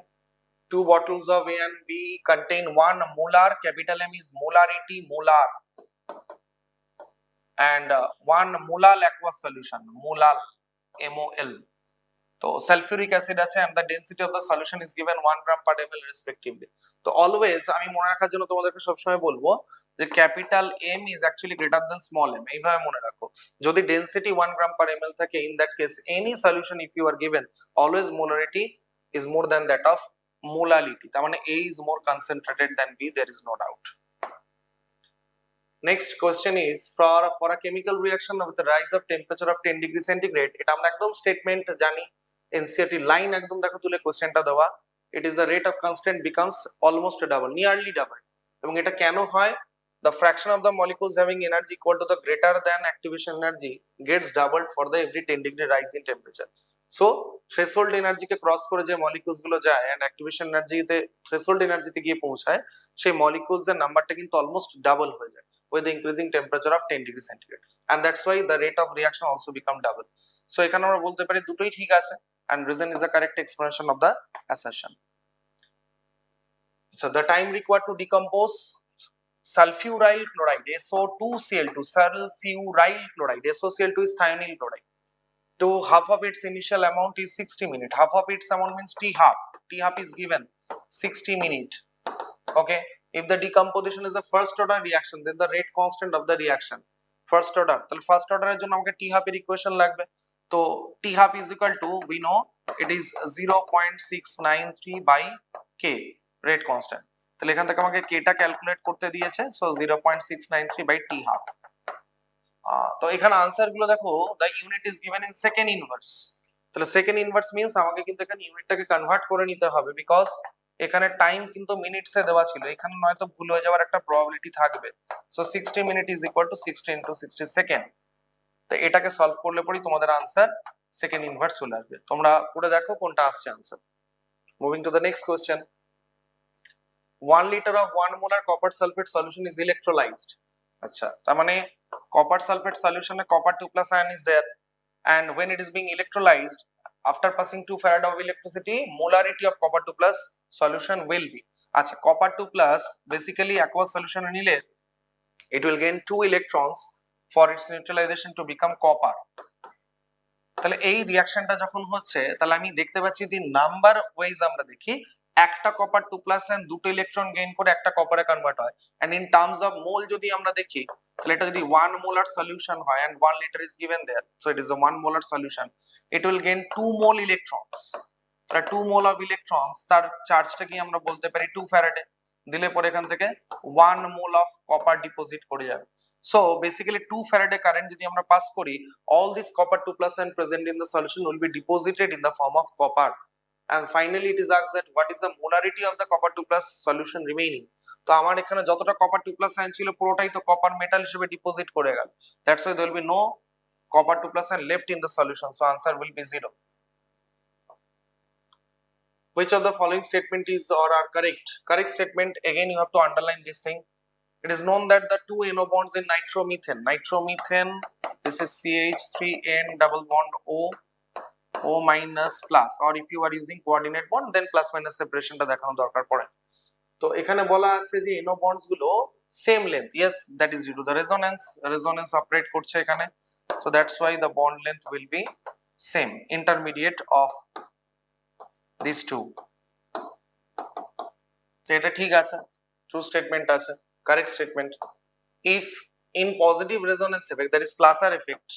two bottles of A and B contain 1 molar, capital M is molarity, molar, and 1 molal aqueous solution, molal, MOL. তো সালফিউরিক অ্যাসিড আছে and the density of the solution is given 1 gram per ml respectively. তো always আমি মনে রাখার জন্য তোমাদেরকে সবসময় বলবো যে capital M is actually greater than small m, এইভাবে মনে রাখো। যদি ডেনসিটি 1 gram per ml থাকে, in that case any solution if you are given, always molarity is more than that of molality, তার মানে A is more concentrated than B, there is no doubt. Next question is, for a chemical reaction with the rise of temperature of 10 degree centigrade, এটা আমরা একদম statement জানি, NCERT line একদম দেখো তুলে কোশ্চেনটা দেওয়া, it is the rate of constant becomes almost double, nearly double, এবং এটা কেন হয়? The fraction of the molecules having energy equal to the greater than activation energy gets doubled for the every 10 degree rise in temperature. So threshold energy K cross করে যে molecules গুলো যায় and activation energy তে threshold energy তে গিয়ে পৌঁছায়, সেই molecules এর নাম্বারটা কিন্তু অলমোস্ট ডাবল হয়ে যায় with the increasing temperature of 10 degree centigrade, and that's why the rate of reaction also become double. So এখানে আমরা বলতে পারি দুটোই ঠিক আছে, and reason is the correct explanation of the assertion. So the time required to decompose sulfuryl chloride, SO2Cl2, sulfuryl chloride, SOCl2 is thionyl chloride, to half of its initial amount is 60 minutes. Half of its amount means T half. T half is given 60 minutes. Okay. If the decomposition is a first order reaction, then the rate constant of the reaction first order. তাহলে first order এর জন্য আমাকে T half এর equation লাগবে। তো T half is equal to, we know it is 0.693 by K, rate constant. তাহলে এখান থেকে আমাকে K টা ক্যালকুলেট করতে দিয়েছে, so 0.693 by T half. তো এখানে আনসার গুলো দেখো, the unit is given in second inverse. তাহলে second inverse means আমাকে কিন্তু এখানে ইউনিটটাকে কনভার্ট করে নিতে হবে, বিকজ এখানে টাইম কিন্তু মিনিটস এ দেওয়া ছিল, এখানে নয়তো ভুল হয়ে যাওয়ার একটা প্রবাবিলিটি থাকবে। So 60 minute is equal two 60 into 60 second. তো এটাকে সলভ করলে পরেই তোমাদের আনসার সেকেন্ড ইনভার্স চলে আসবে। তোমরা পড়ে দেখো কোনটা আসছে answer. Moving to the next question, 1 liter of 1 molar copper sulfate solution is electrolyzed. আচ্ছা, তার মানে copper sulfate solution A copper 2+ ion is there, and when it is being electrolyzed, after passing 2 farad of electricity, molarity of copper 2+ solution will be, আচ্ছা copper 2+ basically aqueous solution এ নিলে it will gain 2 electrons for its neutralization to become copper. তাহলে এই রিঅ্যাকশনটা যখন হচ্ছে, তাহলে আমি দেখতে পাচ্ছি দি নাম্বার ওয়াইজ আমরা দেখি, একটা কপার 2+ এন্ড দুটো ইলেকট্রন গেইন করে একটা কপারে কনভার্ট হয়, and in terms of mole যদি আমরা দেখি, তাহলে এটা যদি 1 মোলার সলিউশন হয় and 1 liter is given there, so it is a 1 molar solution, it will gain 2 mole electrons. তাহলে 2 mole of electrons, তার চার্জটা কি আমরা বলতে পারি 2 ফ্যারাডে, দিলে পরে এখান থেকে 1 mole of copper deposit করে যাবে। So basically 2 farad current যদি আমরা পাস করি, all this copper 2+ and present in the solution will be deposited in the form of copper, and finally it is asked that what is the molarity of the copper 2+ solution remaining. তো আমার এখানে যতটা copper 2+ ion ছিল পুরোটাই তো copper metal হিসেবে deposit করে গেল, that's why there will be no copper 2+ ion left in the solution, so answer will be 0. Which of the following statement is or are correct? Correct statement, again you have to underline this thing. It is known that the two NO bonds in nitromethane, this is CH3N double bond O minus plus, or if you are using coordinate bond then plus minus separation টা দেখানো দরকার পড়ে। তো এখানে বলা আছে যে NO bonds গুলো same length, yes that is due to the resonance operate করছে এখানে, so that's why the bond length will be same, intermediate of these two. তো এটা ঠিক আছে, true statement আছে, correct statement. If in positive resonance effect, that is pulsar effect,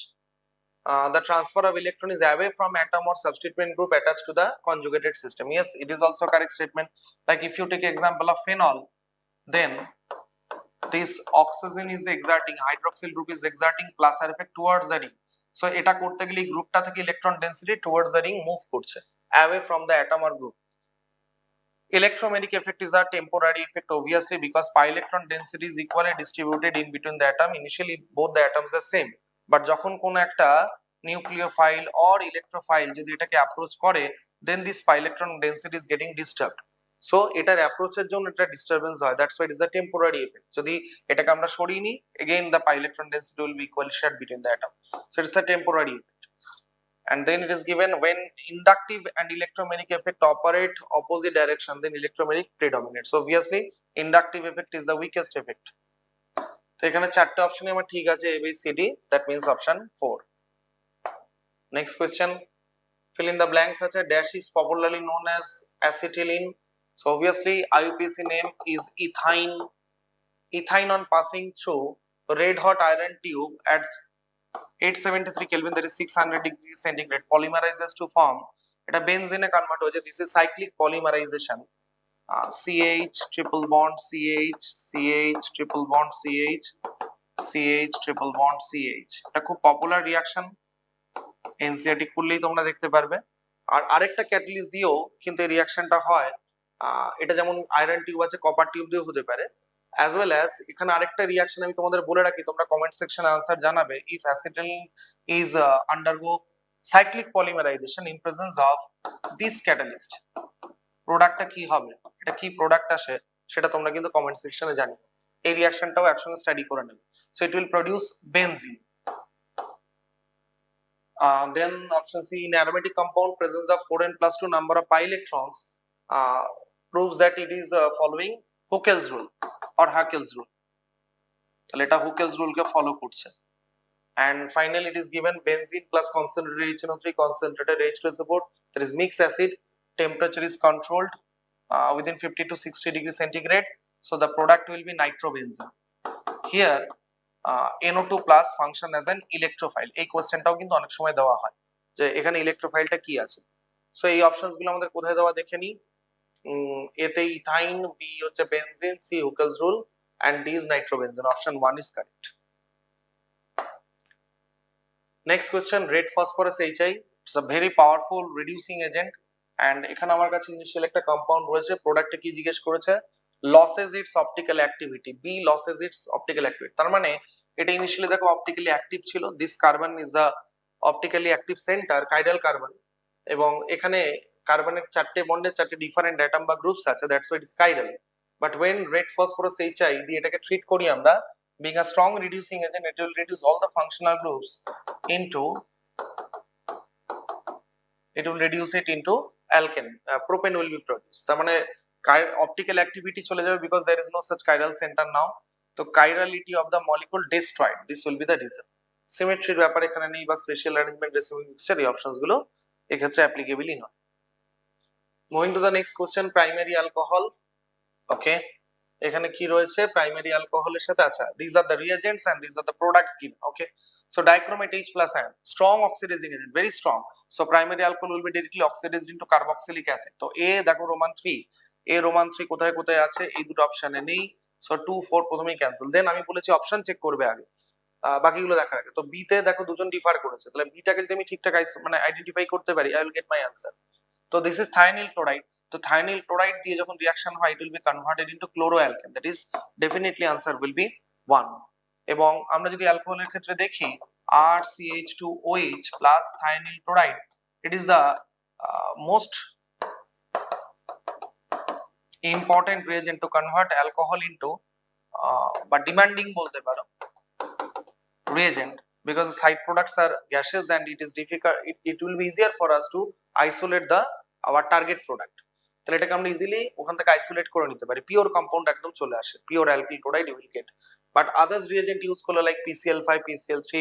the transfer of electron is away from atom or substituent group attached to the conjugated system, yes it is also correct statement. Like if you take example of phenol, then this oxygen is exerting, hydroxyl group is exerting pulsar effect towards the ring, so এটা করতে গেলে গ্রুপটা থেকে electron density towards the ring move করছে away from the atom or group. Electromagnetic effect is a temporary effect, obviously, because pi electron density is equally distributed in between the atom. Initially both the atoms are same, but যখন কোন একটা nucleophile or electrophile যদি এটাকে approach করে, then this pi electron density is getting disturbed. So এটার অ্যাপ্রোচের জন্য এটা disturbance হয়, that's why it is a temporary effect. যদি এটাকে আমরা সরিয়ে নিই, again the pi electron density will be equally shared between the atom, so it's a temporary effect. And then it is given when inductive and electromagnetic effect operate opposite direction, then electromagnetic predominates. So obviously inductive effect is the weakest effect. তো এখানে চারটে অপশনই আমার ঠিক আছে, A B C D, that means option 4. Next question, fill in the blanks আছে dash is popularly known as acetylene. So obviously IUPAC name is ethine. Ethine on passing through red hot iron tube at 873 Kelvin, that is 600 degrees centigrade, polymerizes to form এটা বেনজিনে convert হয়েছে, this is cyclic polymerization, CH triple bond CH, CH triple bond CH, CH triple bond CH, এটা খুব popular reaction, NCERT খুললেই তোমরা দেখতে পারবে। আর আরেকটা ক্যাটালিস্ট দিয়েও কিন্তু এই রিঅ্যাকশনটা হয়, এটা যেমন আয়রন টিউব আছে, কপার টিউব দিয়েও হতে পারে, as well as এখানে আরেকটা রিঅ্যাকশন আমি তোমাদের বলে রাখি, তোমরা কমেন্ট সেকশনে আনসার জানাবে, if acetylene is undergo cyclic polymerization in presence of this catalyst, প্রোডাক্টটা কি হবে, এটা কি প্রোডাক্ট আসে সেটা তোমরা কিন্তু কমেন্ট সেকশনে জানিও। এই রিঅ্যাকশনটাও একসঙ্গে স্টাডি করে নেবে। So it will produce benzene. Then option C, in aromatic compound presence of 4n plus 2 number of pi electrons proves that it is following Huckel's rule or Haeckel's rule, তাহলে এটা Huckel's rule কে follow করছে। And finally it is given benzene plus concentrated HNO3 concentrated H2SO4, that is mixed acid, temperature is controlled within 50 to 60 degrees centigrade, so the product will be nitrobenzene. Here NO2 plus function as an electrophile, এই কোশ্চেনটাও কিন্তু অনেক সময় দেওয়া হয় যে এখানে ইলেকট্রোফাইলটা কি আছে। সো এই অপশনস গুলো আমাদের কোথায় দেওয়া দেখে নি, এতে ইথাইন, বি হচ্ছে benzene, C Huckel's rule, and D is nitrobenzene. Option 1 is correct. Next question, red phosphorus HI, it's a very powerful reducing agent, and এখানে আমার কাছে ইনিশিয়াল একটা কম্পাউন্ড রয়েছে, প্রোডাক্টে কি জিজ্ঞেস করেছে, losses its optical activity, B losses its optical activity, তার মানে এটা ইনিশিয়ালি দেখো অপটিক্যালি অ্যাক্টিভ ছিল, this carbon is the optically active centre, chiral carbon, এবং এখানে কার্বনের চারটে বন্ডের চারটে ডিফারেন্ট অ্যাটম বা গ্রুপস আছে, that's why it is chiral. But when red phosphorus HI দিয়ে এটাকে ট্রিট করি আমরা, being a strong reducing agent, it will reduce all the functional groups into, it will reduce it into alkane, propane will be produced, তার মানে optical activity চলে যাবে because there is no such chiral center now, তো chirality of the molecule destroyed, this will be the reason. সিমেট্রির ব্যাপার এখানে নেই বা special arrangement রেসিপিং মিক্সচার, এই অপশনস গুলো এক্ষেত্রে অ্যাপ্লিকেবলই নয়। Moving to the next question, primary alcohol, okay, এখানে কি রয়েছে প্রাইমারি অ্যালকোহলের সাথে, আচ্ছা this are the reagents and this are the products given, okay. So dichromate H plus ion, strong oxidizing agent, very strong, so primary alcohol will be directly oxidized into carboxylic acid, তো A দেখো Roman 3, A Roman 3 কোথায় কোথায় আছে, এই দুটো অপশনে নেই, so 2 4 প্রথমেই ক্যান্সেল। দেন আমি বলেছি অপশন চেক করবে আগে, বাকিগুলো দেখার আগে। তো বি তে দেখো দুজন ডিফার করেছে, তাহলে বিটাকে যদি আমি ঠিকঠাক মানে আইডেন্টিফাই করতে পারি, I will get my answer. তো দিস ইজ থায়োনিল ক্লোরাইড, তো থায়োনিল ক্লোরাইড দিয়ে যখন রিঅ্যাকশন হয়, it will be converted into chloroalkane, that is definitely answer will be 1। এবং আমরা যদি অ্যালকোহলের ক্ষেত্রে দেখি, RCH2OH plus thionyl chloride, it is the most important reagent to convert alcohol into but demanding bolte paro reagent, because the side products are gaseous and it is difficult, it will be easier for us to isolate the our target product, তাহলে এটাকে আমরা easily ওখান থেকে isolate করে নিতে পারি, pure compound একদম চলে আসে, pure alkyl chloride you will get. But others reagent use করলে লাইক PCl5 PCl3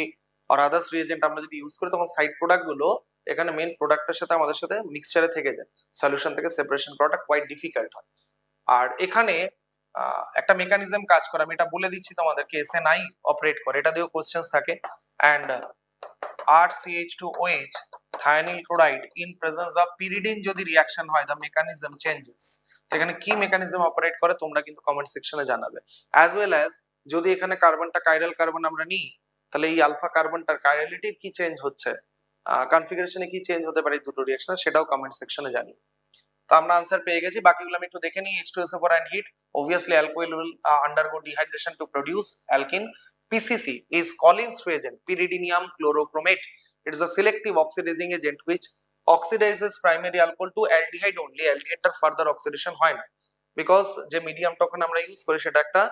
আর আদার্স রিএজেন্ট আমরা যদি ইউজ করি, তখন সাইড প্রোডাক্ট গুলো এখানে মেইন প্রোডাক্টের সাথে আমাদের সাথে মিক্সচারে থেকে যায়, সলিউশন থেকে সেপারেশন করাটা কোয়াইট ডিফিকাল্ট হয়। আর এখানে একটা মেকানিজম কাজ করে, আমি এটা বলে দিচ্ছি তোমাদেরকে, SNI অপারেট করে, এটা দিয়েও কোশ্চেন্স থাকে। And RCH2OH thionyl chloride in presence of pyridine যদি রিঅ্যাকশন হয়, the mechanism changes, এখানে কি মেকানিজম অপারেট করে তোমরা কিন্তু কমেন্ট সেকশনে জানাবে। অ্যাজ ওয়েল অ্যাজ যদি এখানে কার্বনটা কাইরাল কার্বন আমরা নিই, তাহলে এই আলফা কার্বনটার কাইরালিটির কি চেঞ্জ হচ্ছে, কনফিগারেশনে কি চেঞ্জ হতে পারে দুটো রিঅ্যাকশনে, সেটাও কমেন্ট সেকশনে জানি। তো আমরা আনসার পেয়ে গেছি, বাকিগুলো আমি একটু দেখে নিই। H2SO4 and heat, obviously alcohol will undergo dehydration to produce alkene. PCC is Collins reagent, pyridinium chlorochromate, it is a selective oxidizing agent which oxidizes primary alcohol to aldehyde only, অ্যালডিহাইডটার further oxidation হয় না, because যে মিডিয়ামটা ওখানে আমরা use করি সেটা একটা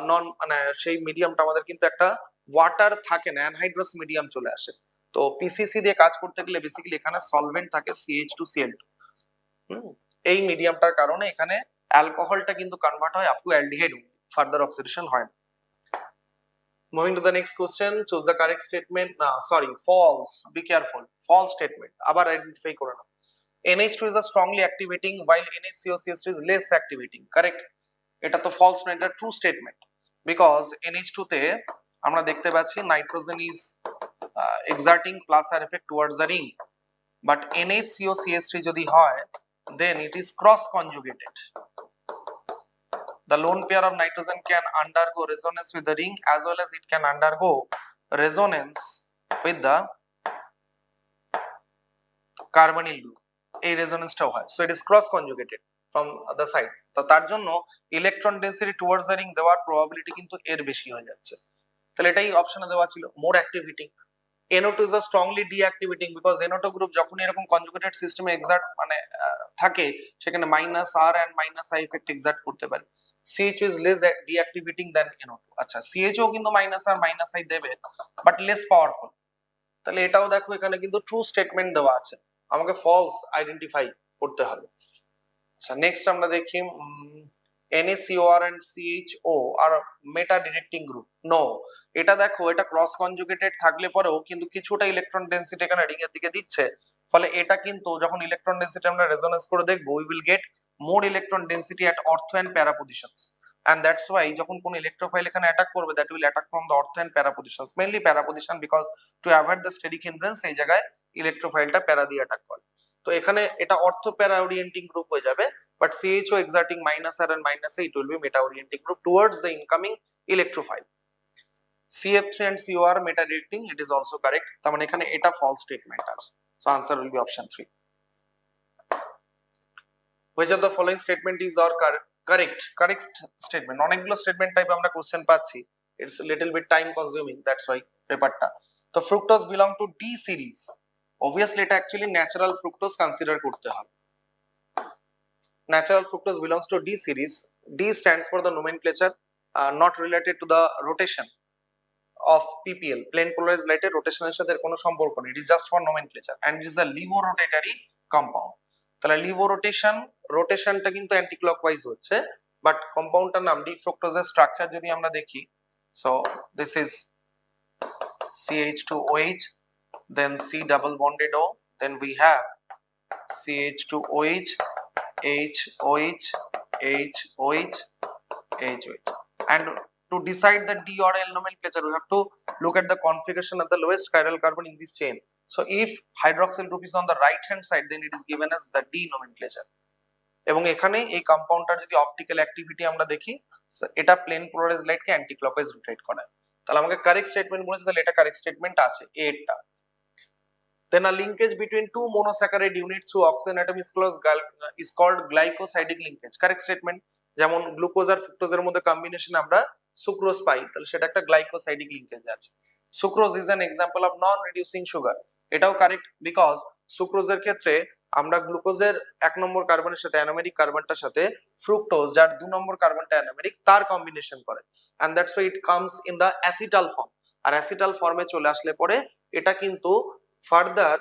নন মানে সেই মিডিয়ামটা আমাদের কিন্তু একটা ওয়াটার থাকে না, অ্যানহাইড্রাস মিডিয়াম চলে আসে। তো পিসিসি দিয়ে কাজ করতে গেলে বেসিক্যালি এখানে সলভেন্ট থাকে CH2Cl2। এই মিডিয়ামটার কারণে এখানে অ্যালকোহলটা কিন্তু কনভার্ট হয় up to aldehyde, further oxidation হয় না। Moving to the next question, choose the correct statement. Sorry, false. Be careful. False statement. আবার আইডেন্টিফাই করে নাও। NH2 is a strongly activating while NHCOCH2 is less activating. Correct? এটা তো false না, এটা true statement. Because NH2 তে আমরা দেখতে পাচ্ছি nitrogen is exerting plus R effect towards the ring. But NHCOCH3 যদি হয়, then it is cross conjugated. The lone pair of nitrogen can undergo resonance with the ring as well as it can undergo resonance with the carbonyl group. এই রেজোনেন্সটাও হয়, so it is cross conjugated from the side. তো তার জন্য electron density towards the ring দেওয়ার probability কিন্তু এর বেশি হয়ে যাচ্ছে। তাহলে এটাই অপশনে দেওয়া ছিল, more activating. NO2 is a strongly deactivating because NO2 group যখন এরকম কনজুগেটেড সিস্টেমে এক্সার্ট মানে থাকে সেখানে -R and -I effect excerpt করতে পারে। CH is less deactivating than NO2। আচ্ছা, CH ও কিন্তু -R -I দেবে বাট লেস পাওয়ারফুল। তাহলে এটাও দেখো এখানে কিন্তু ট্রু স্টেটমেন্ট দেওয়া আছে, আমাকে ফলস আইডেন্টিফাই করতে হবে। আচ্ছা, নেক্সট আমরা দেখি NaCOR and CHO are meta directing group. No, এটা দেখো এটা ক্রস কনজুগেটেড থাকলে পরেও কিন্তু কিছুটা ইলেকট্রন ডেনসিটি এখানে রিং এর দিকে দিচ্ছে, ফলে এটা কিন্তু যখন ইলেকট্রন ডেনসিটি আমরা রেজোনেন্স করে দেখবো we will get more electron density at ortho and para positions, and that's why যখন কোন ইলেকট্রোফাইল এখানে অ্যাটাক করবে that will attack from the ortho and para positions, mainly para position because to avoid the steric hindrance এই জায়গায় ইলেকট্রোফাইলটা প্যারা দিয়ে attack করে। তো এখানে এটা অর্থো প্যারা ওরিয়েন্টিং গ্রুপ হয়ে যাবে, but CHO exerting -R and -I it will be meta orienting group towards the incoming electrophile. CF3 and COR meta directing, it is also correct, তার মানে এখানে এটা false statement আছে, so answer will be option 3. Which of the following statement is or correct statement? অনেকগুলো statement type আমরা question পাচ্ছি, it's a little bit time consuming, that's why পেপারটা। তো fructose belong to D series, obviously এটা actually natural fructose consider করতে হবে। Natural fructose belongs to D series. D stands for the nomenclature not related to the rotation of PPL, plain polarized light এর রোটেশনের সাথে কোনো সম্পর্ক নেই, it is just for nomenclature and it is a levorotatory compound। তাহলে রোটেশনটা কিন্তু anti clockwise হচ্ছে, but কম্পাউন্ডটার নাম D ফ্রুক্টোজের structure যদি আমরা দেখি, so this is CH2OH, then C double bonded O, then we have CH2OH, HOH, HOH, HOH, and to decide the D or L nomenclature we have to look at the configuration of the lowest chiral carbon in this chain. So if hydroxyl group is on the right hand side then it is given as the D nomenclature, এবং এখানে এই কম্পাউন্ডটার যদি optical activity আমরা দেখি এটা plane polarise light কে anti clockwise rotate করে, তাহলে আমাকে কারেক্ট স্টেটমেন্ট বলেছে, তাহলে এটা কারেক্ট স্টেটমেন্ট আছে এটা। Then a linkage between two monosaccharide units through oxygen atom is called glycosidic linkage, correct statement। যেমন গ্লুকোজ আর ফ্রুক্টোজের মধ্যে কম্বিনেশন আমরা সুক্রোজ পাই, তাহলে সেটা একটা গ্লাইকোসাইডিক লিঙ্কেজ আছে। Sucrose is an example of non reducing sugar, এটাও কারেক্ট বিকজ সুক্রোজের ক্ষেত্রে আমরা গ্লুকোজের 1 নম্বর কার্বনের সাথে অ্যানোমেরিক কার্বনটার সাথে ফ্রুক্টোজ যার 2 নম্বর কার্বনটা অ্যানোমেরিক তার কম্বিনেশন করে, and that's why it comes in the acetal form। আর অ্যাসিটাল ফর্মে চলে আসলে পরে এটা কিন্তু ফার্দার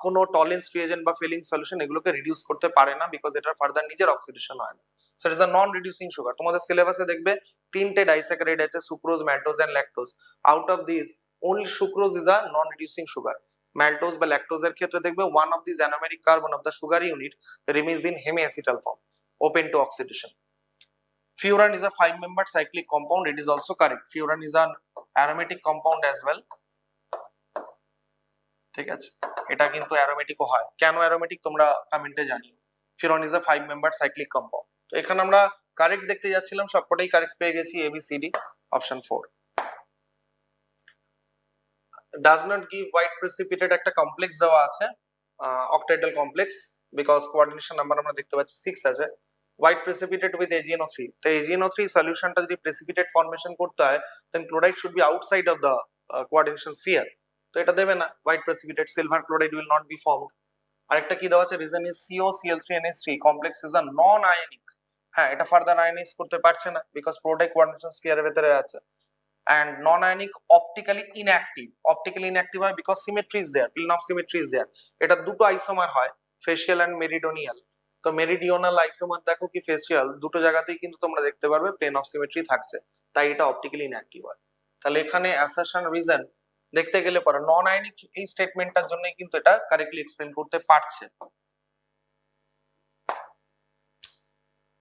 কোনো টলেন্স রিয়েজেন্ট বা ফিলিং সলিউশন এগুলোকে রিডিউস করতে পারে না, বিকজ এটা ফার্দার নিজের অক্সিডেশন হয় না, so it is a non reducing sugar. তোমাদের সিলেবাসে দেখবে 3টে ডাইস্যাকারাইড আছে, sucrose, maltose and lactose. Out of this only sucrose is a non reducing sugar। maltose বা lactose এর ক্ষেত্রে দেখবে one of these anomeric carbon of the sugar unit remains in hemiacetal form, open to oxidation। Furan is a 5-membered cyclic compound, it is also correct, furan is an aromatic compound as well, ঠিক আছে, এটা কিন্তু অ্যারোমেটিকও হয়, কেন aromatic তোমরা কমেন্টে জানিও। furan is a 5-membered cyclic compound। তো এখানে আমরা কারেক্ট দেখতে যাচ্ছিলাম, সবকটাই কারেক্ট পেয়ে গেছি, ABCD, option 4। does not give white precipitate একটা কমপ্লেক্স দেওয়া আছে, অক্টাইডাল কমপ্লেক্স, বিকজ কোঅর্ডিনেশন নাম্বার আমরা দেখতে পাচ্ছি 6 আছে। white precipitate with AgNO3, তো AgNO3 সলিউশনটা যদি প্রেসিপিটেট ফর্মেশন করতে হয় then chloride should be outside of the coordination sphere, তো এটা দেবে না white precipitate, silver chloride will not be formed। আরেকটা কি দেওয়া আছে, reason is COCl3NH3 complex is a non ionic. হ্যাঁ, এটা ফার্দার আয়নাইজ করতে পারছে না বিকজ পুরোটাই কোয়ান্টেশন স্ফিয়ারের ভেতরে আছে। and non-ionic optically inactive হয় because symmetry is there, plane of symmetry is there। এটা দুটো আইসোমার হয়, ফেসিয়াল এন্ড মেরিডোনিয়াল। তো মেরিডিওনাল আইসোমার দেখো কি ফেসিয়াল, দুটো জায়গাতেই কিন্তু তোমরা দেখতে পারবে প্লেন অফ সিমেট্রি থাকছে, তাই এটা অপটিক্যালি ইনঅ্যাক্টিভ হয়। তাহলে এখানে অ্যাসারশন রিজন দেখতে গেলে পরে নন আয়নিক এই স্টেটমেন্টটার জন্যই কিন্তু এটা কারেক্টলি এক্সপ্লেন করতে পারছে।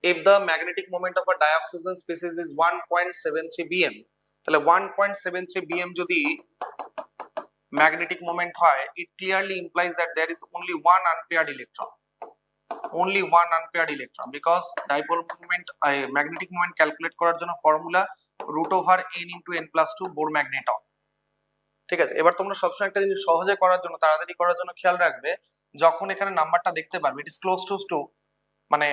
if the magnetic moment of a dioxygen species is 1.73 bm, তাহলে 1.73 bm যদি ম্যাগনেটিক মোমেন্ট হয়, it clearly implies that there is only one unpaired electron, because dipole moment magnetic moment calculate করার জন্য formula √n into n+2 Bohr magneton. ঠিক আছে, এবার তোমরা সবসময় একটা জিনিস সহজে করার জন্য, তাড়াতাড়ি করার জন্য খেয়াল রাখবে, যখন এখানে নাম্বারটা দেখতে পারবে it is close to মানে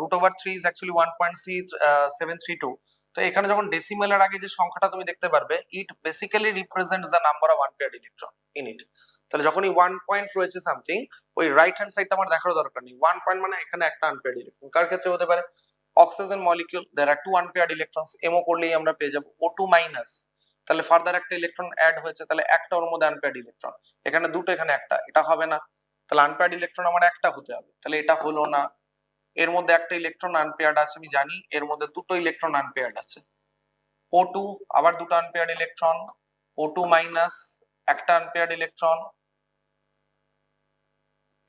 √3 is actually 1.732, তো এখানে যখন ডেসিমেলের আগে যে সংখ্যাটা তুমি দেখতে পারবে, it basically represents the number of unpaired electron in it. তাহলে যখনই 1 পয়েন্ট রয়েছে সামথিং, ওই রাইট হ্যান্ড সাইডটা আমার দেখার দরকার নেই। 1 পয়েন্ট মানে এখানে একটা আনপেয়ার্ড ইলেকট্রন। কার ক্ষেত্রে হতে পারে? Oxygen molecule, there are 2 unpaired electrons, MO করলেই আমরা পেয়ে যাব O2 মাইনাস। তাহলে ফার্দার একটা ইলেকট্রন অ্যাড হয়েছে, তাহলে একটা ওর মধ্যে আনপেয়ার্ড ইলেকট্রন, এখানে দুটো এখানে একটা, এটা হবে না। তাহলে আনপেয়ার্ড ইলেকট্রন আমার একটা হতে হবে, তাহলে এটা হলো না। এর মধ্যে একটা ইলেকট্রন আনপেয়ার্ড আছে, আমি জানি এর মধ্যে দুটো ইলেকট্রন আনপেয়ার্ড আছে। O2 আবার দুটো আনপেয়ার্ড ইলেকট্রন, O2 মাইনাস একটা আনপেয়ার্ড ইলেকট্রন,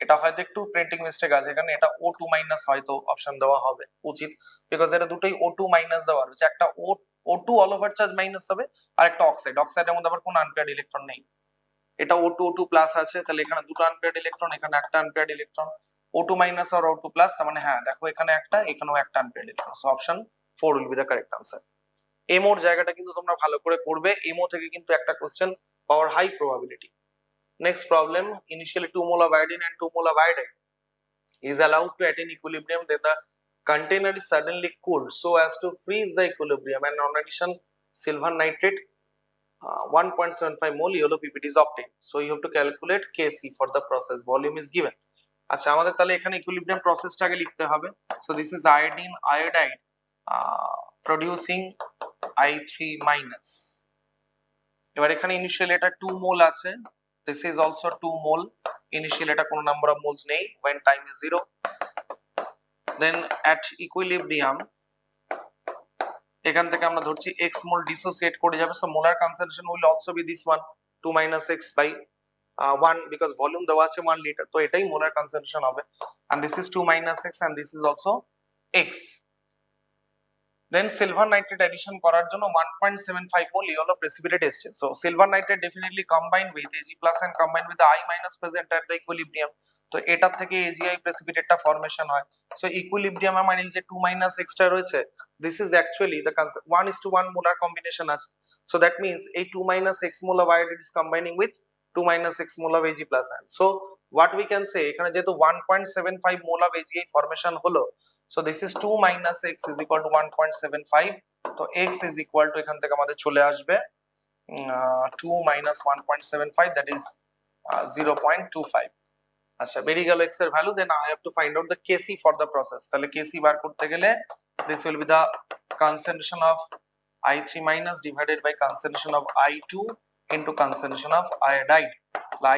এটা হয়তো একটু প্রিন্টিং মিস্টেক আছে এখানে, এটা O2 মাইনাস হয়তো অপশন দেওয়া হবে উচিত, বিকজ এটা দুটোই O2 মাইনাস দেওয়া রয়েছে। একটা O2 all over charge minus হবে, আর একটা অক্সাইডের মধ্যে আবার কোনো আনপেয়ার্ড ইলেকট্রন নেই। এটা O2 প্লাস আছে, তাহলে এখানে দুটো আনপেয়ার্ড ইলেকট্রন, এখানে একটা আনপেয়ার্ড ইলেকট্রন। O2 মাইনাস আর O2 প্লাস, তার মানে হ্যাঁ দেখো এখানে একটা, এখানেও একটা unpaired electron. So option 4 will be the correct answer. এমোর জায়গাটা কিন্তু তোমরা ভালো করে করবে, এমও থেকে কিন্তু একটা কোশ্চেন পাওয়ার high probability. Next problem, initially 2 mole of iodine and 2 mole of iodine is allowed to attain equilibrium, then the container is suddenly cooled so as to freeze the equilibrium, and on addition silver nitrate 1.75 mole yellow ppt is obtained, so you have to calculate Kc for the process, volume is given। আচ্ছা, আমাদের তাহলে এখানে equilibrium প্রসেসটাকে লিখতে হবে। So this is iodide producing I3 minus। এবার এখানে initially এটা 2 মোল আছে, this is also 2 mole, initially এটা কোনো নাম্বার অফ মোলস নেই when time is 0, then at equilibrium এখান থেকে আমরা ধরছি x মোল ডিসোসিয়েট করে যাবে, so molar concentration will also be this one 2 minus x by 1 because volume দেওয়া আছে 1 লিটার, তো এটাই molar concentration হবে, and this is 2 minus x and this is also x। then silver nitrate addition করার জন্য 1.75 mole yellow precipitate এসেছে, so silver nitrate definitely combined with Ag plus and combined with the I minus present at the equilibrium, তো এটার থেকে AgI precipitate টা formation হয়। so equilibrium আমার এই যে 2 minus x টা রয়েছে, this is actually the 1:1 molar combination আছে, so that means এই 2 minus x mole of iodide is combining with 2 minus x mole of Ag plus and, so what we can say এখানে যেহেতু 1.75 mole of AgI formation হলো, so this is 2 minus x is equal to 1.75, তো x is equal to এখান থেকে আমাদের চলে আসবে 2 minus 1.75, that is 0.25। আচ্ছা, বেরিয়ে গেল x এর value, then I have to find out the Kc for the process। তাহলে Kc বার করতে গেলে this will be the concentration of I3 minus divided by concentration of I2 into concentration of iodide।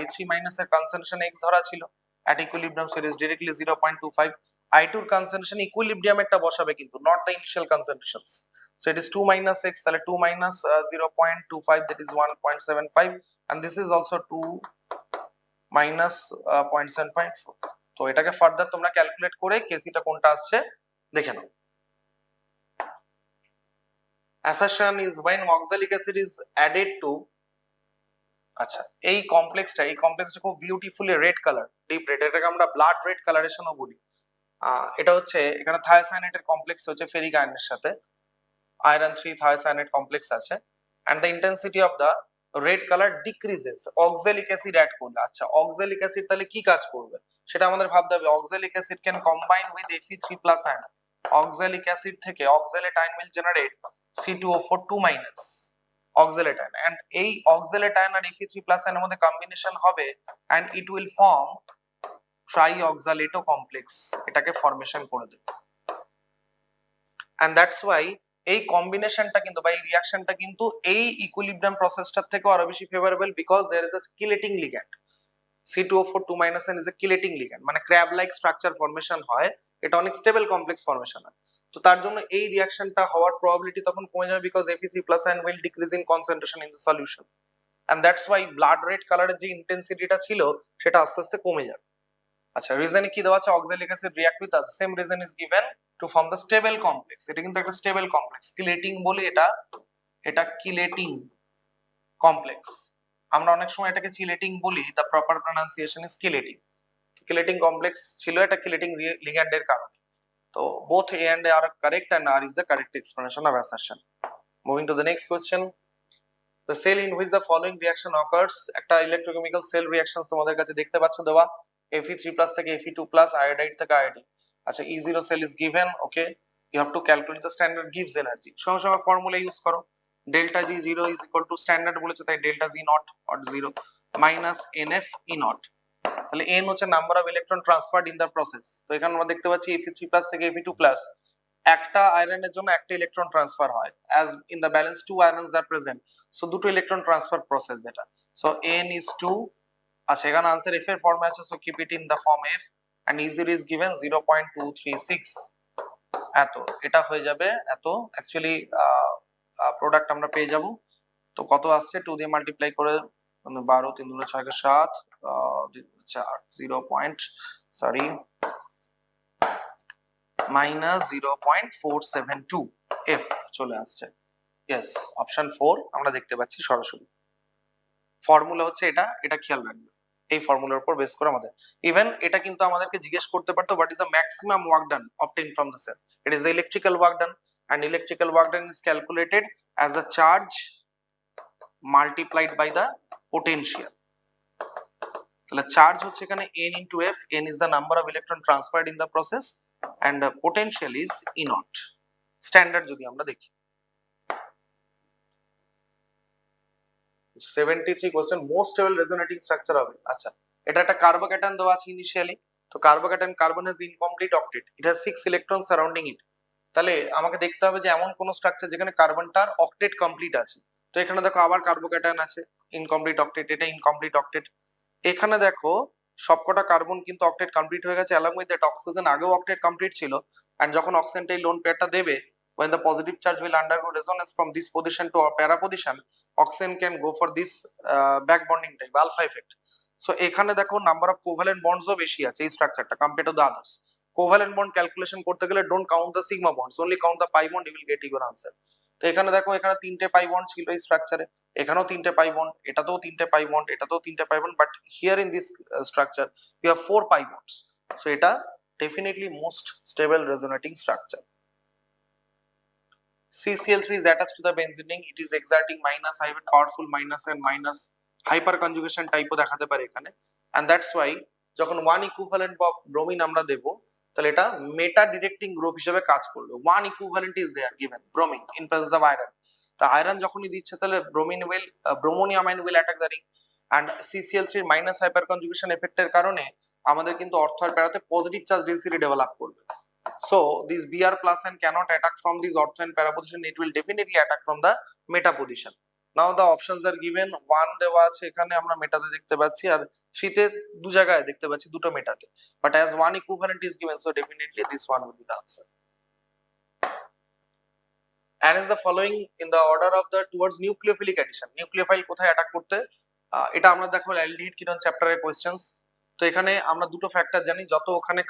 I3 minus এর concentration x ধরা ছিল, at equilibrium so it is directly 0.25, I2 এর concentration equilibrium এরটা বসাবে কিন্তু, not the initial concentrations, so it is 2 minus x, তাহলে 2 minus 0.25, that is 1.75, and this is also 2 minus 0.75, তো এটাকে further তোমরা ক্যালকুলেট করে কেসিটা কোনটা আসছে দেখে নাও। assertion is when oxalic acid is added to, আচ্ছা এই কমপ্লেক্সটা খুব beautifully red colour, deep red, এটাকে আমরা ব্লাড রেড কালারেশনও বলি। এটা হচ্ছে এখানে থায়োসায়ানেটের কমপ্লেক্স হচ্ছে ফেরিক আয়নের সাথে iron 3 thiocyanate complex আছে, and the intensity of the red color decreases oxalic acid add করলে। আচ্ছা, oxalic acid তাহলে কি কাজ করবে সেটা আমাদের ভাবতে হবে। oxalic acid can combine with Fe3 plus ion, oxalic acid থেকে oxalate ion will generate C2O4 2 minus oxalate ion, and এই oxalate ion আর Fe3 plus ion এর মধ্যে কম্বিনেশন হবে and it will form trioxalato complex এটাকে formation করে দেবে। And that's Y এই কম্বিনেশনটা কিন্তু বা এই রিঅ্যাকশনটা কিন্তু এই ইকুইলিব্রিয়াম প্রসেসটার থেকে আরো বেশি favourable, because there is a chelating ligand. C2O4 2 N is a chelating ligand, মানে ক্র্যাব লাইক স্ট্রাকচার ফরমেশন হয়, এটা অনেক স্টেবল কমপ্লেক্স ফরমেশন হয়। তো তার জন্য এই রিঅ্যাকশনটা হওয়ার প্রবাবিলিটি তখন কমে যাবে, because Fe3+ will decrease in concentration in the solution, and that's why blood red কালারের যে ইন্টেন্সিটিটা ছিল সেটা আস্তে আস্তে কমে যাবে। আচ্ছা, রিজনে কি দেওয়া আছে? Oxalic acid react with other same reason is given to form the stable complex. এটা কিন্তু একটা স্টেবল কমপ্লেক্স, কিলেটিং বলি এটা কিলেটিং কমপ্লেক্স। আমরা অনেক সময় এটাকে চিলেটিং বলি, the proper pronunciation is chelating. Chelating complex ছিল এটা কিলেটিং লিগ্যান্ডের কারণে। তো both A and A are correct and R is the correct explanation of assertion. Moving to the next question. The cell in which the following reaction occurs, একটা electrochemical sell reactions তোমাদের কাছে দেখতে পাচ্ছ দেওয়া, Fe3+ থেকে Fe2+, iodide থেকে iodine. আচ্ছা, E0 cell is given, okay, you have to calculate the standard Gibbs energy। সঙ্গে সঙ্গে ফর্মুলা ইউজ করো, delta G0 is equal to standard বলেছে তাই delta G naught or 0 minus NF E naught। তাহলে n হচ্ছে number of electron transferred in the process. তো এখানে আমরা দেখতে পাচ্ছি Fe3+ থেকে Fe2+, একটা আয়রনের জন্য একটা ইলেকট্রন ট্রান্সফার হয়, as in the balance 2 ions are present, so দুটো ইলেকট্রন ট্রান্সফার প্রসেস যেটা, so n is 2। আচ্ছা, এখানে आंसर f এর ফর্মে আছে, so keep it in the form f, and E0 is given 0.236 এত, এটা হয়ে যাবে এত। অ্যাকচুয়ালি প্রোডাক্ট আমরা পেয়ে যাব, তো কত আসছে 2 দিয়ে মাল্টিপ্লাই করে 12 3 2 6 7 4 -0.472 f চলে আসছে। ইয়েস, অপশন 4 আমরা দেখতে পাচ্ছি সরাসরি। ফর্মুলা হচ্ছে এটা খেয়াল রাখবে, এই ফর্মুলার উপর বেস করে আমাদের ইভেন এটা কিন্তু আমাদেরকে জিজ্ঞেস করতে পারতো, what is the maximum work done obtained from the cell. It is the electrical work done, and electrical work done is calculated as a charge multiplied by the potential। তাহলে charge হচ্ছে এখানে n into f, n is the number of electron transferred in the process, and potential is E naught। Standard যদি আমরা দেখি 73 question, most stable resonating structure হবে। আচ্ছা, এটা একটা কার্বোক্যাটায়ন দেওয়া আছে ইনিশিয়ালি, তো carbocation carbon has incomplete octet, it has 6 electron surrounding it. তাহলে আমাকে দেখতে হবে যে এমন কোন স্ট্রাকচার যেখানে কার্বনটার অক্টেট কমপ্লিট আছে। তো এখানে দেখো আবার কার্বোক্যাটায়ন আছে, ইনকমপ্লিট অক্টেট, এটা ইনকমপ্লিট অক্টেট। এখানে দেখো সবকটা কার্বন কিন্তু অক্টেট কমপ্লিট হয়ে গেছে, along with that অক্সিজেন আগেও অক্টেট কমপ্লিট ছিল, and যখন অক্সিজেনটা এই লোন পেয়ারটা দেবে, when the positive charge will undergo resonance from this position to para position, oxygen can go for this back bonding type alpha effect। so এখানে দেখো number of covalent বন্ডসও বেশি আছে এই স্ট্রাকচারটা compare to the others. Covalent bond calculation করতে গেলে don't count the sigma bonds, only count the pi bond, you will get your answer. তো এখানে দেখো এখানে 3টে পাই বন্ড ছিল এই স্ট্রাকচারে, এখানেও 3টে পাই বন্ড, এটাতেও 3টে পাই বন্ড, এটাতেও 3টে pi bond, but here in this structure you have 4 pi bonds. So এটা definitely most stable resonating structure. CCl3 is attached to the benzene ring, it is exerting minus, I have powerful minus and minus hyper conjugation type ও দেখাতে পারে এখানে, and that's why যখন 1 equivalent of bromine আমরা দেব, তাহলে এটা মেটা directing group হিসেবে কাজ করবে। 1 equivalent is there given bromine in presence of iron, তা আয়রন যখনই দিচ্ছে তাহলে ব্রোমোনিয়াম ion will attack the ring, and CCl3 minus hyper conjugation effect এর কারণে আমাদের কিন্তু অর্থের প্যারাতে পজিটিভ চার্জ ডেন্সিটি ডেভেলপ করবে। So this Br plus and cannot attack from this ortho and para position, it will definitely attack from the meta position। Now the options are given, 1 দেওয়া আছে এখানে আমরা মেটাতে দেখতে পাচ্ছি, আর 3 তে দু জায়গায় দেখতে পাচ্ছি দুটো মেটাতে, but as 1 equivalent is given, so definitely this one will be the answer। And is the following in the order of the towards nucleophilic addition, nucleophile কোথায় অ্যাটাক করতে, এটা আমরা দেখো অ্যালডিহাইড কিটোন চ্যাপ্টারের কোশ্চেনস। তো এখানে আমরা দুটো ফ্যাক্টর জানি, যত ওখানে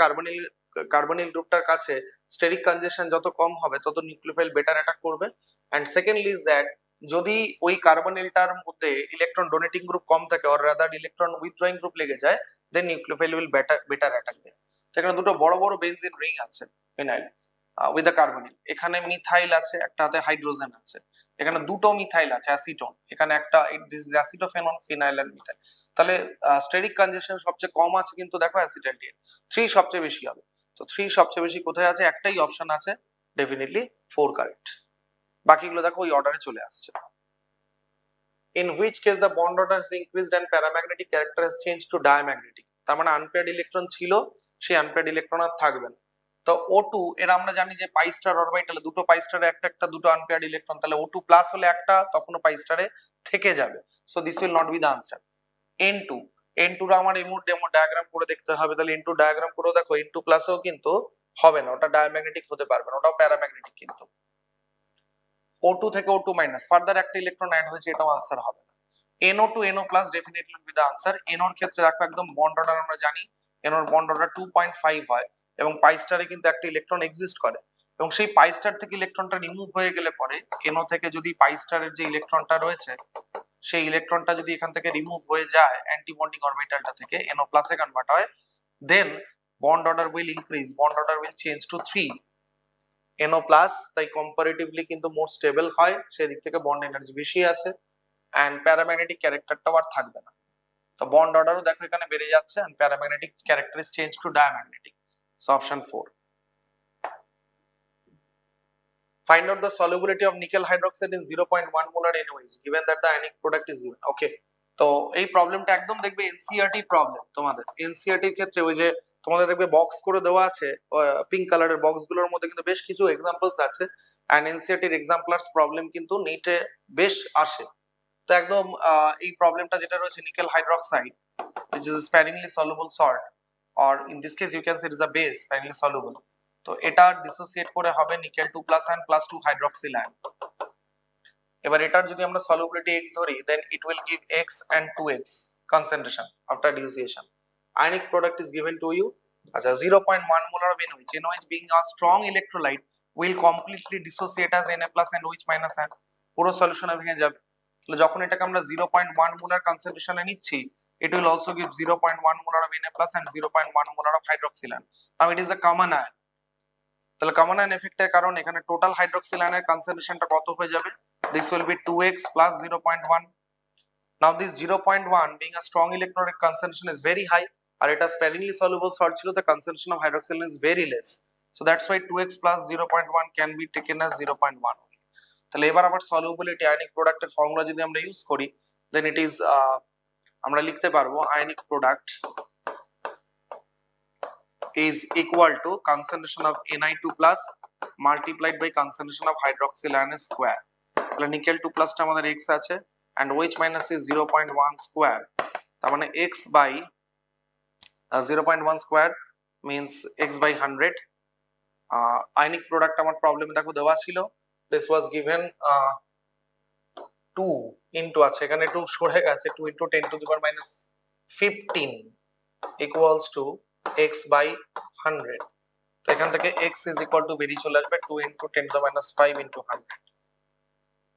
কার্বনিল গ্রুপটার কাছে স্টেরিক কনজেশন যত কম হবে তত নিউক্লিওফাইল বেটার অ্যাটাক করবে। এন্ড সেকেন্ডলি ইজ দ্যাট যদি ওই কার্বনিলটার মধ্যে ইলেকট্রন ডোনেটিং গ্রুপ কম থাকে or rather electron withdrawing group লেগে যায়, দেন নিউক্লিওফাইল উইল বেটার অ্যাটাক দেয়। তো এখানে দুটো বড় বড় বেনজিন রিং আছে ফিনাইল উইথ দ্য কার্বনিল, এখানে মিথাইল আছে, একটা হাতে হাইড্রোজেন আছে, এখানে দুটো মিথাইল আছে অ্যাসিটোন, এখানে একটা this is acetophenone, phenyl and methyl. তাহলে স্টেরিক কনজেশন সবচেয়ে কম আছে কিন্তু দেখো অ্যাসিটালডিহাইড, 3 সবচেয়ে বেশি হবে। তো 3 সবচেয়ে বেশি কোথায় আছে, একটাই অপশন আছে, ডেফিনেটলি 4 কারেক্ট, বাকিগুলো দেখো ওই অর্ডারে চলে আসছে। In which case the bond order is increased and paramagnetic character has changed to diamagnetic? তার মানে আনপেয়ার্ড ইলেকট্রন ছিল, সেই আনপেয়ার্ড ইলেকট্রন আর থাকবে না। তো O2 এর আমরা জানি যে পাই স্টার অরবিটালে দুটো পাই স্টারে একটা একটা দুটো আনপেয়ার্ড ইলেকট্রন, তাহলে O2 প্লাস হলে একটা, তখনও পাই স্টারে থেকে যাবে। So this will not be the answer. N2 N2 টা আমার এই মুহূর্তে ডায়াগ্রাম করে দেখতে হবে, তাহলে N2 ডায়াগ্রাম করে দেখো N2 প্লাসও কিন্তু হবে না, ওটা ডায়াম্যাগনেটিক হতে পারবে না, ওটাও প্যারাম্যাগনেটিক। কিন্তু O2 থেকে O2 মাইনাস ফার্দার একটা ইলেকট্রন অ্যাড হয়েছে, এটাও আনসার হবে না। NO2 NO plus definitely will be the answer. NO এর ক্ষেত্রে দেখো একদম বন্ড অর্ডার আমরা জানি, NO এর বন্ড অর্ডার 2.5 হয় এবং পাই স্টারে কিন্তু একটা ইলেকট্রন এক্সিস্ট করে, এবং সেই পাই স্টার থেকে ইলেকট্রনটা রিমুভ হয়ে গেলে পরে NO থেকে যদি পাই স্টারের যে ইলেকট্রনটা রয়েছে সেই ইলেকট্রনটা যদি এখান থেকে রিমুভ হয়ে যায় অ্যান্টি বন্ডিং অরবিটালটা থেকে, NO প্লাসে কনভার্ট হয়, then bond order will increase, bond order will change to 3। NO plus তাই কম্পারেটিভলি কিন্তু মোর স্টেবল হয়, সেদিক থেকে বন্ড এনার্জি বেশি আছে, এন্ড প্যারাম্যাগনেটিক ক্যারেক্টারটাও আর থাকবে না। তো বন্ড অর্ডারও দেখো এখানে বেড়ে যাচ্ছে, and paramagnetic character is change to diamagnetic. So option 4। Find out the solubility of nickel hydroxide in 0.1 molar NaOH given that the ionic product is given. Okay, তো এই প্রবলেমটা একদম দেখবে এনসিইআরটি প্রবলেম তোমাদের। এনসিইআরটির ক্ষেত্রে ওই যে তোমাদের দেখবে বক্স করে দেওয়া আছে, পিঙ্ক কালারের বক্সগুলোর মধ্যে কিন্তু বেশ কিছু এক্সাম্পলস আছে, এন্ড এনসিইআরটির এক্সাম্পলার্স প্রবলেম কিন্তু নিটে বেশ আসে। তো একদম এই প্রবলেমটা যেটা রয়েছে nickel hydroxide which is a sparingly soluble salt, or in this case you can say it is a base sparingly soluble, তো এটা ডিসোসিয়েট করে হবে nickel 2 plus ion plus 2 hydroxyl ion. এবার এটার যদি আমরা সলিউবিলিটি x ধরি, then it will give x and 2x concentration after dissociation. Ionic product is given to you, আচ্ছা 0.1 molar of NaOH. NaOH being a strong electrolyte will completely dissociate as Na plus and OH minus ion, পুরো সলিউশনে ভেঙে যাবে। তাহলে যখন এটাকে আমরা 0.1 molar কনসেন্ট্রেশনে নিচ্ছি, it will also give 0.1 molar of Na plus and 0.1 molar of hydroxyl ion. Now it is a common ion, তাহলে common ion এফেক্টের কারণে এখানে টোটাল হাইড্রোক্সিল আয়নের কনসেন্ট্রেশনটা কত হয়ে যাবে? This will be 2x plus 0.1. Now this 0.1 being a strong electrolytic concentration is very high, আর এটা sparingly soluble salt ছিল, the concentration of hydroxyl is very less, so that's why 2x plus 0.1 can be taken as 0.1 only. তাহলে এবার আবার solubility ionic product এর formula যদি আমরা use করি, then it is আমরা লিখতে পারবো ionic product is equal to concentration of Ni2 plus multiplied by concentration of hydroxyl ion square. তাহলে নিকেল 2 প্লাসটা আমাদের x আছে, and OH minus is 0.1 square, তার মানে x by 0.1 square means x by 100. Ionic product আমার প্রবলেমে দেখো দেওয়া ছিল, this was given 2 into, আছে এখানে 2 সরে গেছে, 2 into 10 to the power minus 15 equals to x by 100. তো এখান থেকে x is equal to বেরিয়ে চলে আসবে 2 into 10 to the minus 5 into 100,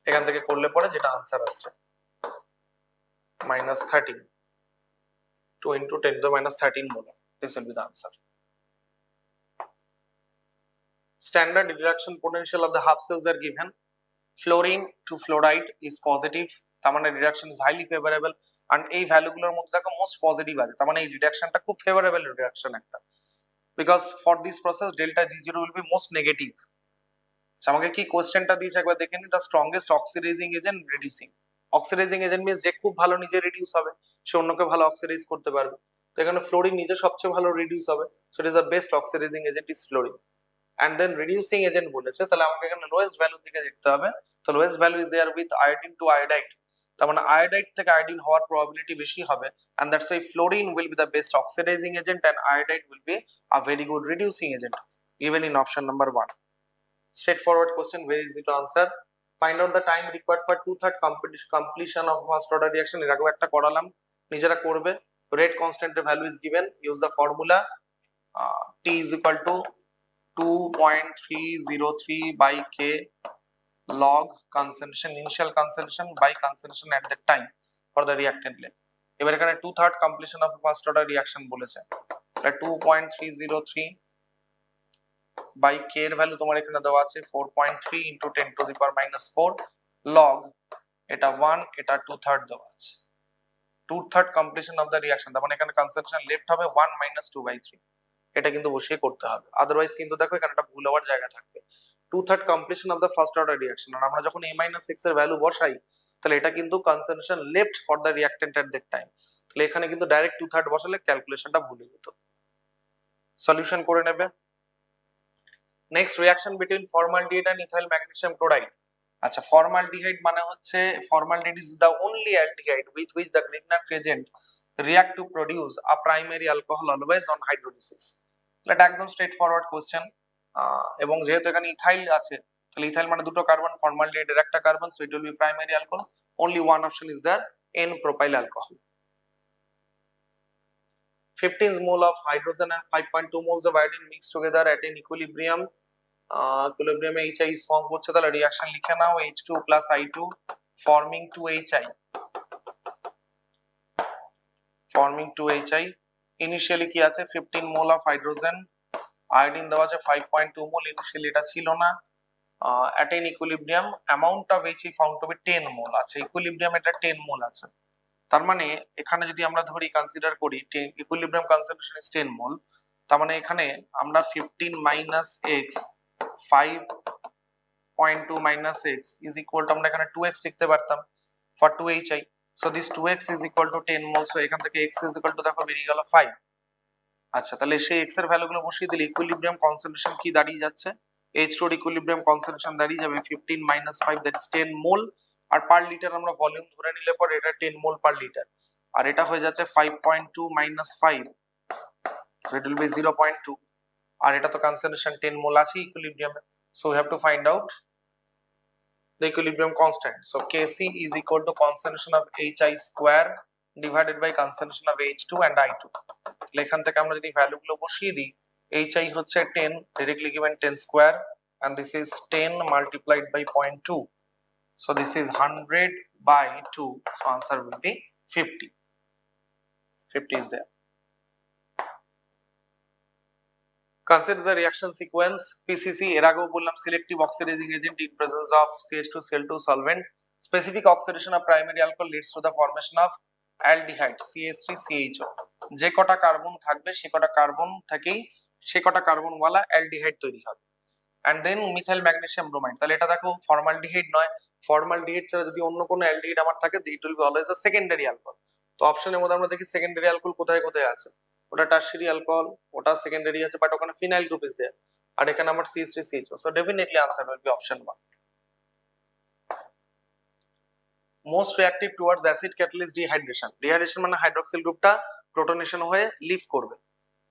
এখান থেকে করলে পরে যেটা আনসার আসছে minus 13, 2 into 10 to the minus 13 molar. This will be the answer. Standard reduction potential of the half cells are given. Fluorine to fluoride is positive, তার মানে reduction is highly favourable, and এই ভ্যালুগুলোর মধ্যে দেখো most positive আছে, তার মানে এই রিডাকশনটা খুব ফেভারেবল রিডাকশন একটা, because for this process delta G0 will be most negative. আমাকে কি কোশ্চেনটা দিয়েছে একবার দেখে নি, the strongest oxidising agent reducing. Oxidising agent means যে খুব ভালো নিজে রিডিউস হবে, সে অন্যকে ভালো অক্সিডাইজ করতে পারবে, তো এখানে ফ্লোরিন নিজে সবচেয়ে ভালো রিডিউস হবে, so it is the best oxidising agent is fluorine. and then reducing agent বলেছে, তাহলে আমাকে এখানে লোয়েস্ট ভ্যালুর দিকে দেখতে হবে, তো lowest value is there with iodine to iodide, তার মানে আয়োডাইড থেকে আয়োডিন হওয়ার প্রবাবিলিটি বেশি হবে, and that's why fluorine will be the best oxidizing agent and iodide will be a very good reducing agent, given in option number 1. Straightforward question, very easy to answer. Find out the time required for 2/3 completion of first order reaction. এর আগেও একটা করালাম, নিজেরা করবে। Rate constant value is given, use the formula, T is equal to 2.303 by K log concentration, initial concentration by concentration at that time for the reactant length. এবার এখানে 2/3 completion of first order reaction বলেছে, তাহলে 2.303 by K এর value তোমার এখানে দেওয়া আছে 4.3 into 10 to the power minus 4 log, এটা 1, এটা 2/3 দেওয়া আছে, 2/3 completion of the reaction, তার মানে এখানে concentration left হবে 1 minus 2/3, এটা কিন্তু বসিয়ে করতে হবে, আদারওয়াইজ কিন্তু দেখো এখানে একটা ভুল হওয়ার জায়গা থাকবে। 2/3 completion of the first order reaction, আর আমরা যখন a - x এর ভ্যালু বসাই, তাহলে এটা কিন্তু concentration left for the reactant at that time, তাহলে এখানে কিন্তু ডাইরেক্ট 2/3 বসালে ক্যালকুলেশনটা ভুলে যেত। সলিউশন করে নেবে। Next, reaction between formaldehyde and ethyl magnesium chloride. আচ্ছা, ফর্মালডিহাইড মানে হচ্ছে formaldehyde is the only aldehyde with which the grignard reagent react to produce a primary alcohol always on hydrolysis. এটা একদম স্ট্রেট ফরওয়ার্ড কোশ্চেন। এবং যেহেতু এখানে ethyl আছে, তাহলে ইথাইল মানে দুটো কার্বন, ফর্মালডিহাইড এর একটা carbon, so it will be primary alcohol. Only one option is there, n propyl alcohol. 15 mole of hydrogen and 5.2 moles of iodine mixed together at an equilibrium. Equilibrium HI is formed হচ্ছে, তাহলে reaction লিখে নাও, H2 plus I2 forming 2HI. forming 2HI. Initially কি আছে, 15 mole of hydrogen, iodine দেওয়া আছে 5.2 মোল, initially এটা ছিল না। at an equilibrium amount of HI found to be 10 mole আছে, ইকুইলিব্রিয়াম এটা 10 মোল আছে। তার মানে এখানে যদি আমরা ধরি কনসিডার করি ইকুইলিব্রিয়াম কনসেন্ট্রেশন ইজ 10 মোল, তার মানে এখানে আমরা 15 minus x 5.2 minus x is equal two, আমরা এখানে 2x লিখতে পারতাম for 2HI। So this 2x is equal two 10 mole, so এখান থেকে x ইজ ইকুয়াল টু দেখো বেরিয়ে গেল 5। আচ্ছা, তাহলে সেই x এর ভ্যালুগুলো বসিয়ে দিলে ইকুইলিব্রিয়াম কনসেন্ট্রেশন কি দাঁড়িয়ে যাচ্ছে, H2 এর ইকুইলিব্রিয়াম কনসেন্ট্রেশন দাঁড়িয়ে যাবে 15 মাইনাস 5 দ্যাট ইজ 10 মোল। আর পার লিটার আমরা ভলিউম ধরে নিলে পর এটা 10 মোল পার লিটার, আর এটা হয়ে যাচ্ছে 5.2 minus 5, so it will be 0.2। আর এটা তো কনসেন্ট্রেশন 10 মোল আছে ইকুইলিব্রিয়ামে, so we have to find out the equilibrium constant. So Kc is equal to concentration of Hi square divided by concentration of H2 and I2. এখান থেকে আমরা যদি ভ্যালুগুলো বসিয়ে দিই, Hi হচ্ছে 10, directly given 10 square, and this is 10 multiplied by 0.2. So this is 100 by 2. So answer will be 50. 50 is there. Consider the reaction sequence. PCC এর আগেও বললাম, selective oxidizing agent in presence of CH2Cl2 solvent. Specific oxidation of primary alcohol leads to the formation of aldehyde CH3CHO. যে কটা carbon থাকবে সে কটা carbon থেকেই সে কটা carbon ওয়ালা অ্যালডিহাইড তৈরি হবে। and then methyl magnesium bromide. তাহলে এটা দেখো ফর্মালডিহাইড নয়, ফর্মালডিহাইড ছাড়া যদি অন্য কোনো অ্যালডিহাইড আমার থাকে, it will be always a secondary alcohol. তো অপশনের মধ্যে আমরা দেখি সেকেন্ডারি অ্যালকোহল কোথায় কোথায় আছে, ওটা টারশিয়ারি অ্যালকোহল, ওটা সেকেন্ডারি আছে, বাট ওখানে ফিনাইল গ্রুপ ইজ দেয়ার, আর এখানে আমার CH3CHO, so definitely answer will B option 1. Most reactive towards acid catalyst dehydration. Dehydration মানে হাইড্রক্সিল গ্রুপটা প্রোটনেশন হয়ে লিভ করবে।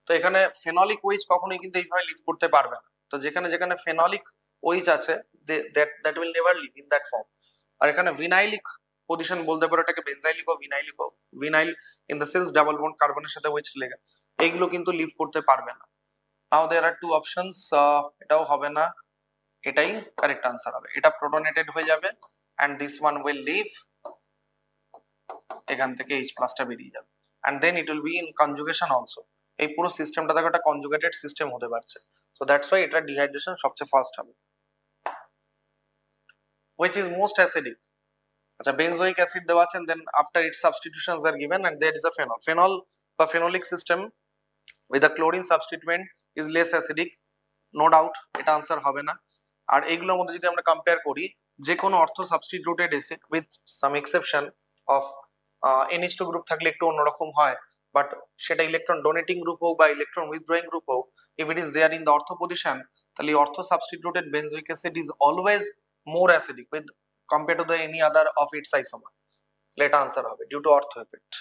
তো এখানে ফেনলিক ওয়েজ কখনোই কিন্তু এইভাবে লিভ করতে পারবে না। তো যেখানে যেখানে ফেনলিক ওয়েজ আছে that will never leave in that form. আর এখানে ভিনাইলিক পজিশন বলতে পারো, এটাকে বেনজাইলিক ও vinylic, vinyl in the sense double bond কার্বনের সাথে ওয়েজ লেগে, এইগুলো কিন্তু লিভ করতে পারবে না। নাও देयर আর টু অপশনস, এটাও হবে না, এটাই কারেক্ট আনসার হবে। এটা প্রোটনেটেড হয়ে যাবে and this one will leave, এখান থেকে H+ টা বেরিয়ে যাবে, and then it will be in conjugation also. এই পুরো সিস্টেমটা দেখো একটা কনজুগেটেড সিস্টেম হতে পারছে, so that's why এটা ডিহাইড্রেশন সবচেয়ে ফার্স্ট হবে। which is most acidic? আচ্ছা, বেনজোইক অ্যাসিড দেওয়া আছে, then after its substitutions are given and there is a phenol বা phenolic system with a chlorine substituent is less acidic, no doubt এটা answer হবে না। আর এইগুলোর মধ্যে যদি আমরা কম্পেয়ার করি, যে কোনো অর্থ substituted acid with some exception of NH2 group থাকলে একটু অন্যরকম হয়, বাট সেটা ইলেকট্রন ডোনেটিং গ্রুপ হোক বা ইলেকট্রন উইথড্রয়িং গ্রুপ হোক, if it is there in the ortho position, তাহলে ortho substituted benzoic acid is always more acidic with compare to the any other of its isomer. এটা answer হবে due to ortho effect.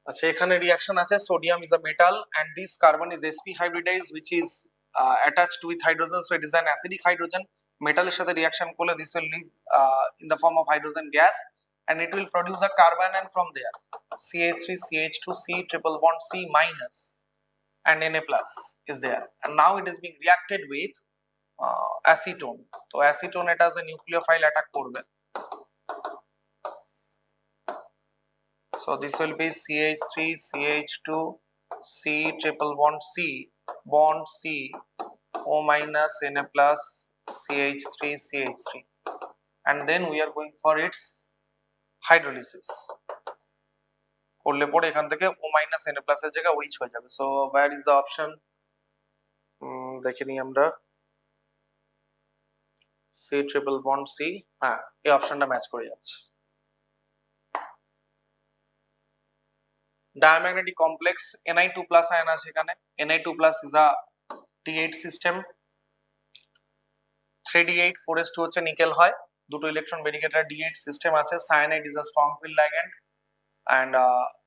আচ্ছা, এখানে reaction আছে, sodium is a metal and this carbon is sp hybridized which is attached with hydrogen, so it is an acidic hydrogen. মেটালের সাথে reaction করলে this will leave in the form of hydrogen gas and it will produce a carbon, and from there CH3 CH2 C triple bond C minus and Na plus is there, and now it is being reacted with acetone. তো acetone এটা as a nucleophile attack করবে, so this will be CH3 CH2 C triple bond C O minus Na plus CH3 CH3, and then we are going for its hydrolysis. করলে পরে এখান থেকে O minus Na plus এর জায়গায় OH হয়ে যাবে, so where is the option? দেখে নিই আমরা, C triple bond C, হ্যাঁ এই অপশনটা ম্যাচ করে যাচ্ছে। Diamagnetic complex Ni2 plus ion আছে এখানে। Na2 plus is a T8 system. 3D8 4s2 হচ্ছে নিকেল হয়, দুটো ইলেকট্রন ভেরিগেটর D8 সিস্টেম আছে। cyanide is a strong field ligand and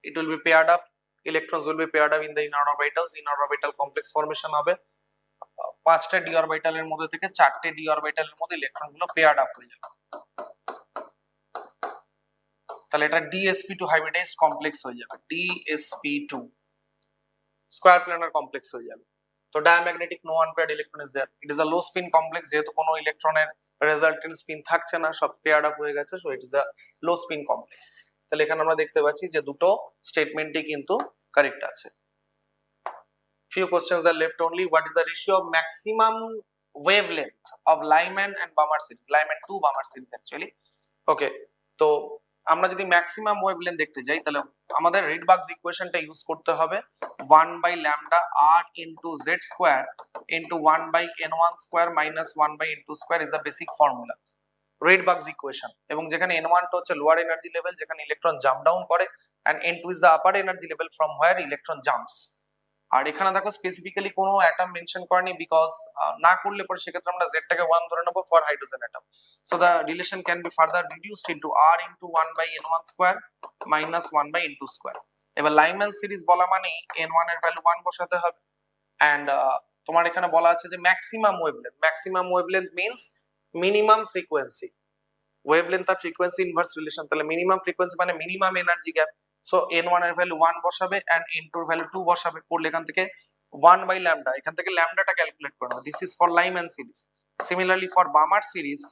it will be paired up, electrons will be paired up in the inner orbitals, inner orbital complex formation হবে। পাঁচটা d অরবিটালের মধ্যে থেকে চারটে d অরবিটালের মধ্যে ইলেকট্রন গুলো পেয়ার্ড আপ হয়ে যাবে, তাহলে এটা dsp2 hybridized complex হয়ে যাবে, dsp2 স্কয়ার প্ল্যানার কমপ্লেক্স হয়ে যাবে। তো diamagnetic no unpaired electron is there, it is a low spin complex, যেহেতু কোনো ইলেকট্রনের রেজাল্টেন্ট স্পিন থাকছে না, সব পেয়ার্ড আপ হয়ে গেছে, so it is a low spin complex. তাহলে এখানে আমরা দেখতে পাচ্ছি যে দুটো স্টেটমেন্টই কিন্তু কারেক্ট আছে। Few questions are left only. What is the ratio of maximum wavelength of Lyman and Balmer series? Lyman 2 Balmer series actually. Okay, তো আমরা যদি ম্যাক্সিমাম ওয়েভলেন্থ দেখতে যাই তাহলে আমাদের রিডবার্গস ইকুয়েশনটা ইউজ করতে হবে 1/λ r into z square into 1/n1 square minus 1/n2 square is the basic formula. Rydberg's equation, এবং যেখানে n1 টা হচ্ছে লোয়ার এনার্জি লেভেল যেখানে ইলেকট্রন জাম্প ডাউন করে, and n2 is the upper energy level from where electron jumps. আর এখানে দেখো specifically কোনো atom mention করেনি, বিকজ না করলে পরে সেক্ষেত্রে আমরা z টাকে 1 ধরে নেব for hydrogen atom. So the relation can be further reduced into r into 1/n1 square minus 1/n2 square. এবার লাইম্যান সিরিজ বলা মানেই n1 এর ভ্যালু 1 বসাতে হবে, এন্ড তোমার এখানে বলা আছে যে maximum wavelength means minimum frequency, wavelength আর ফ্রিকোয়েন্সি ইনভার্স রিলেশন, তাহলে মিনিমাম ফ্রিকোয়েন্সি মানে minimum energy gap. So n1 এর ভ্যালু 1 বসাবে এন্ড n2 এর ভ্যালু 2 বসাবে, করলে এখান থেকে 1/λ, এখান থেকে ল্যামডাটা ক্যালকুলেট করে নাও। This is for Lyman series. Similarly for Balmer series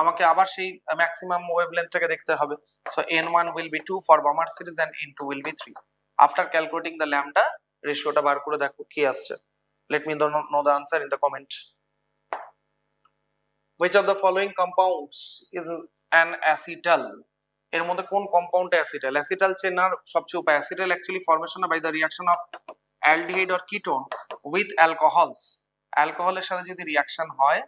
আমাকে আবার সেই ম্যাক্সিমাম ওয়েভলেন্থটাকে দেখতে হবে। So n1 will be 2 for Balmer series and n2 will be 3. After calculating the lambda রেশিওটা বার করে দেখো কি আসছে। Let me know the answer in the comment. Which of the following compounds is an acetal? এর মধ্যে কোন compound acetal? Acetal চেনার সবচেয়ে উপায়, acetal actually formation by the reaction of aldehyde or ketone with alcohols. অ্যালকোহলের সাথে যদি reaction হয়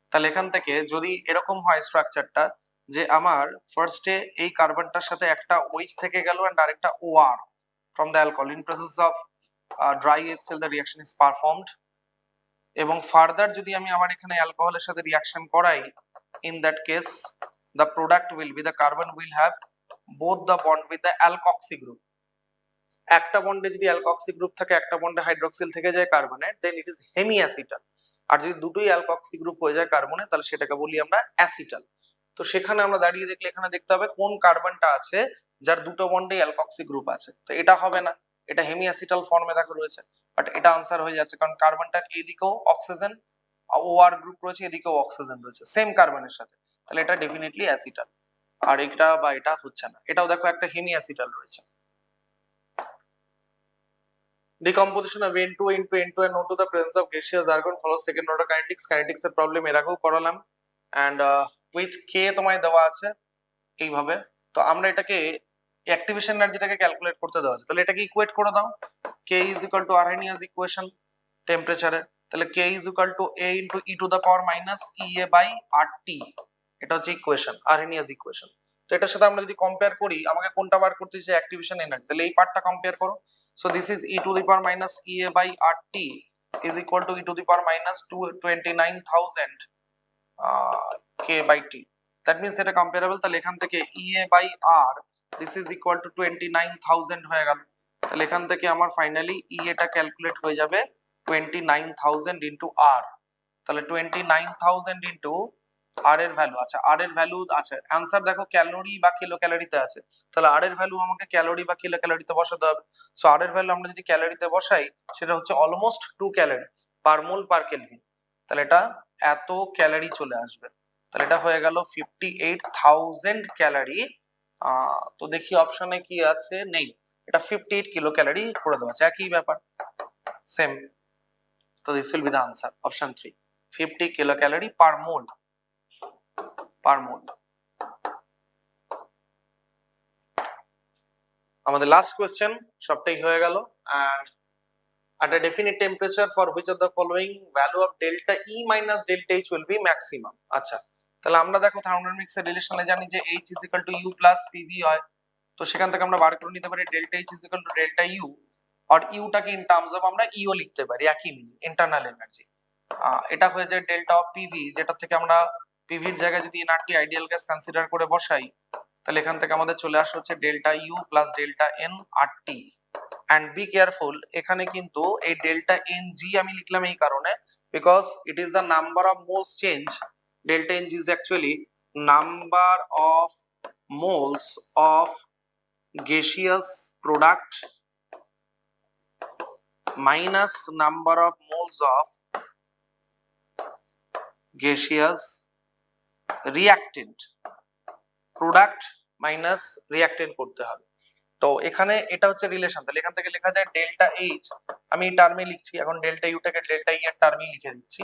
তাহলে এখান থেকে যদি এরকম হয় স্ট্রাকচারটা যে আমার ফার্স্টে এই কার্বনটার সাথে একটা OH থেকে গেল এন্ড আরেকটা OR from the alcohol, in presence of dry HCl the reaction is performed, এবং ফার্দার যদি আমি আবার এখানে অ্যালকোহলের সাথে রিঅ্যাকশন করাই, in that case the product will be, the carbon will have both the bond with the alkoxy group. একটা বন্ডে যদি অ্যালকক্সি গ্রুপ থাকে, একটা বন্ডে হাইড্রোক্সিল থেকে যায় কার্বনের, দেন ইট ইজ হেমি অ্যাসিটাল। আর যদি দুটোই অ্যালকক্সি গ্রুপ হয়ে যায় কার্বনে, তাহলে সেটাকে বলি আমরা অ্যাসিটাল। তো সেখানে আমরা দাঁড়িয়ে দেখলে এখানে দেখতে হবে কোন কার্বনটা আছে যার দুটো বন্ডে অ্যালকক্সি গ্রুপ আছে। তো এটা হবে না, এটা হেমি অ্যাসিটাল ফর্মে দেখো রয়েছে, বাট এটা আনসার হয়ে যাচ্ছে কারণ কার্বনটার এইদিকেও অক্সিজেন OR গ্রুপ রয়েছে, এদিকেও অক্সিজেন রয়েছে সেম কার্বনের সাথে, তাহলে এটা ডেফিনেটলি অ্যাসিটাল। আর এটা বা এটা হচ্ছে না, এটাও দেখো একটা হেমি অ্যাসিটাল রয়েছে। Decomposition of N2 into N2 and O2 the presence of gaseous argon follows second order kinetics. Kinetics এর প্রবলেম এর আগেও করালাম, and with K তোমায় দেওয়া আছে এইভাবে। তো আমরা এটাকে অ্যাক্টিভেশন এনার্জিটাকে ক্যালকুলেট করতে দেওয়া আছে, তাহলে এটাকে ইকুয়েট করে দাও। K is equal to Arrhenius equation টেম্পারেচারে, তাহলে K is equal to A into E to the power minus EA by RT, এটা হচ্ছে ইকুয়েশন, Arrhenius ইকুয়েশন। তো এটার সাথে আমরা যদি কম্পেয়ার করি, আমাকে কোনটা বার করতে চাই, অ্যাক্টিভেশন এনার্জি, তাহলে এই পার্টটা কম্পেয়ার করো। So this is E to the power minus EA by RT is equal to E to the power minus 29,000 K by T, that means এটা কম্পারেবল। তাহলে এখান থেকে EA by R this is equal to 29,000 হয়ে গেল, তাহলে এখান থেকে আমার ফাইনালি EA টা ক্যালকুলেট হয়ে যাবে 29,000 into R, তাহলে 29,000 into R এর ভ্যালু, আচ্ছা R এর ভ্যালু আছে, অ্যানসার দেখো ক্যালোরি বা কিলো ক্যালোরিতে আছে, তাহলে R এর ভ্যালু আমাকে ক্যালোরি বা কিলো ক্যালোরিতে বসাতে হবে। সো R এর ভ্যালু আমরা যদি ক্যালোরিতে বসাই সেটা হচ্ছে অলমোস্ট 2 ক্যালোরি পার মোল পার কেলভিন, তাহলে এটা এত ক্যালোরি চলে আসবে, তাহলে এটা হয়ে গেল 58,000 ক্যালোরি। তো দেখি অপশনে কি আছে, নেই, এটা 58 কিলো ক্যালোরি করে দেওয়া আছে, একই ব্যাপার সেম। তো this will be the answer option 3, 50 kilo calorie per mole. আমাদের লাস্ট কোশ্চেন সবটাই হয়ে গেল। and at a definite temperature for which of the following value of delta E minus delta H will be maximum? আচ্ছা, তাহলে আমরা দেখো thermodynamics এর রিলেশনে জানি যে H is equal to U plus PV হয়, তো সেখান থেকে আমরা বার করে নিতে পারি delta H is equal to delta U, আর ইউটাকে ইন টার্মস অফ আমরা ইও লিখতে পারি, একই মিনিং, ইন্টারনাল এনার্জি। এটা হয়ে যায় ডেল্টা অফ পিভি, যেটা থেকে আমরা পিভির জায়গায় যদি এনআরটি আইডিয়াল গ্যাস কনসিডার করে বসাই, তাহলে এখান থেকে আমাদের চলে আসে হচ্ছে delta U plus delta n R T. And be careful, এখানে কিন্তু এই ডেল্টা এন জি আমি লিখলাম এই কারণে, because it is the number of moles change. Delta n G is actually number of moles of gaseous product minus number of moles of gaseous reactant, product minus reactant করতে হবে। তো এখানে এটা হচ্ছে রিলেশন, তাহলে এখান থেকে লেখা যায় ডেল্টা এইচ, আমি এই টার্মে লিখছি, এখন ডেল্টা ইউটাকে ডেল্টা ই এর টার্মে লিখে দিচ্ছি,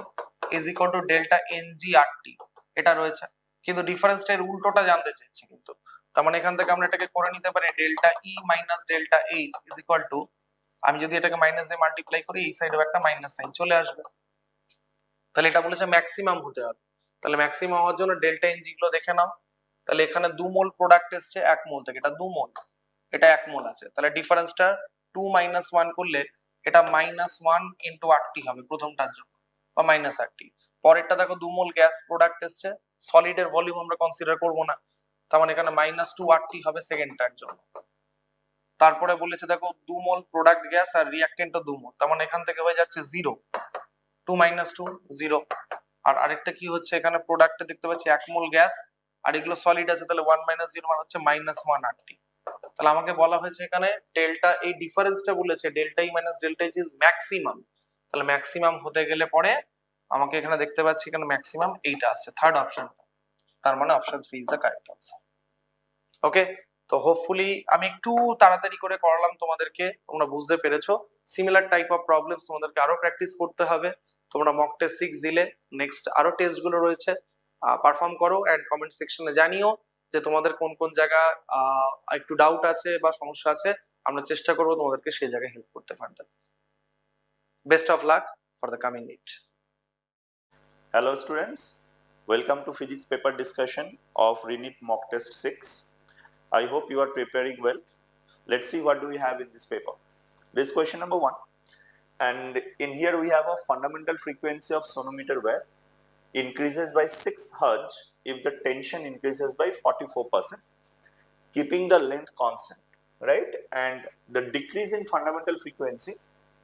is equal to delta n g R T, এটা রয়েছে। কিন্তু ডিফারেন্সটা এর উল্টোটা জানতে চাইছি, কিন্তু তার মানে এখান থেকে আমরা এটাকে করে নিতে পারি delta E minus delta H is equal two, আমি যদি এটাকে মাইনাস দিয়ে মাল্টিপ্লাই করি এই সাইডেও একটা মাইনাস সাইন চলে আসবে। তাহলে এটা বলেছে ম্যাক্সিমাম হতে হবে, তাহলে ম্যাক্সিমাম হওয়ার জন্য ডেল্টা এন জি গুলো দেখে নাও। তাহলে এখানে 2 মোল প্রোডাক্ট এসছে 1 মোল থেকে, এটা 2 মোল, এটা 1 মোল আছে, তাহলে ডিফারেন্সটা 2 মাইনাস 1 করলে এটা মাইনাস 1 ইনটু আরটি হবে প্রথমটার জন্য, বা মাইনাস আরটি। পরেরটা দেখো 2 মোল গ্যাস প্রোডাক্ট এসছে, সলিডের ভলিউম আমরা কনসিডার করব না, তার মানে এখানে মাইনাস 2 আরটি হবে সেকেন্ডটার জন্য। তারপরে বলেছে দেখো 2 মোল প্রোডাক্ট গ্যাস আর রিঅ্যাকটেন্টও 2 মোল, তার মানে এখান থেকে হয়ে যাচ্ছে 0, 2 মাইনাস 2 0। আর আরেকটা কি হচ্ছে, এখানে প্রোডাক্টে দেখতে পাচ্ছি 1 মোল গ্যাস আর এগুলো সলিড আছে, তাহলে 1 মাইনাস 0 মানে হচ্ছে মাইনাস 1 আরটি। তাহলে আমাকে বলা হয়েছে এখানে ডেল্টা, এই ডিফারেন্সটা বলেছে delta E minus delta H is maximum, তাহলে ম্যাক্সিমাম হতে গেলে পরে আমাকে এখানে দেখতে পাচ্ছি এখানে ম্যাক্সিমাম এইটা আসছে, থার্ড অপশনটা, তার মানে option 3 is the correct answer. Okay, তো হোপফুলি আমি একটু তাড়াতাড়ি করে করালাম তোমাদেরকে, তোমরা বুঝতে পেরেছো। সিমিলার টাইপ অফ প্রবলেমস তোমাদেরকে আরো প্র্যাকটিস করতে হবে। তোমরা মক টেস্ট 6 দিলে, নেক্সট আরো টেস্ট গুলো রয়েছে, পারফর্ম করো এন্ড কমেন্ট সেকশনে জানিও যে তোমাদের কোন কোন জায়গা একটু ডাউট আছে বা সমস্যা আছে, আমরা চেষ্টা করব তোমাদেরকে সেই জায়গায় হেল্প করতে পারতে। Best of luck for the coming NEET. Hello students, welcome to physics paper discussion of RE-NEET Mock Test 6. I hope you are preparing well. Let's see what do we have in this paper. This question number 1, and in here we have a fundamental frequency of sonometer wave increases by 6 Hz if the tension increases by 44%, keeping the length constant, right? And the decrease in fundamental frequency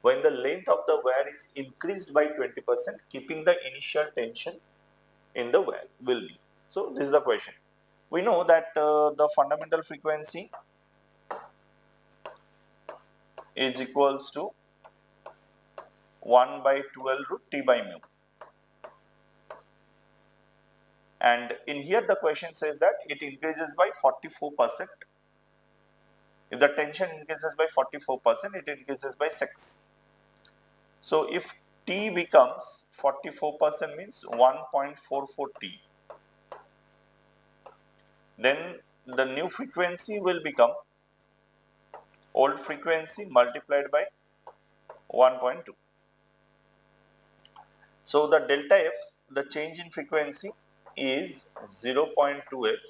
when the length of the wire is increased by 20%, keeping the initial tension in the wire will be. So this is the question. We know that the fundamental frequency is equals to 1 by 12 root T by mu. And in here the question says that it increases by 44%. If the tension increases by 44%, it increases by 6. So if T becomes 44% means 1.44 T, then the new frequency will become old frequency multiplied by 1.2. So the delta F, the change in frequency, is 0.2 F,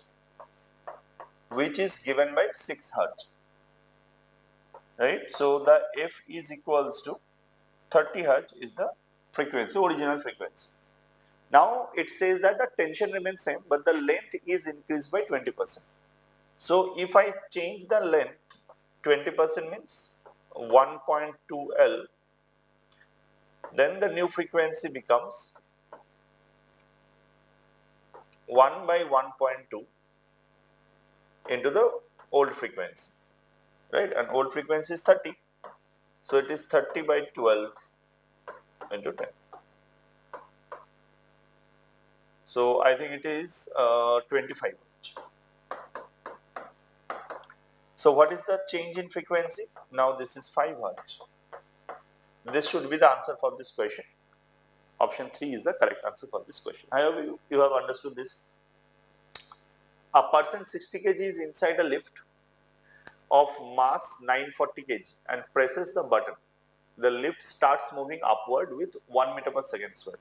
which is given by 6 Hz, right? So the F is equals to 30 Hz is the frequency, original frequency. Now it says that the tension remains same, but the length is increased by 20%. So if I change the length, 20% means 1.2 L, then the new frequency becomes 1 by 1.2 into the old frequency, right? And old frequency is 30. So it is 30 by 12 into 10. So I think it is 25. So what is the change in frequency? Now this is 5 Hz. This should be the answer for this question. Option 3 is the correct answer for this question. I hope you have understood this. A person 60 kg is inside a lift of mass 940 kg and presses the button. The lift starts moving upward with 1 meter per second square.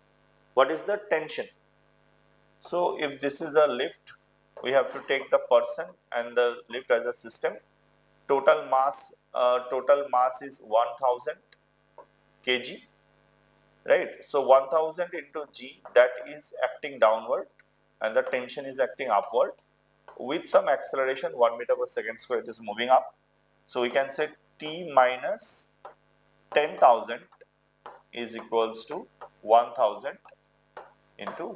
What is the tension? So if this is a lift we have to take the person and the lift as a system. Total mass is 1000 kg, right? So 1000 into g, that is acting downward and the tension is acting upward with some acceleration 1 meter per second square, it is moving up. So we can say T minus 10,000 is equals to 1000 into 1.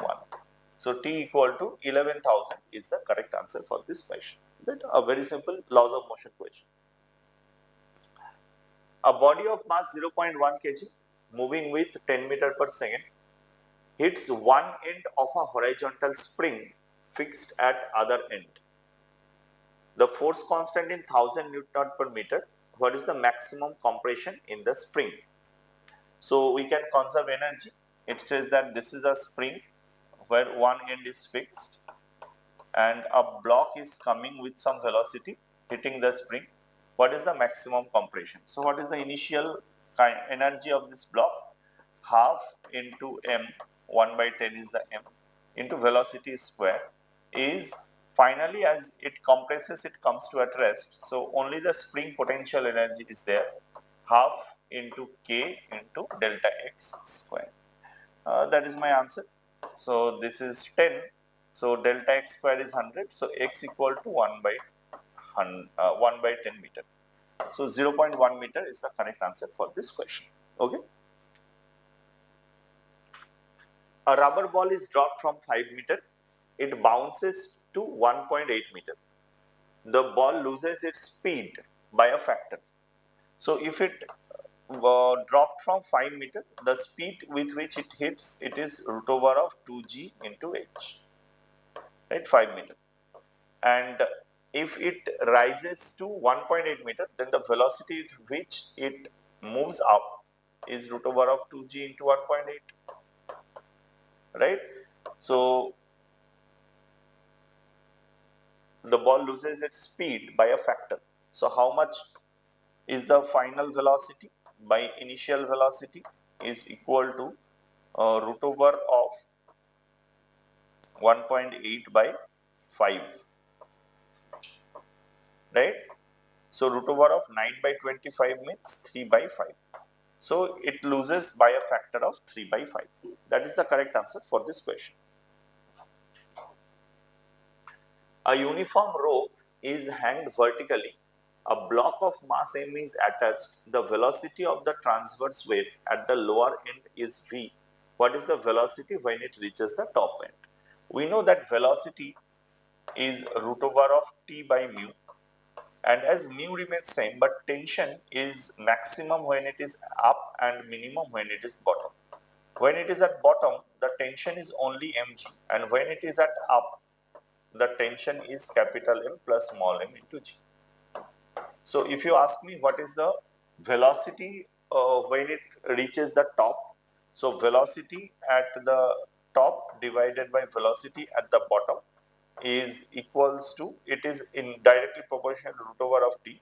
So T equal to 11,000 is the correct answer for this question. That a very simple laws of motion question. A body of mass 0.1 kg moving with 10 meter per second hits one end of a horizontal spring fixed at other end. The force constant in 1000 Newton per meter. What is the maximum compression in the spring? So we can conserve energy. It says that this is a spring where one end is fixed and a block is coming with some velocity hitting the spring. What is the maximum compression? So what is the initial energy of this block? Half into m, 1 by 10 is the m, into velocity square is finally as it compresses, it comes to at rest. So only the spring potential energy is there, half into k into delta x square. That is my answer. So this is 10. So delta x square is 100. So x equal to 1 by 10 meter. So 0.1 meter is the correct answer for this question. Okay. A rubber ball is dropped from 5 meter. It bounces to 1.8 meter. The ball loses its speed by a factor. So if it dropped from 5 meter, the speed with which it hits, it is root over of 2g into h, right, 5 meter. And if it rises to 1.8 meter, then the velocity with which it moves up is root over of 2g into 1.8, right? So the ball loses its speed by a factor. So how much is the final velocity by initial velocity is equal to root over of 1.8 by 5, right? So root over of 9 by 25 means 3 by 5. So it loses by a factor of 3 by 5. That is the correct answer for this question. A uniform rope is hanged vertically. A block of mass m is attached. The velocity of the transverse wave at the lower end is v. What is the velocity when it reaches the top end? We know that velocity is root over of t by mu, and as mu remains same, but tension is maximum when it is up and minimum when it is bottom. When it is at bottom, the tension is only mg, and when it is at up, the tension is capital M plus small m into g. So if you ask me what is the velocity when it reaches the top, so velocity at the top divided by velocity at the bottom is equals to, it is in directly proportional to root over of t.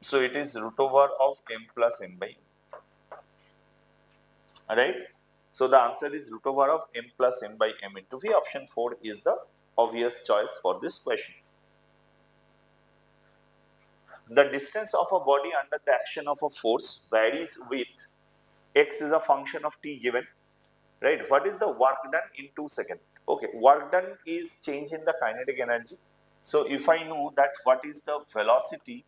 So it is root over of m plus n by m. Alright. So the answer is root over of m plus n by m into v. Option 4 is the obvious choice for this question. The distance of a body under the action of a force varies with x is a function of t given, right? What is the work done in 2 seconds? Okay, work done is change in the kinetic energy. So if I know that what is the velocity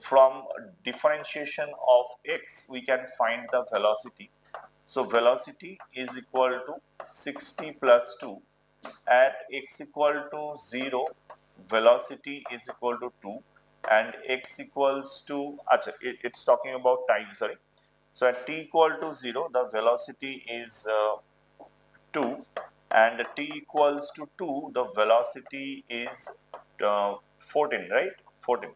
from differentiation of x, we can find the velocity. So velocity is equal to 60 plus 2 at x equal to 0, velocity is equal to 2 and x equals to, it's talking about time, sorry. So at t equal to 0, the velocity is 2 and t equals to 2, the velocity is 14, right? 14.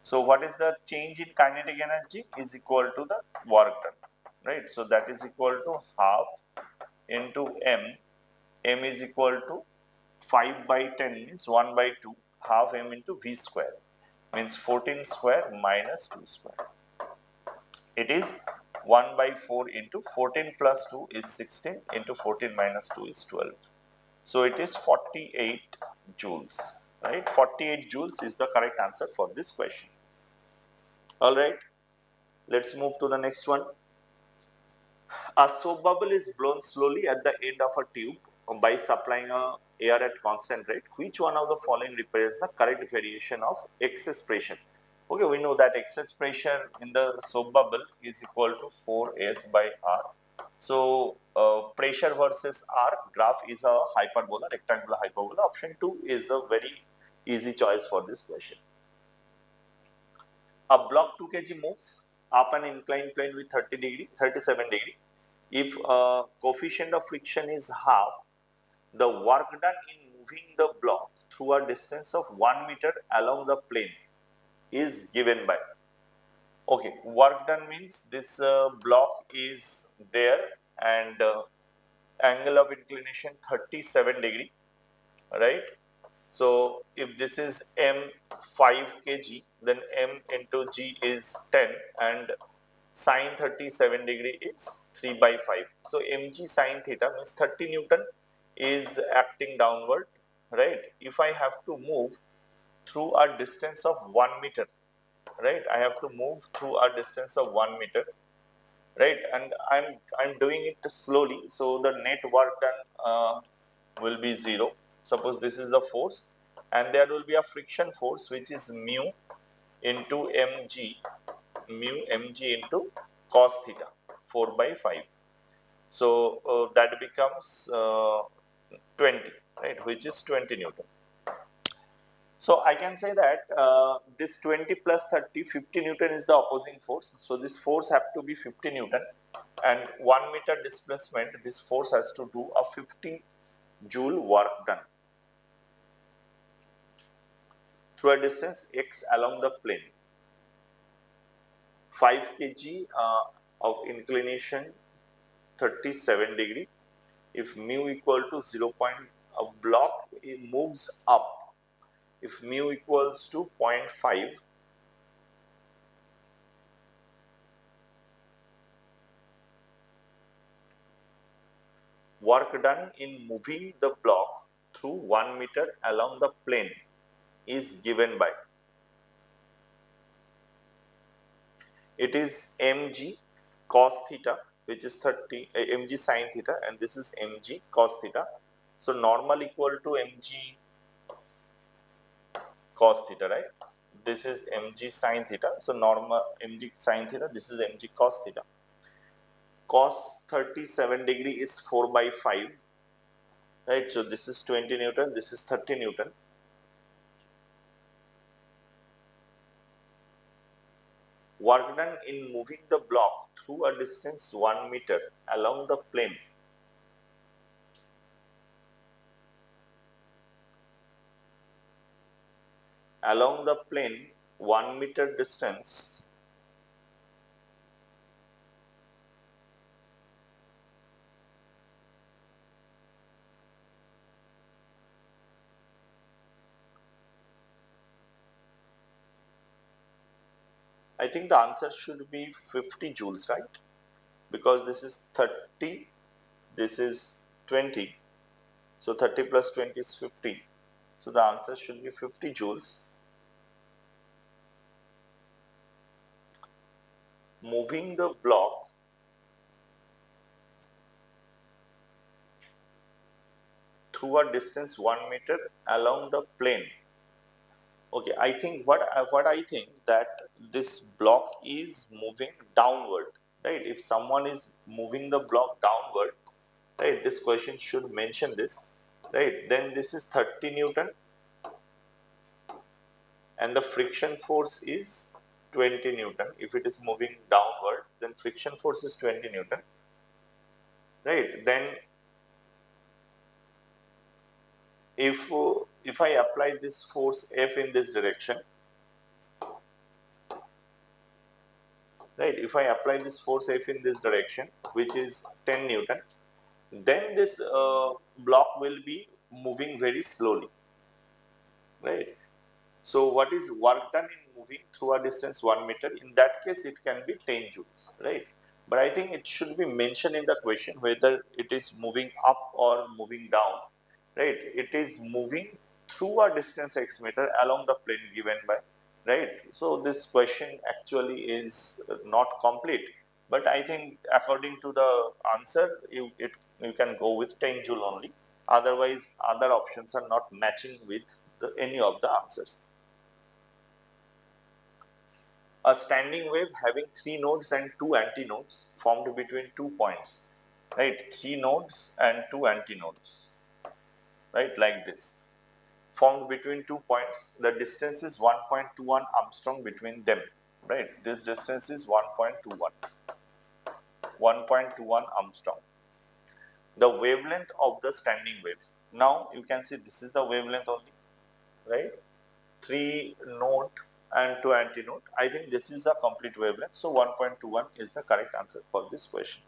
So what is the change in kinetic energy is equal to the work done, right? So that is equal to half into m. M is equal to 5 by 10 means 1 by 2, half m into v square means 14 square minus 2 square. It is 1 by 4 into 14 plus 2 is 16 into 14 minus 2 is 12. So it is 48 joules, right? 48 joules is the correct answer for this question. All right, let's move to the next one. A soap bubble is blown slowly at the end of a tube by supplying air at constant rate. Which one of the following represents the correct variation of excess pressure? Okay, we know that excess pressure in the soap bubble is equal to 4S by R. So, pressure versus R graph is a hyperbola, rectangular hyperbola. Option 2 is a very easy choice for this question. A block 2 kg moves up an inclined plane with 37 degree. If coefficient of friction is half, the work done in moving the block through a distance of 1 meter along the plane is given by. Okay, work done means this block is there and angle of inclination 37 degree, right? So if this is m 5 kg, then m into g is 10 and sine 37 degree is 3 by 5. So mg sine theta means 30 Newton is acting downward, right? If I have to move through a distance of 1 meter, right? I have to move through a distance of 1 meter, right? And I'm doing it slowly, so the net work done will be 0. Suppose this is the force, and there will be a friction force which is mu into mg, mu mg into cos theta 4 by 5. So that becomes 20, right, which is 20 Newton. So I can say that this 20 plus 30, 50 Newton is the opposing force. So this force have to be 50 Newton, and 1 meter displacement, this force has to do a 50 joule work done through a distance x along the plane. 5 kg of inclination 37 degree. If mu equal to 0. A block, it moves up. If mu equals to 0.5, work done in moving the block through 1 meter along the plane is given by. It is mg cos theta, which is 30, mg sin theta, and this is mg cos theta. So normal equal to mg cos theta, right? This is mg sin theta. So normal mg sin theta, this is mg cos theta. Cos 37 degree is 4 by 5, right? So this is 20 Newton, this is 30 Newton. Work done in moving the block through a distance 1 meter along the plane along the plane 1 meter distance I think the answer should be 50 joules, right? Because this is 30, this is 20. So 30 plus 20 is 50. So the answer should be 50 joules. Moving the block through a distance 1 meter along the plane. Okay, I think what I think that this block is moving downward, right? If someone is moving the block downward, right, this question should mention this, right? Then this is 30 Newton and the friction force is 20 Newton. If it is moving downward, then friction force is 20 Newton, right? Then if I apply this force F in this direction, right, if I apply this force F in this direction, which is 10 Newton, then this block will be moving very slowly, right? So what is work done in moving through a distance 1 meter? In that case, it can be 10 joules, right? But I think it should be mentioned in the question whether it is moving up or moving down. right? It is moving through a distance x meter along the plane given by, right? So this question actually is not complete, but I think according to the answer, you can go with 10 joule only. Otherwise, other options are not matching with any of the answers. A standing wave having 3 nodes and 2 antinodes formed between 2 points, right? 3 nodes and 2 antinodes, right? Like this, formed between 2 points. The distance is 1.21 Armstrong between them, right? This distance is 1.21 Armstrong. The wavelength of the standing wave. Now you can see this is the wavelength only, right? 3 node and 2 antinode. I think this is a complete wavelength. So 1.21 is the correct answer for this question,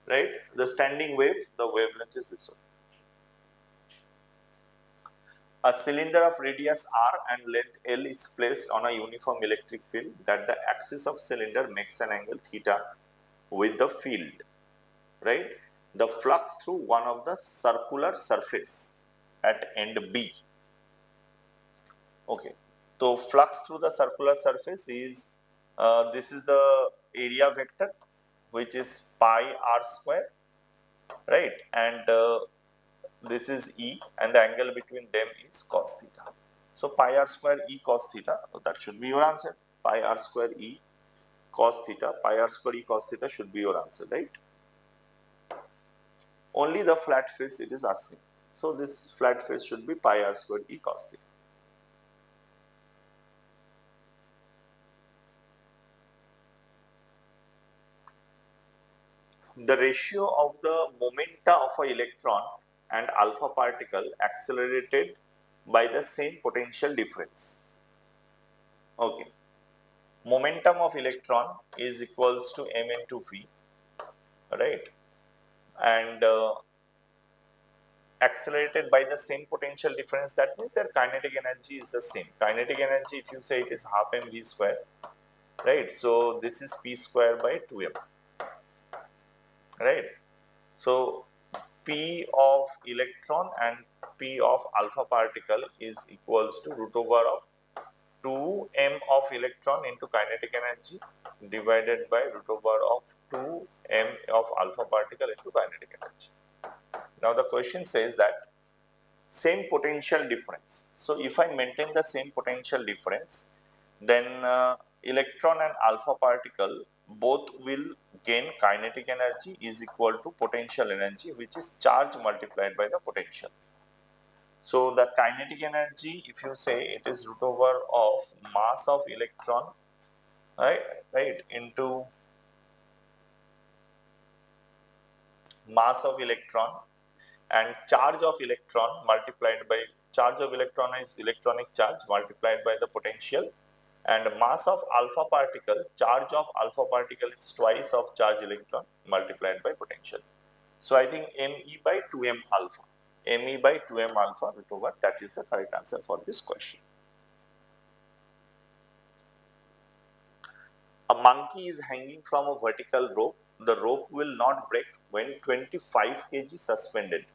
right? The standing wave, the wavelength is this one. A cylinder of radius r and length L is placed on a uniform electric field that the axis of cylinder makes an angle theta with the field, right? The flux through one of the circular surface at end B. Okay, so flux through the circular surface is, this is the area vector, which is pi r square, right? And this is E, and the angle between them is cos theta. So pi r square E cos theta, so that should be your answer. Pi r square E cos theta, pi r square E cos theta should be your answer, right? Only the flat face it is asking. So this flat face should be pi r square E cos theta. The ratio of the momenta of an electron and alpha particle accelerated by the same potential difference. Okay. Momentum of electron is equals to m into v, right? And accelerated by the same potential difference, that means their kinetic energy is the same. Kinetic energy, if you say it is half mv square, right? So this is p square by 2m, right? So p of electron and p of alpha particle is equals to root over of 2m of electron into kinetic energy divided by root over of 2m of alpha particle into kinetic energy. Now the question says that same potential difference. So if I maintain the same potential difference, then electron and alpha particle both will gain kinetic energy is equal to potential energy, which is charge multiplied by the potential. So the kinetic energy, if you say it is root over of mass of electron, right, into mass of electron and charge of electron multiplied by charge of electron is electronic charge multiplied by the potential, and mass of alpha particle, charge of alpha particle is twice of charge electron multiplied by potential. So I think me by 2m alpha, me by 2m alpha root over, that is the correct answer for this question. A monkey is hanging from a vertical rope. The rope will not break when 25 kg suspended,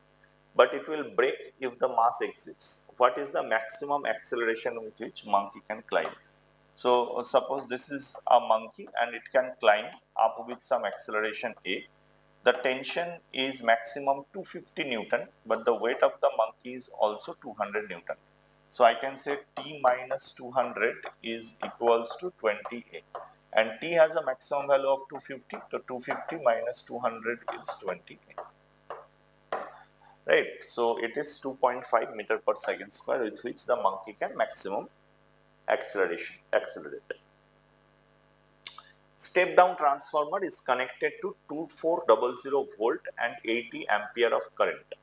but it will break if the mass exceeds. What is the maximum acceleration with which monkey can climb? So suppose this is a monkey and it can climb up with some acceleration a. The tension is maximum 250 Newton, but the weight of the monkey is also 200 Newton. So I can say T minus 200 is equals to 20A. And T has a maximum value of 250, so 250 minus 200 is 20A. Right, so it is 2.5 meter per second square with which the monkey can maximum accelerate. Step down transformer is connected to 2400 volt and 80 ampere of current.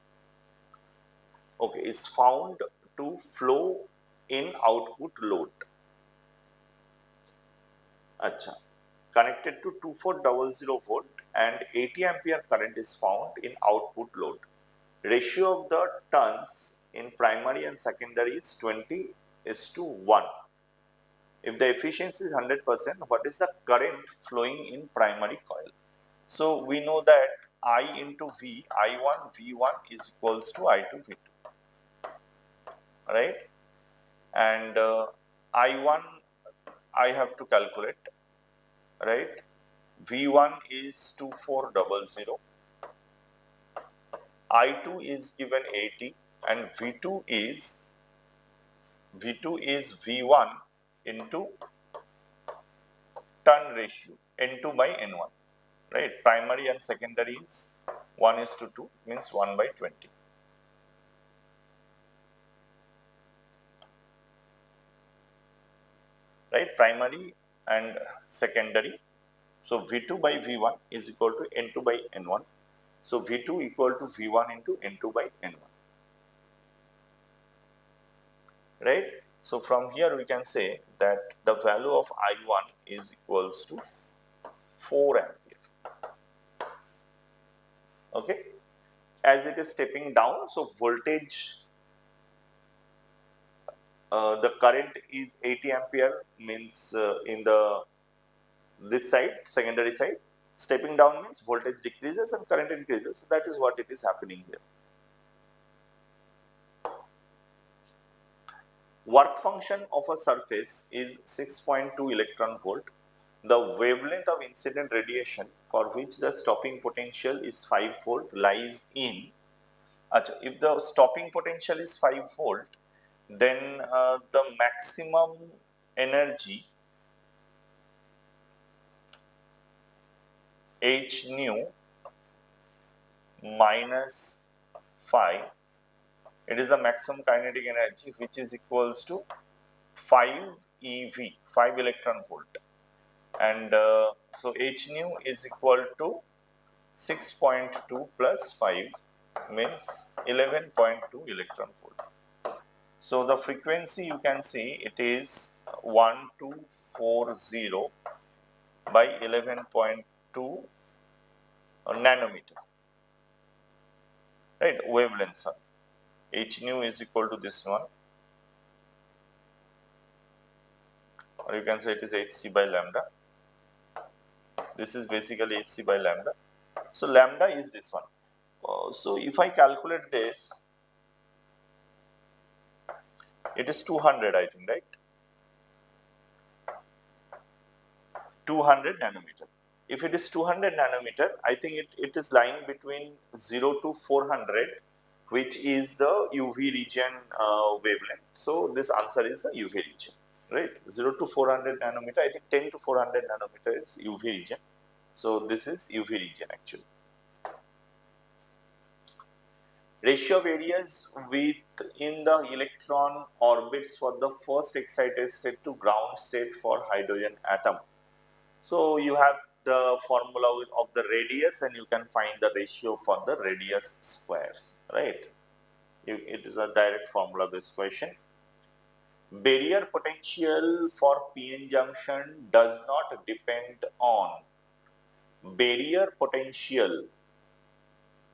Okay, is found to flow in output load. Acha. Connected to 2400 volt and 80 ampere current is found in output load. Ratio of the turns in primary and secondary is 20:1. If the efficiency is 100%, what is the current flowing in primary coil? So we know that I into V, I1 V1 is equals to I2 V2, right? And I1 I have to calculate, right? V1 is 2400, I2 is given 80, and V2 is V1 into turn ratio N2 by N1, right? Primary and secondary is 1:2, means 1/20. Right? Primary and secondary. So V2 by V1 is equal to N2 by N1. So V2 equal to V1 into N2 by N1. Right? So from here we can say that the value of I1 is equals to 4 ampere. Okay? As it is stepping down, so voltage, the current is 80 ampere, means in the this side, secondary side. Stepping down means voltage decreases and current increases. So that is what it is happening here. Work function of a surface is 6.2 electron volt. The wavelength of incident radiation for which the stopping potential is 5 volt lies in. If the stopping potential is 5 volt, then the maximum energy H nu minus 5, it is the maximum kinetic energy, which is equals to 5 eV, 5 electron volt, and so H nu is equal to 6.2 plus 5, means 11.2 electron volt. So the frequency, you can see it is 1240 by 11.2 nanometer, right? Wavelength. H nu is equal to this one, or you can say it is hc by lambda. This is basically hc by lambda. So lambda is this one. So if I calculate this, it is 200, I think, right? 200 nanometer. If it is 200 nanometer, I think it is lying between 0 to 400, which is the UV region wavelength. So this answer is the UV region, right? 0 to 400 nanometer, I think 10 to 400 nanometer is UV region. So this is UV region actually. Ratio of areas within the electron orbits for the first excited state to ground state for hydrogen atom. So you have the formula of the radius, and you can find the ratio for the radius squares, right? It is a direct formula based question. Barrier potential for PN junction does not depend on barrier potential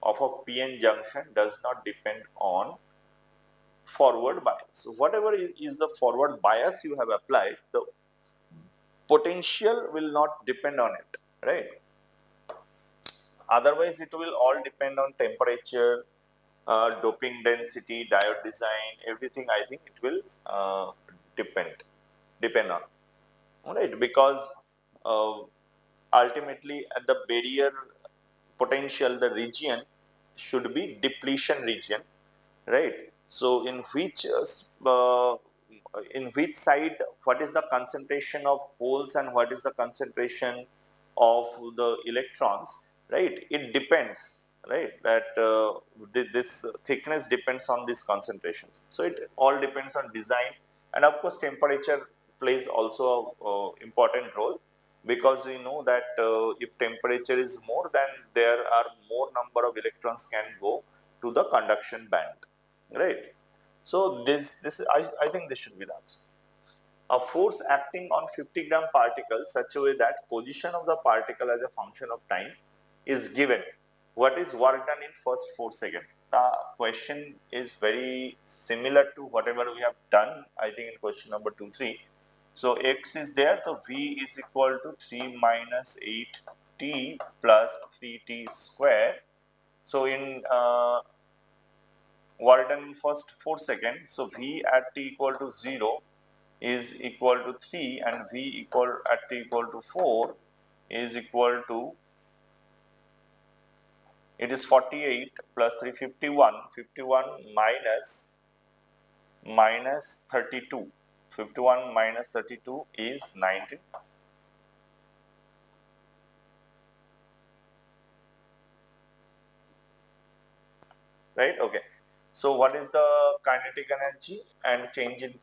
of a PN junction does not depend on forward bias. So whatever is the forward bias you have applied, the potential will not depend on it, right? Otherwise, it will all depend on temperature, doping density, diode design, everything. I think it will depend on, right? Because ultimately, at the barrier potential, the region should be depletion region, right? So in which side, what is the concentration of holes and what is the concentration of the electrons, right? It depends, right? That this thickness depends on these concentrations. So it all depends on design, and of course temperature plays also a important role, because we know that if temperature is more, then there are more number of electrons can go to the conduction band, right? So I think this should be the answer. A force acting on 50-gram particle such a way that position of the particle as a function of time is given. What is work done in first 4 seconds? The question is very similar to whatever we have done, I think, in question number 2, 3. So x is there, so v is equal to 3 minus 8 t plus 3t square. So in work done in first 4 seconds, so v at t equal to 0 is equal to 3 and v equal at t equal to 4 is equal to, it is 48 plus 351, 51 minus 32, 51 minus 32 is 19. Right, okay. So what is the kinetic energy and change in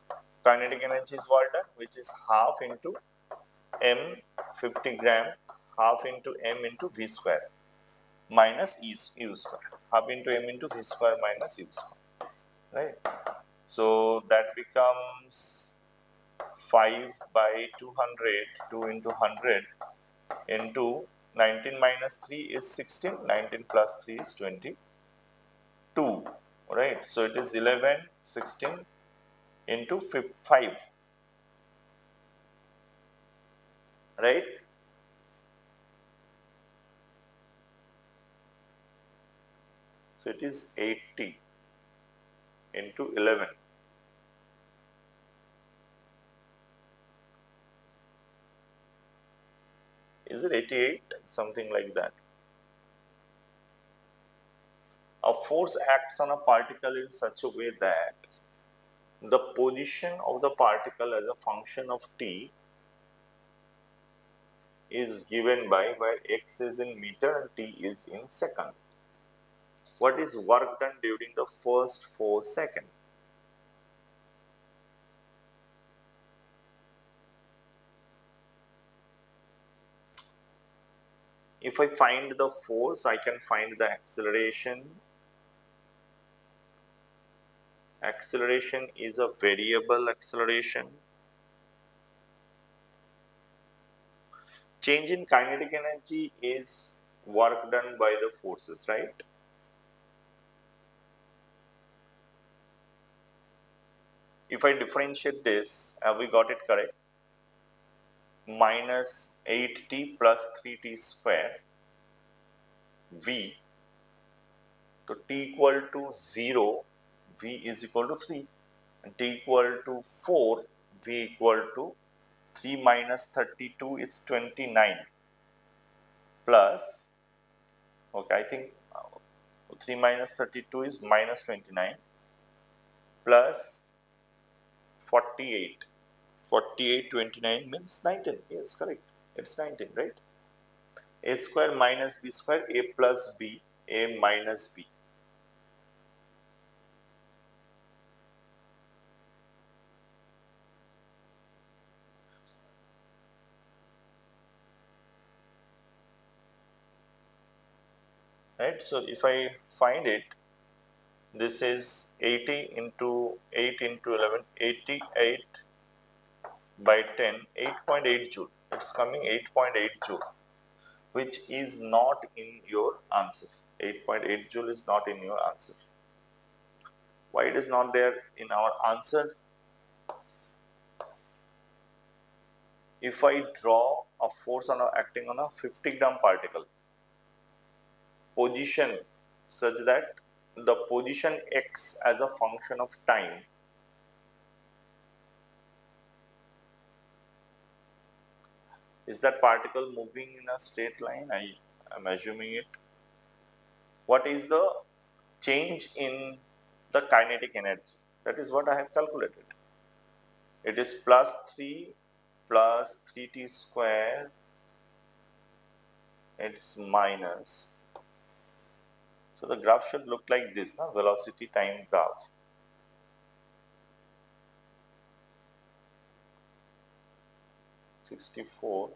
kinetic energy is what done, which is half into m 50 gram, half into m into v square minus u square, half into m into v square minus u square, right? So that becomes 5 by 200, 2 into 100 into 19 minus 3 is 16, 19 plus 3 is 22, right? So it is 11, 16 into 5, right? So it is 80 into 11. Is it 88? Something like that. A force acts on a particle in such a way that the position of the particle as a function of t is given by where x is in meter and t is in second. What is work done during the first 4 seconds? If I find the force, I can find the acceleration. Acceleration is a variable acceleration. Change in kinetic energy is work done by the forces, right? If I differentiate this, have we got it correct? Minus 8t plus 3t square v, to t equal to 0, v is equal to 3, and t equal to 4, v equal to 3 minus 32 is 29 plus, okay, I think 3 minus 32 is minus 29 plus 48. 48, 29 means 19. Yes, correct. It's 19, right? A square minus b square, a plus b, a minus b. Right? So if I find it, this is 80 into 8 into 11, 88 by 10, 8.8 joule. It's coming 8.8 joule, which is not in your answer. 8.8 joule is not in your answer. Why it is not there in our answer? If I draw a force acting on a 50 gram particle, position such that the position x as a function of time is that particle moving in a straight line? I am assuming it. What is the change in the kinetic energy? That is what I have calculated. It is plus 3 plus 3t square, it's minus. So the graph should look like this, na? Velocity time graph. (64,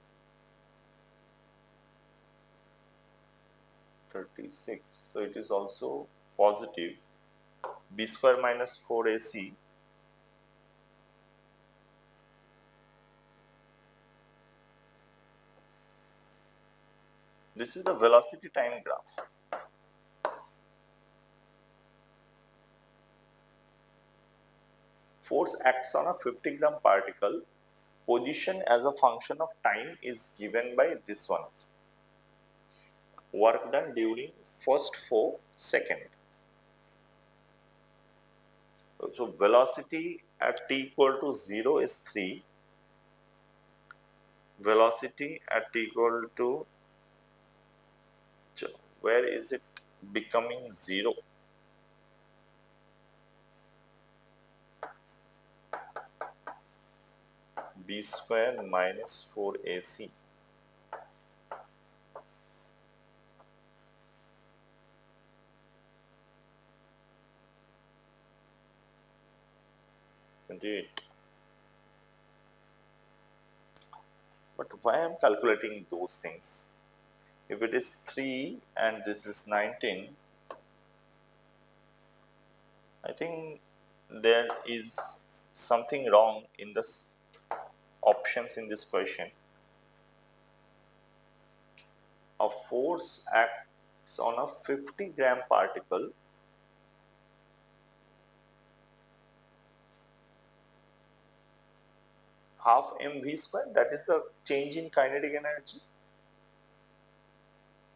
36). So it is also positive. B square minus 4ac. This is the velocity time graph. Force acts on a 50 gram particle. Position as a function of time is given by this one. work done during first 4 seconds. So velocity at t equal to 0 is 3. Velocity at t equal to, where is it becoming 0? B square minus 4ac. Indeed. But why I am calculating those things? If it is 3 and this is 19, I think there is something wrong in the options in this question. A force acts on a 50-gram particle half mv square, that is the change in kinetic energy.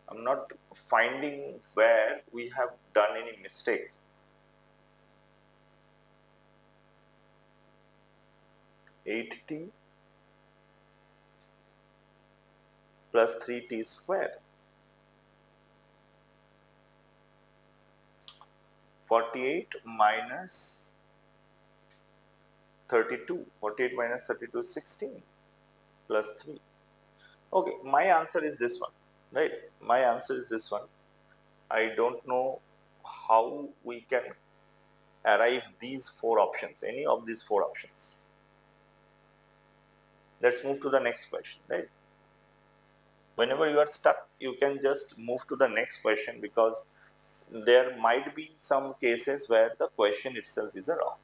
I'm not finding where we have done any mistake. (8t plus 3t square), 48 minus 32, 48 minus 32 is 16 plus 3. Okay, my answer is this one, right? My answer is this one. I don't know how we can arrive these 4 options, any of these 4 options. Let's move to the next question, right? Whenever you are stuck, you can just move to the next question, because there might be some cases where the question itself is wrong.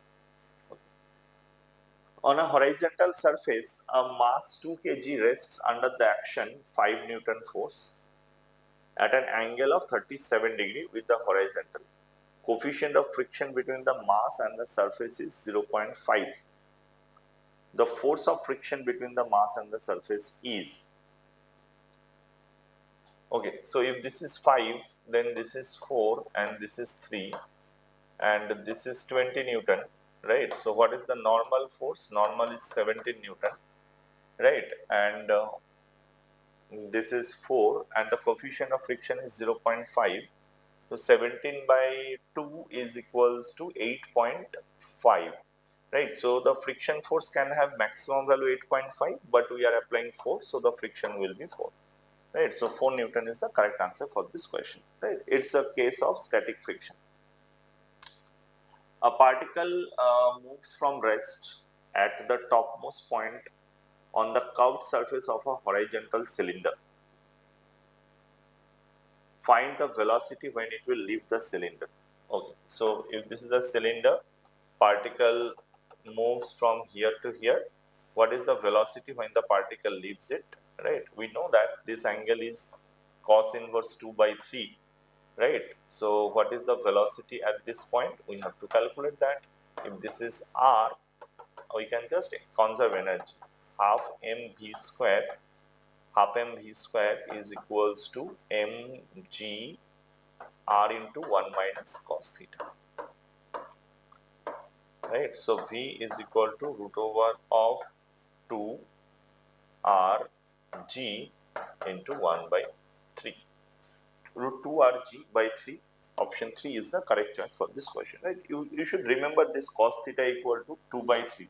On a horizontal surface, a mass 2 kg rests under the action 5 Newton force at an angle of 37 degree with the horizontal. Coefficient of friction between the mass and the surface is 0.5. The force of friction between the mass and the surface is. Okay, so if this is 5, then this is 4 and this is 3 and this is 20 Newton, right? So what is the normal force? Normal is 17 Newton, right? And this is 4 and the coefficient of friction is 0.5. So 17 by 2 is equals to 8.5, right? So the friction force can have maximum value 8.5, but we are applying 4, so the friction will be 4, right? So 4 Newton is the correct answer for this question, right? It's a case of static friction. A particle moves from rest at the topmost point on the curved surface of a horizontal cylinder. Find the velocity when it will leave the cylinder. Okay, so if this is the cylinder, particle moves from here to here. What is the velocity when the particle leaves it, right? We know that this angle is cos inverse 2 by 3, right? So what is the velocity at this point? We have to calculate that. If this is r, we can just conserve energy. Half mv square, half mv square is equals to mg r into 1 minus cos theta, right? So v is equal to root over of 2 r g into 1 by 3. Root 2 r g by 3. Option 3 is the correct choice for this question, right? You should remember this cos theta equal to 2 by 3.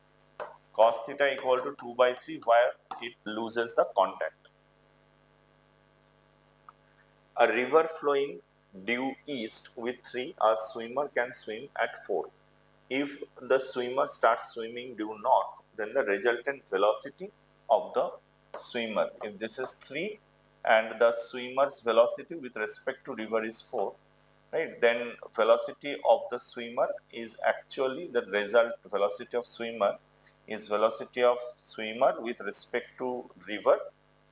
Cos theta equal to 2 by 3 where it loses the contact. A river flowing due east with 3, a swimmer can swim at 4. If the swimmer starts swimming due north, then the resultant velocity of the swimmer, if this is 3 and the swimmer's velocity with respect to river is 4, right, then velocity of the swimmer is actually the result velocity of swimmer is velocity of swimmer with respect to river,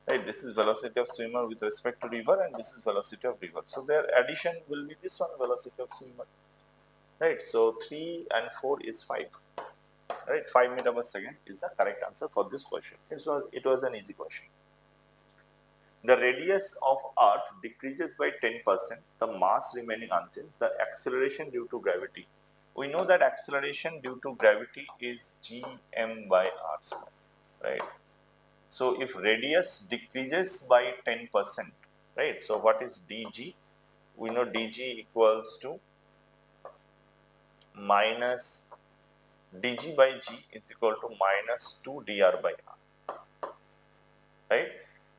right? This is velocity of swimmer with respect to river and this is velocity of river. So their addition will be this one, velocity of swimmer, right? So 3 and 4 is 5, right? 5 meter per second is the correct answer for this question. It was an easy question. the radius of Earth decreases by 10%, the mass remaining unchanged, the acceleration due to gravity. We know that acceleration due to gravity is gm by r square, right? So if radius decreases by 10%, right? So what is dg? We know dg equals to minus dg by g is equal to minus 2 dr by r, right?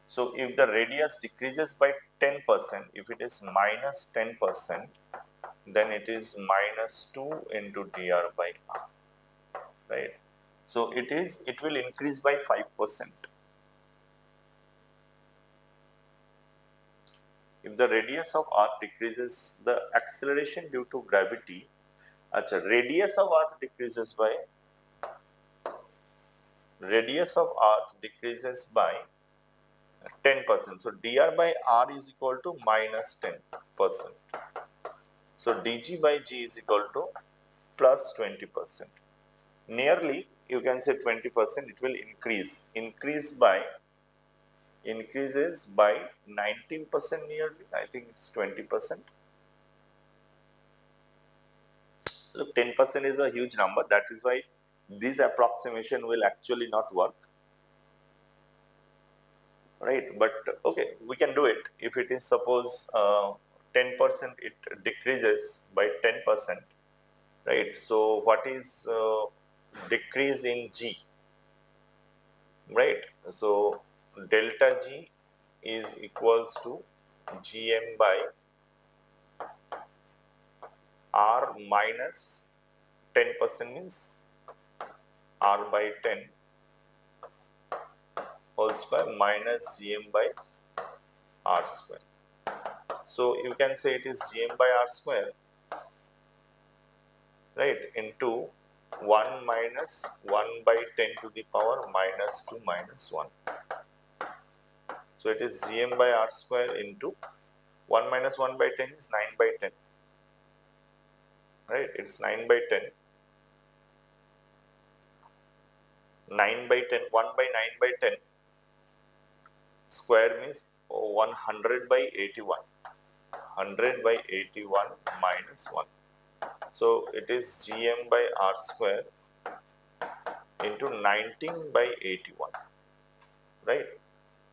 So if the radius decreases by 10%, if it is minus 10%, then it is minus 2 into dr by r, right? So it will increase by 5%. If the radius of Earth decreases, the acceleration due to gravity, radius of Earth decreases by 10%. So dr by r is equal to minus 10%. So dg by g is equal to plus 20%. Nearly, you can say 20%. It will increases by 19% nearly. I think it's 20%. Look, 10% is a huge number. That is why this approximation will actually not work, right? But okay, we can do it. If it is suppose 10%, it decreases by 10%, right? So what is decrease in g, right? So delta g is equals to gm by r minus 10% means r by 10 whole square minus gm by r square. So you can say it is gm by r square, right, into 1 minus 1 by 10 to the power minus 2 minus 1. So it is gm by r square into 1 minus 1 by 10 is 9 by 10, right? It's 9 by 10. 9 by 10, 1 by 9 by 10 square means 100 by 81. 100 by 81 minus 1. So it is gm by r square into 19 by 81, right?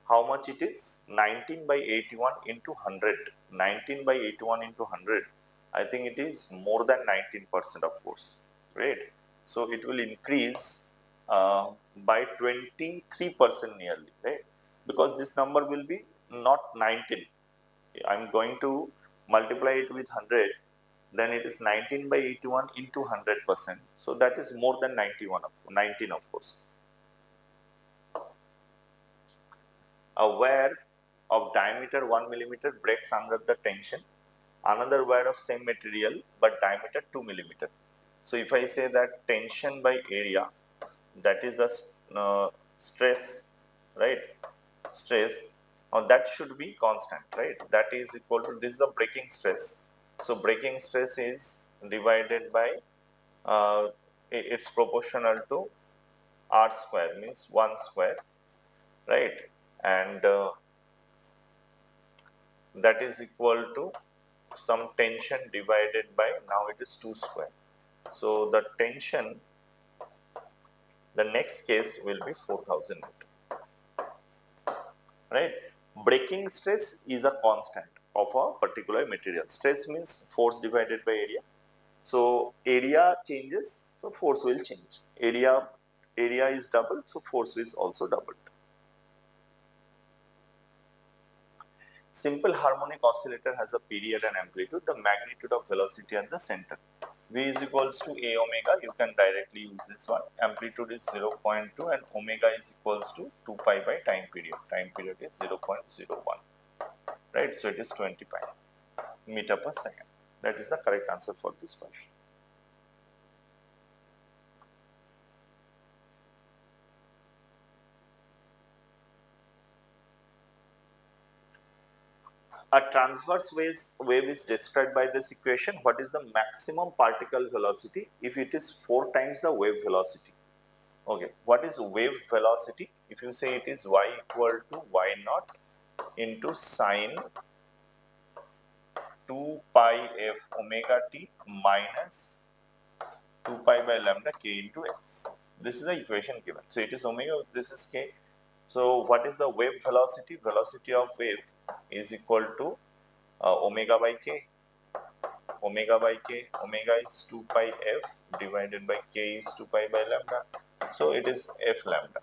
How much it is? 19 by 81 into 100. 19 by 81 into 100. I think it is more than 19%, of course, right? So it will increase by 23% nearly, right? Because this number will be not 19. I'm going to multiply it with 100, then it is 19 by 81 into 100%. So that is more than 19, of course. A wire of diameter 1 millimeter breaks under the tension. Another wire of same material but diameter 2 millimeter. So if I say that tension by area, that is the stress, right? Stress, that should be constant, right? That is equal to, this is the breaking stress. So breaking stress is divided by, it's proportional to r square, means 1 square, right? And that is equal to some tension divided by, now it is 2 square. So the tension, the next case will be 4000 Newton, right? Breaking stress is a constant of a particular material. Stress means force divided by area. So area changes, so force will change. Area is doubled, so force is also doubled. Simple harmonic oscillator has a period and amplitude, the magnitude of velocity at the center. V is equals to a omega, you can directly use this one. Amplitude is 0.2 and omega is equals to 2 pi by time period. Time period is 0.01, right? So it is 20 pi meter per second. That is the correct answer for this question. A transverse wave is described by this equation. What is the maximum particle velocity if it is 4 times the wave velocity? Okay, what is wave velocity? If you say it is y equal to y naught into sine 2 pi f omega t minus 2 pi by lambda k into x. This is the equation given. So it is omega, this is k. So what is the wave velocity? Velocity of wave is equal to omega by k. Omega by k. Omega is 2 pi f divided by k is 2 pi by lambda. So it is f lambda.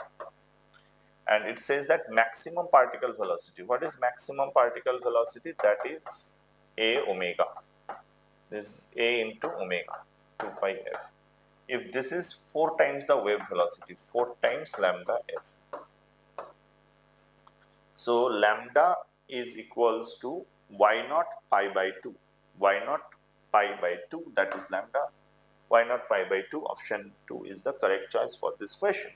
And it says that maximum particle velocity. What is maximum particle velocity? That is a omega. This is a into omega, 2 pi f. If this is 4 times the wave velocity, 4 times lambda f. So lambda is equals to y naught pi by 2. Y naught pi by 2, that is lambda. Y naught pi by 2, option 2 is the correct choice for this question.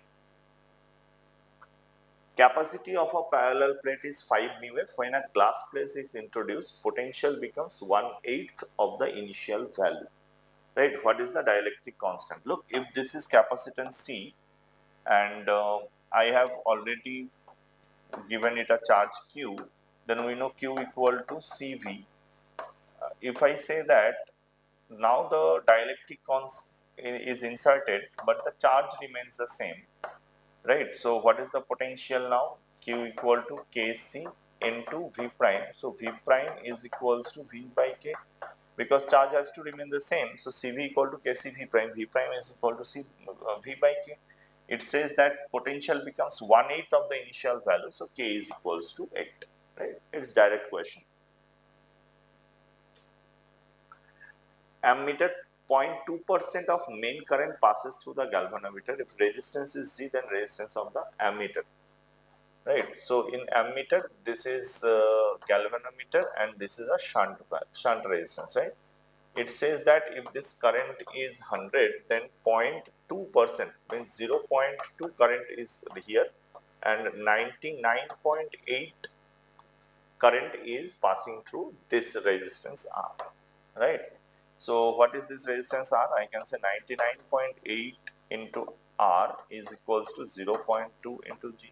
Capacity of a parallel plate is 5 mu f. When a glass plate is introduced, potential becomes 1/8 of the initial value. Right? What is the dielectric constant? Look, if this is capacitance C, and I have already given it a charge Q, then we know Q equal to CV. If I say that now the dielectric constant is inserted, but the charge remains the same, right? So what is the potential now? Q equal to Kc into V prime. So V prime is equals to V by K, because charge has to remain the same. So Cv equal to Kc V prime. V prime is equal to V by K. It says that potential becomes 1/8 of the initial value. So K is equals to 8. Right? It's direct question. Ammeter, 0.2% of main current passes through the galvanometer. If resistance is Z, then resistance of the ammeter. Right. So in ammeter, this is galvanometer and this is a shunt resistance. Right. It says that if this current is 100, then 0.2% means 0.2 current is here, and 99.8 current is passing through this resistance R. Right. So what is this resistance R? I can say 99.8 into R is equals to 0.2 into G.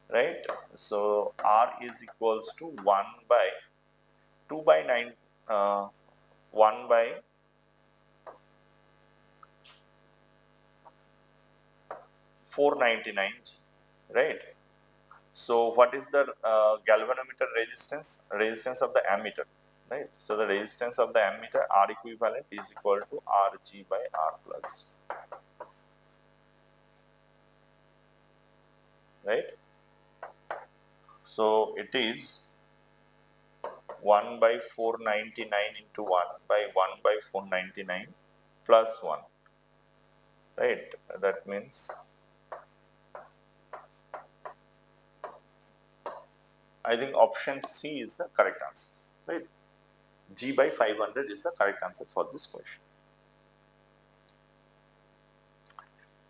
Right. So R is equals to 1 by 2 by 9, 1 by 499 G. Right. So what is the galvanometer resistance? Resistance of the ammeter. Right. So the resistance of the ammeter R equivalent is equal to Rg by R plus. Right. So it is 1 by 499 into 1 by 1 by 499 plus 1. Right. That means I think option C is the correct answer. Right. G by 500 is the correct answer for this question.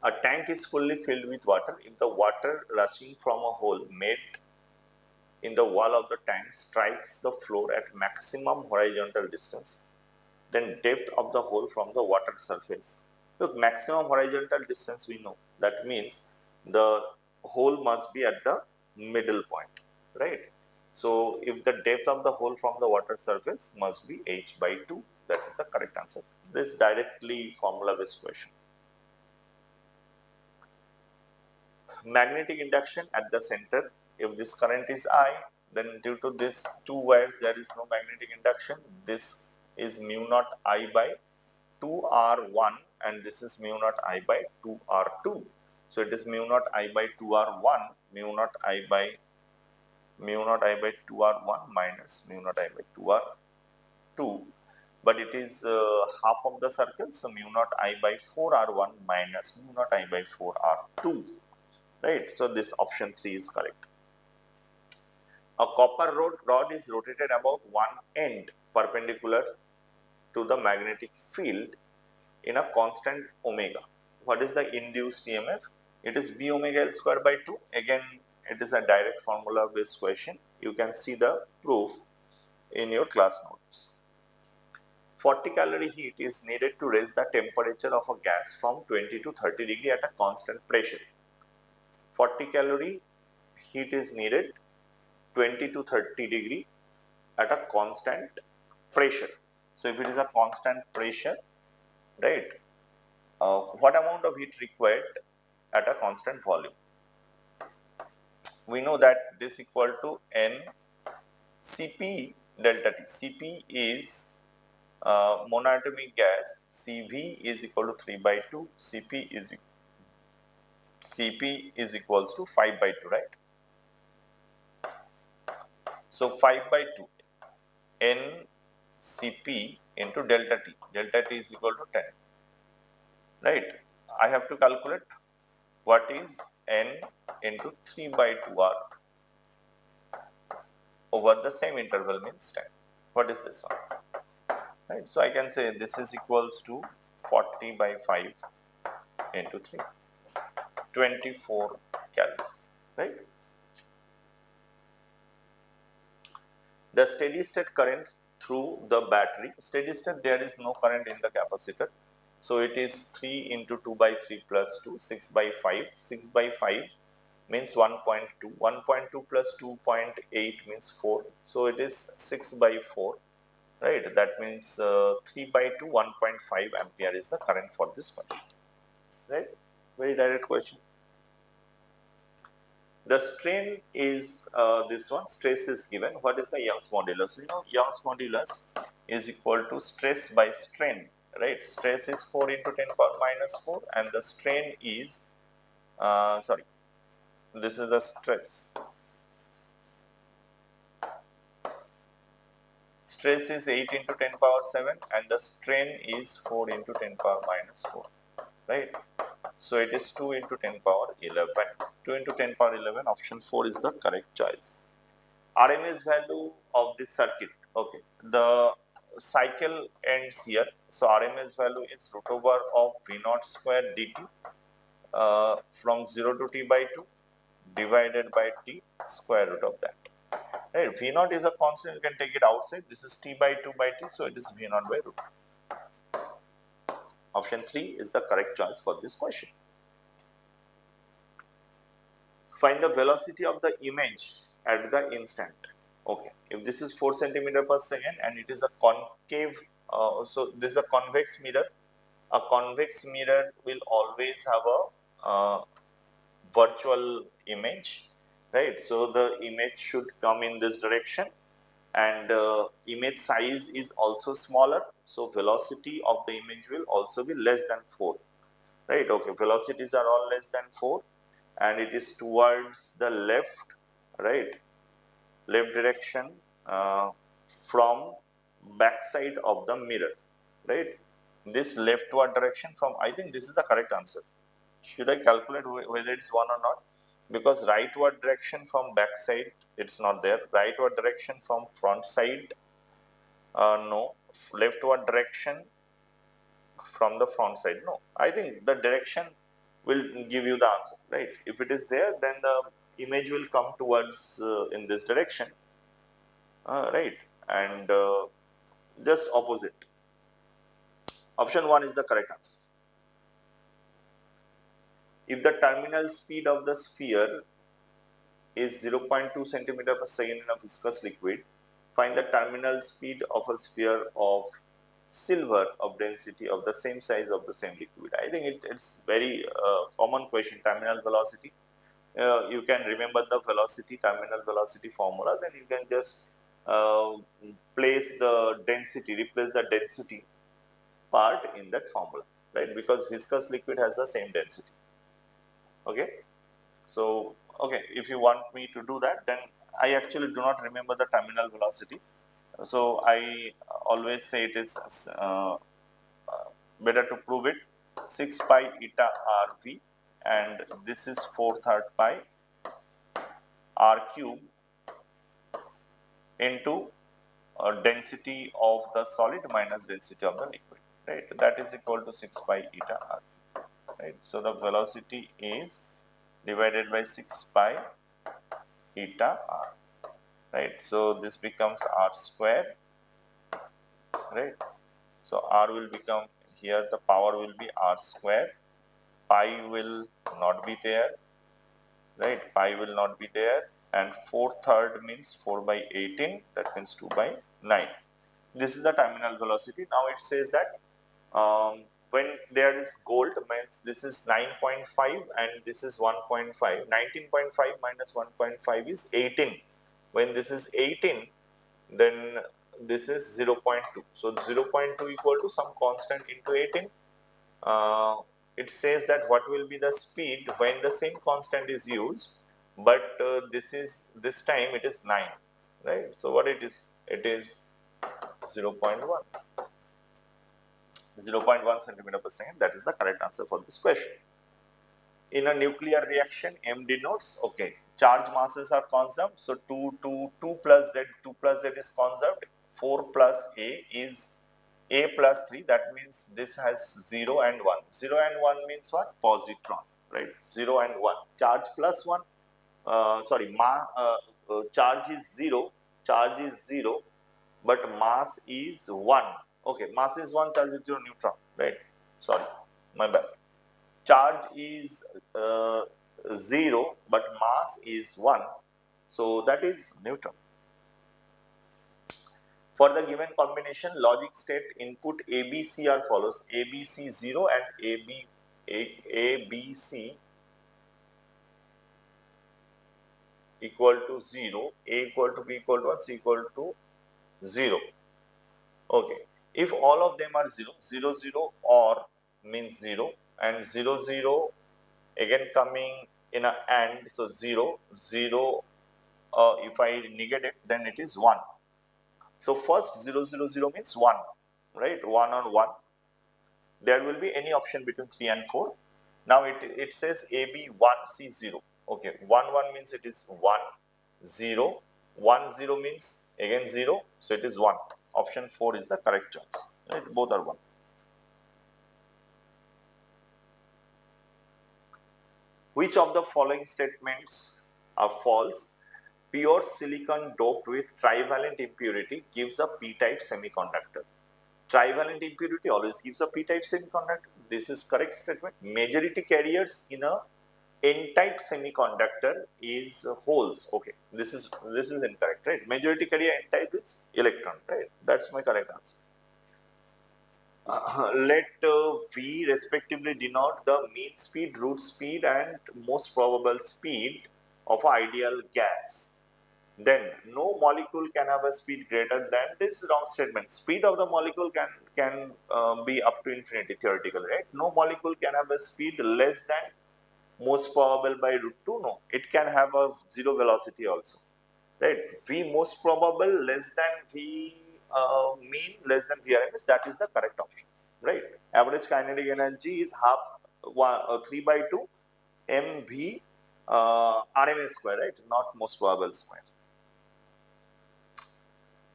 A tank is fully filled with water. If the water rushing from a hole made in the wall of the tank strikes the floor at maximum horizontal distance, then depth of the hole from the water surface. Look, maximum horizontal distance we know. That means the hole must be at the middle point, right? So if the depth of the hole from the water surface must be h by 2, that is the correct answer. This directly formula based question. Magnetic induction at the center. If this current is I, then due to this two wires there is no magnetic induction. This is mu naught I by 2R1 and this is mu naught I by 2R2. So it is mu naught I by 2R1, mu naught I by 2R1 minus mu naught I by 2R2. But it is half of the circle, so mu naught I by 4R1 minus mu naught I by 4R2. Right, so this option 3 is correct. A copper rod is rotated about one end perpendicular to the magnetic field in a constant omega. What is the induced EMF? It is B omega L square by 2. Again, it is a direct formula based question. You can see the proof in your class notes. 40 calorie heat is needed to raise the temperature of a gas from 20 to 30 degree at a constant pressure. 40 calorie heat is needed 20 to 30 degree at a constant pressure. So if it is a constant pressure, right, what amount of heat required at a constant volume? We know that this equal to N Cp delta T. Cp is monoatomic gas, Cv is equal to 3 by 2, Cp is equals to 5 by 2, right? So 5 by 2 N Cp into delta T is equal to 10, right? I have to calculate what is N into 3 by 2R over the same interval means 10. What is this one? Right. So I can say this is equals to 40 by 5 into 3, 24 Kelvin, right? The steady state current through the battery, steady state there is no current in the capacitor. So it is 3 into 2 by 3 plus 2, 6 by 5, 6 by 5 means 1.2, 1.2 plus 2.8 means 4. So it is 6 by 4, right? That means 3 by 2, 1.5 ampere is the current for this question, right? Very direct question. The strain is this one, stress is given. What is the Young's modulus? You know, Young's modulus is equal to stress by strain, right? Stress is 4 into 10 power minus 4 and the strain is, this is the stress. Stress is 8 into 10 power 7 and the strain is 4 into 10 power minus 4, right? So it is 2 into 10 power 11. 2 into 10 power 11, option 4 is the correct choice. RMS value of this circuit. Okay, the cycle ends here. So RMS value is root over of V naught square dt from 0 to t by 2 divided by t square root of that. Right, V naught is a constant, you can take it outside. This is t by 2 by t, so it is V naught by root. Option 3 is the correct choice for this question. Find the velocity of the image at the instant. Okay, if this is 4 centimeter per second and it is a concave, so this is a convex mirror. A convex mirror will always have a virtual image, right? So the image should come in this direction and image size is also smaller. So velocity of the image will also be less than 4, right? Okay, velocities are all less than 4 and it is towards the left, right? Left direction from back side of the mirror, right? This leftward direction from, I think this is the correct answer. Should I calculate whether it's 1 or not? Because rightward direction from back side, it's not there. Rightward direction from front side, no. Leftward direction from the front side, no. I think the direction will give you the answer, right? If it is there, then the image will come towards in this direction, right? And just opposite. Option 1 is the correct answer. If the terminal speed of the sphere is 0.2 centimeter per second in a viscous liquid, find the terminal speed of a sphere of silver of density of the same size of the same liquid. I think it's very common question, terminal velocity. You can remember the velocity, terminal velocity formula, then you can just place the density, replace the density part in that formula, right? Because viscous liquid has the same density. Okay, so okay, if you want me to do that, then I actually do not remember the terminal velocity, so I always say it is better to prove it. 6 pi eta rv and this is 4/3 pi r cube into density of the solid minus density of the liquid, right? That is equal to 6 pi eta r, right? So the velocity is divided by 6 pi eta r, right? So this becomes r square, right? So r will become, here the power will be r square, pi will not be there, right? Pi will not be there, and 4/3 means 4 by 18, that means 2 by 9. This is the terminal velocity. Now it says that when there is gold, means this is 9.5 and this is 1.5. 19.5 minus 1.5 is 18. When this is 18, then this is 0.2. So 0.2 equal to some constant into 18. It says that what will be the speed when the same constant is used, but this time it is 9, right? So what it is? It is 0.1. 0.1 centimeter per second. That is the correct answer for this question. In a nuclear reaction, M denotes, okay, charge masses are conserved. So 2 plus Z is conserved. 4 plus A is A plus 3. That means this has 0 and 1. 0 and 1 means what? Positron, right? 0 and 1. Charge plus 1. Charge is 0. Charge is 0. But mass is 1. Okay, mass is 1, charge is 0, neutron, right? Sorry, my bad. Charge is 0, but mass is 1. So that is neutron. For the given combination, logic state input ABC are follows: ABC 0 and ABC equal to 0, A equal to B equal to 1, C equal to 0. Okay, if all of them are 0, 0, 0 or means 0 and 0, 0 again coming in a AND, so 0, 0, if I negate it, then it is 1. So first 0, 0, 0 means 1, right? 1 on 1. There will be any option between 3 and 4. Now it says AB 1, C 0. Okay, 1, 1 means it is 1, 0. 1, 0 means again 0, so it is 1. Option 4 is the correct choice, right? Both are 1. Which of the following statements are false? Pure silicon doped with trivalent impurity gives a p-type semiconductor. Trivalent impurity always gives a p-type semiconductor. This is correct statement. Majority carriers in a n-type semiconductor is holes. Okay, this is incorrect, right? Majority carrier n-type is electron, right? That's my correct answer. Let V respectively denote the mean speed, root speed and most probable speed of ideal gas. Then no molecule can have a speed greater than, this is wrong statement. Speed of the molecule can be up to infinity theoretically, right? No molecule can have a speed less than most probable by root 2. No, it can have a zero velocity also, right? V most probable less than V mean less than VRMS, that is the correct option, right? Average kinetic energy is half 3 by 2 mv RMS square, right? Not most probable square.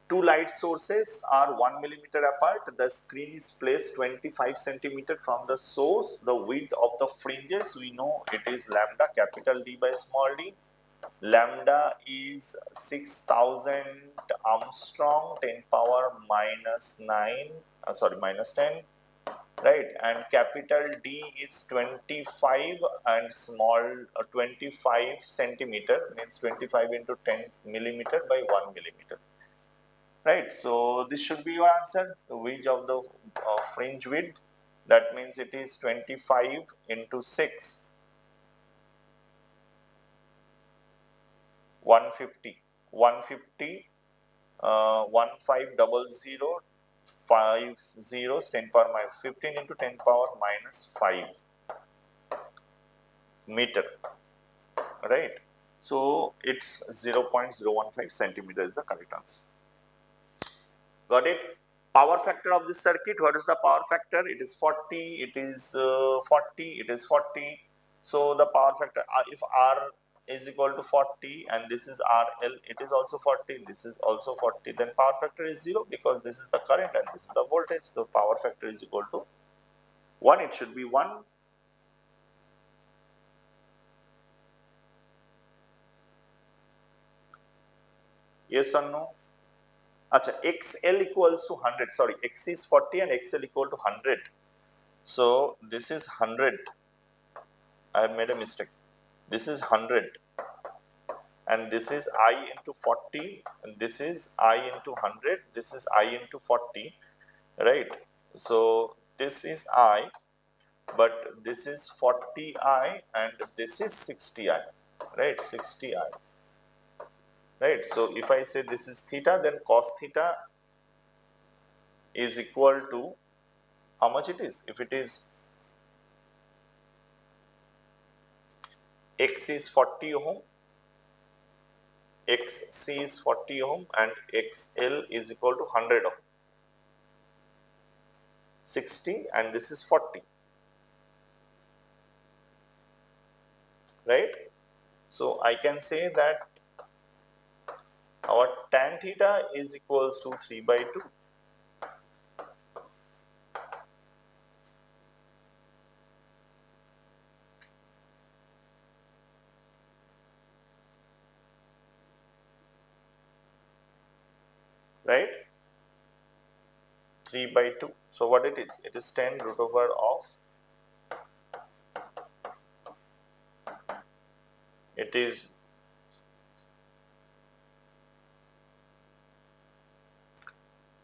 Two light sources are 1 millimeter apart. The screen is placed 25 centimeter from the source. The width of the fringes, we know it is lambda, capital D by small d. Lambda is 6000 Armstrong, 10 power minus 9, minus 10, right? And capital D is 25 and small 25 centimeter, means 25 into 10 millimeter by 1 millimeter. Right, so this should be your answer. The width of the fringe width, that means it is 25 into 6, 150, 1500 5 zeros, 10 power minus 15 into 10 power minus 5 meter, right? So it's 0.015 centimeter is the correct answer. Got it? Power factor of this circuit, what is the power factor? It is 40, it is 40, it is 40. So the power factor, if R is equal to 40 and this is RL, it is also 40, this is also 40, then power factor is 0 because this is the current and this is the voltage. So power factor is equal to 1, it should be 1. Yes or no? Achha, XL equals to 100, sorry, X is 40 and XL equal to 100. So this is 100. I have made a mistake. This is 100 and this is I into 40, and this is I into 100, this is I into 40, right? So this is I, but this is 40I and this is 60I, right? 60I, right? So if I say this is theta, then cos theta is equal to how much it is? If it is X is 40 ohm, XC is 40 ohm and XL is equal to 100 ohm. 60 and this is 40, right? So I can say that our tan theta is equals to 3 by 2. Right? 3 by 2. So what it is? It is 10 root over of, it is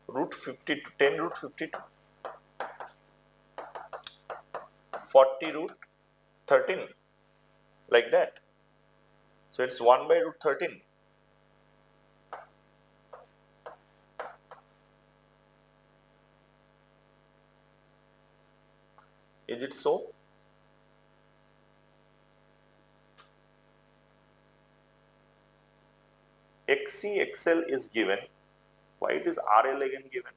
root 52, 10 root 52, 40 root 13, like that. So it's 1 by root 13. Is it so? XC, XL is given. Why it is RL again given?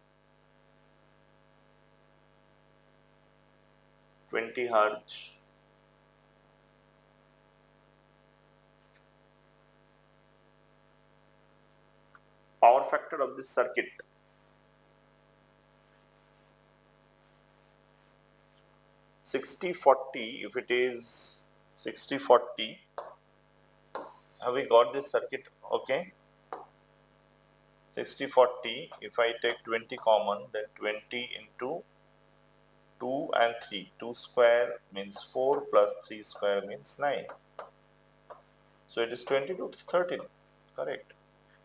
20 Hz. Power factor of this circuit. (60/40), if it is 60/40, have we got this circuit? Okay. 60/40, if I take 20 common, then 20 into 2 and 3. 2 square means 4 plus 3 square means 9. So it is 20 root 13, correct.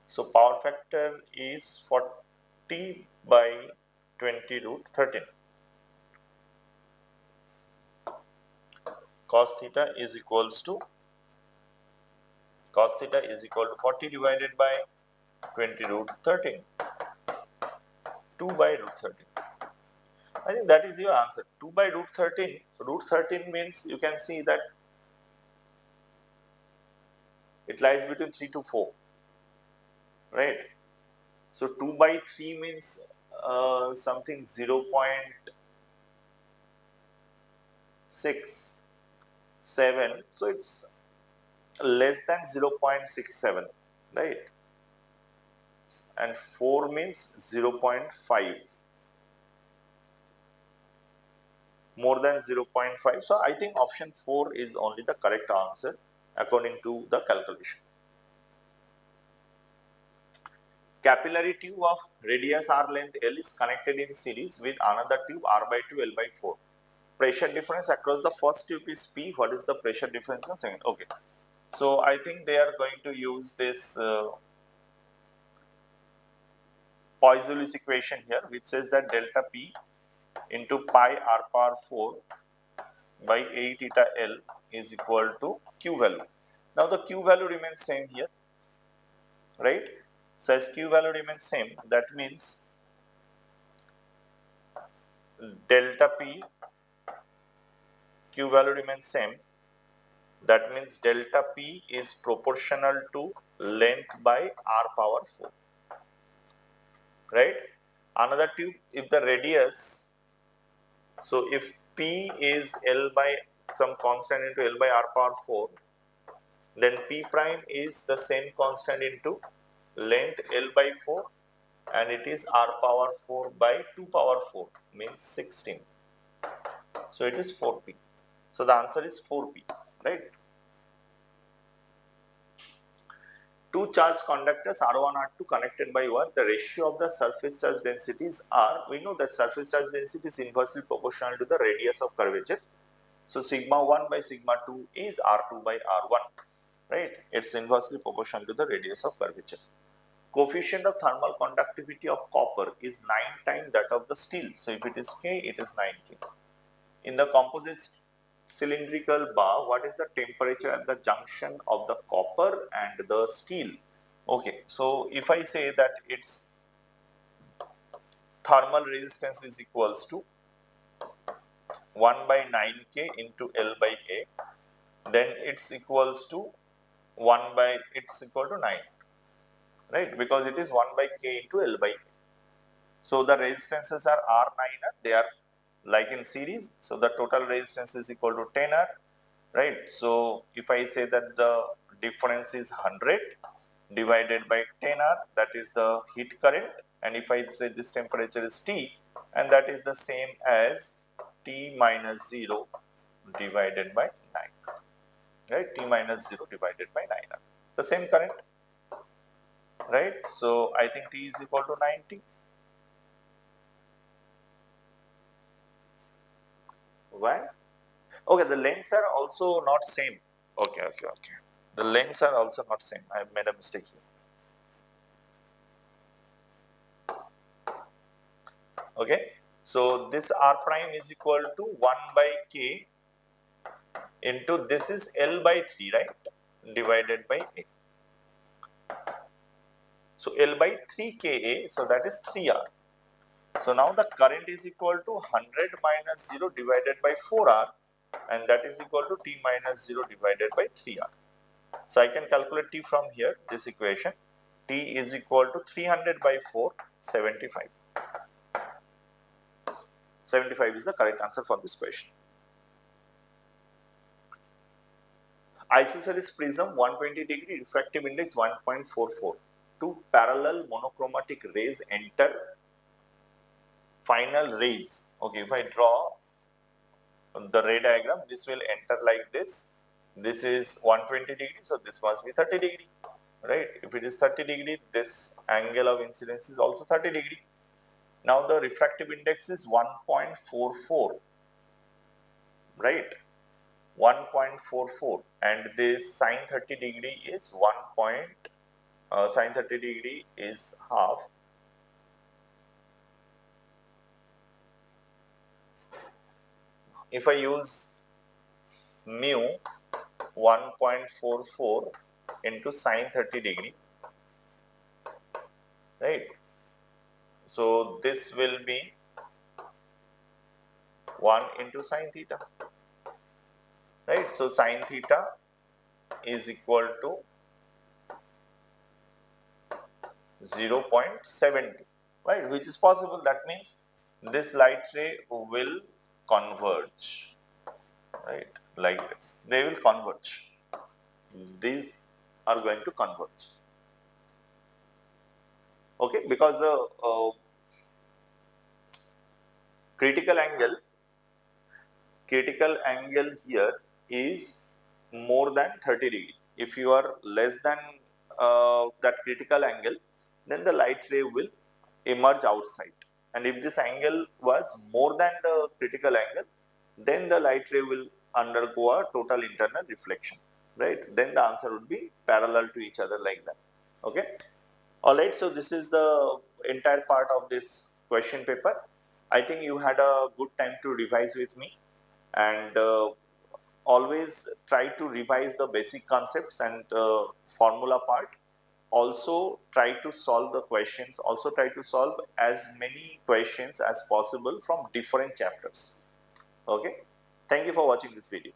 So power factor is 40 by 20 root 13. Cos theta is equals to 40 divided by 20 root 13. 2 by root 13. I think that is your answer. 2 by root 13. Root 13 means you can see that it lies between 3 to 4. Right? So 2 by 3 means something 0.67. So it's less than 0.67. Right? And 4 means 0.5. More than 0.5. So I think option 4 is only the correct answer according to the calculation. Capillary tube of radius r length L is connected in series with another tube r by 2 L by 4. Pressure difference across the first tube is P. What is the pressure difference in the second? Okay. So I think they are going to use this Poiseuille's equation here, which says that delta P into pi r power 4 by A theta L is equal to Q value. Now the Q value remains same here, right? So as Q value remains same, that means delta P, Q value remains same, that means delta P is proportional to length by r power 4, right? Another tube, if the radius, so if P is L by some constant into L by r power 4, then P prime is the same constant into length L by 4 and it is r power 4 by 2 power 4 means 16. So it is 4p. So the answer is 4p, right? Two charged conductors R1 R2 connected by wire. The ratio of the surface charge densities are, we know that surface charge density is inversely proportional to the radius of curvature. So sigma 1 by sigma 2 is R2 by R1, right? It's inversely proportional to the radius of curvature. Coefficient of thermal conductivity of copper is 9 times that of the steel. So if it is K, it is 9K. In the composite cylindrical bar, what is the temperature at the junction of the copper and the steel? Okay, so if I say that its thermal resistance is equals to 1 by 9K into L by A, then it's equals to 1 by, it's equal to 9, right? Because it is 1 by K into L by A. So the resistances are R9R, they are like in series. So the total resistance is equal to 10R, right? So if I say that the difference is 100 divided by 10R, that is the heat current. And if I say this temperature is T, and that is the same as T minus 0 divided by 9, right? T minus 0 divided by 9R. The same current, right? So I think T is equal to 90. Why? Okay, the lengths are also not same. Okay. The lengths are also not same. I made a mistake here. Okay, so this R prime is equal to 1 by K into this is L by 3, right? Divided by A. So L by 3 Ka, so that is 3R. So now the current is equal to 100 minus 0 divided by 4R, and that is equal to T minus 0 divided by 3R. So I can calculate T from here, this equation. T is equal to 300 by 4, 75. 75 is the correct answer for this question. Isosceles prism 120 degree, refractive index 1.44. Two parallel monochromatic rays enter final rays. Okay, if I draw the ray diagram, this will enter like this. This is 120 degree, so this must be 30 degree, right? If it is 30 degree, this angle of incidence is also 30 degree. Now the refractive index is 1.44, right? 1.44, and this sine 30 degree is sine 30 degree is half. If I use mu 1.44 into sine 30 degree, right? So this will be 1 into sine theta, right? So sine theta is equal to 0.70, right? Which is possible. That means this light ray will converge, right? Like this. They will converge. These are going to converge. Okay, because the critical angle here is more than 30 degree. If you are less than that critical angle, then the light ray will emerge outside. And if this angle was more than the critical angle, then the light ray will undergo a total internal reflection, right? Then the answer would be parallel to each other like that. Okay. All right. So this is the entire part of this question paper. I think you had a good time to revise with me, and always try to revise the basic concepts and formula part. Also try to solve the questions, also try to solve as many questions as possible from different chapters. Okay, thank you for watching this video.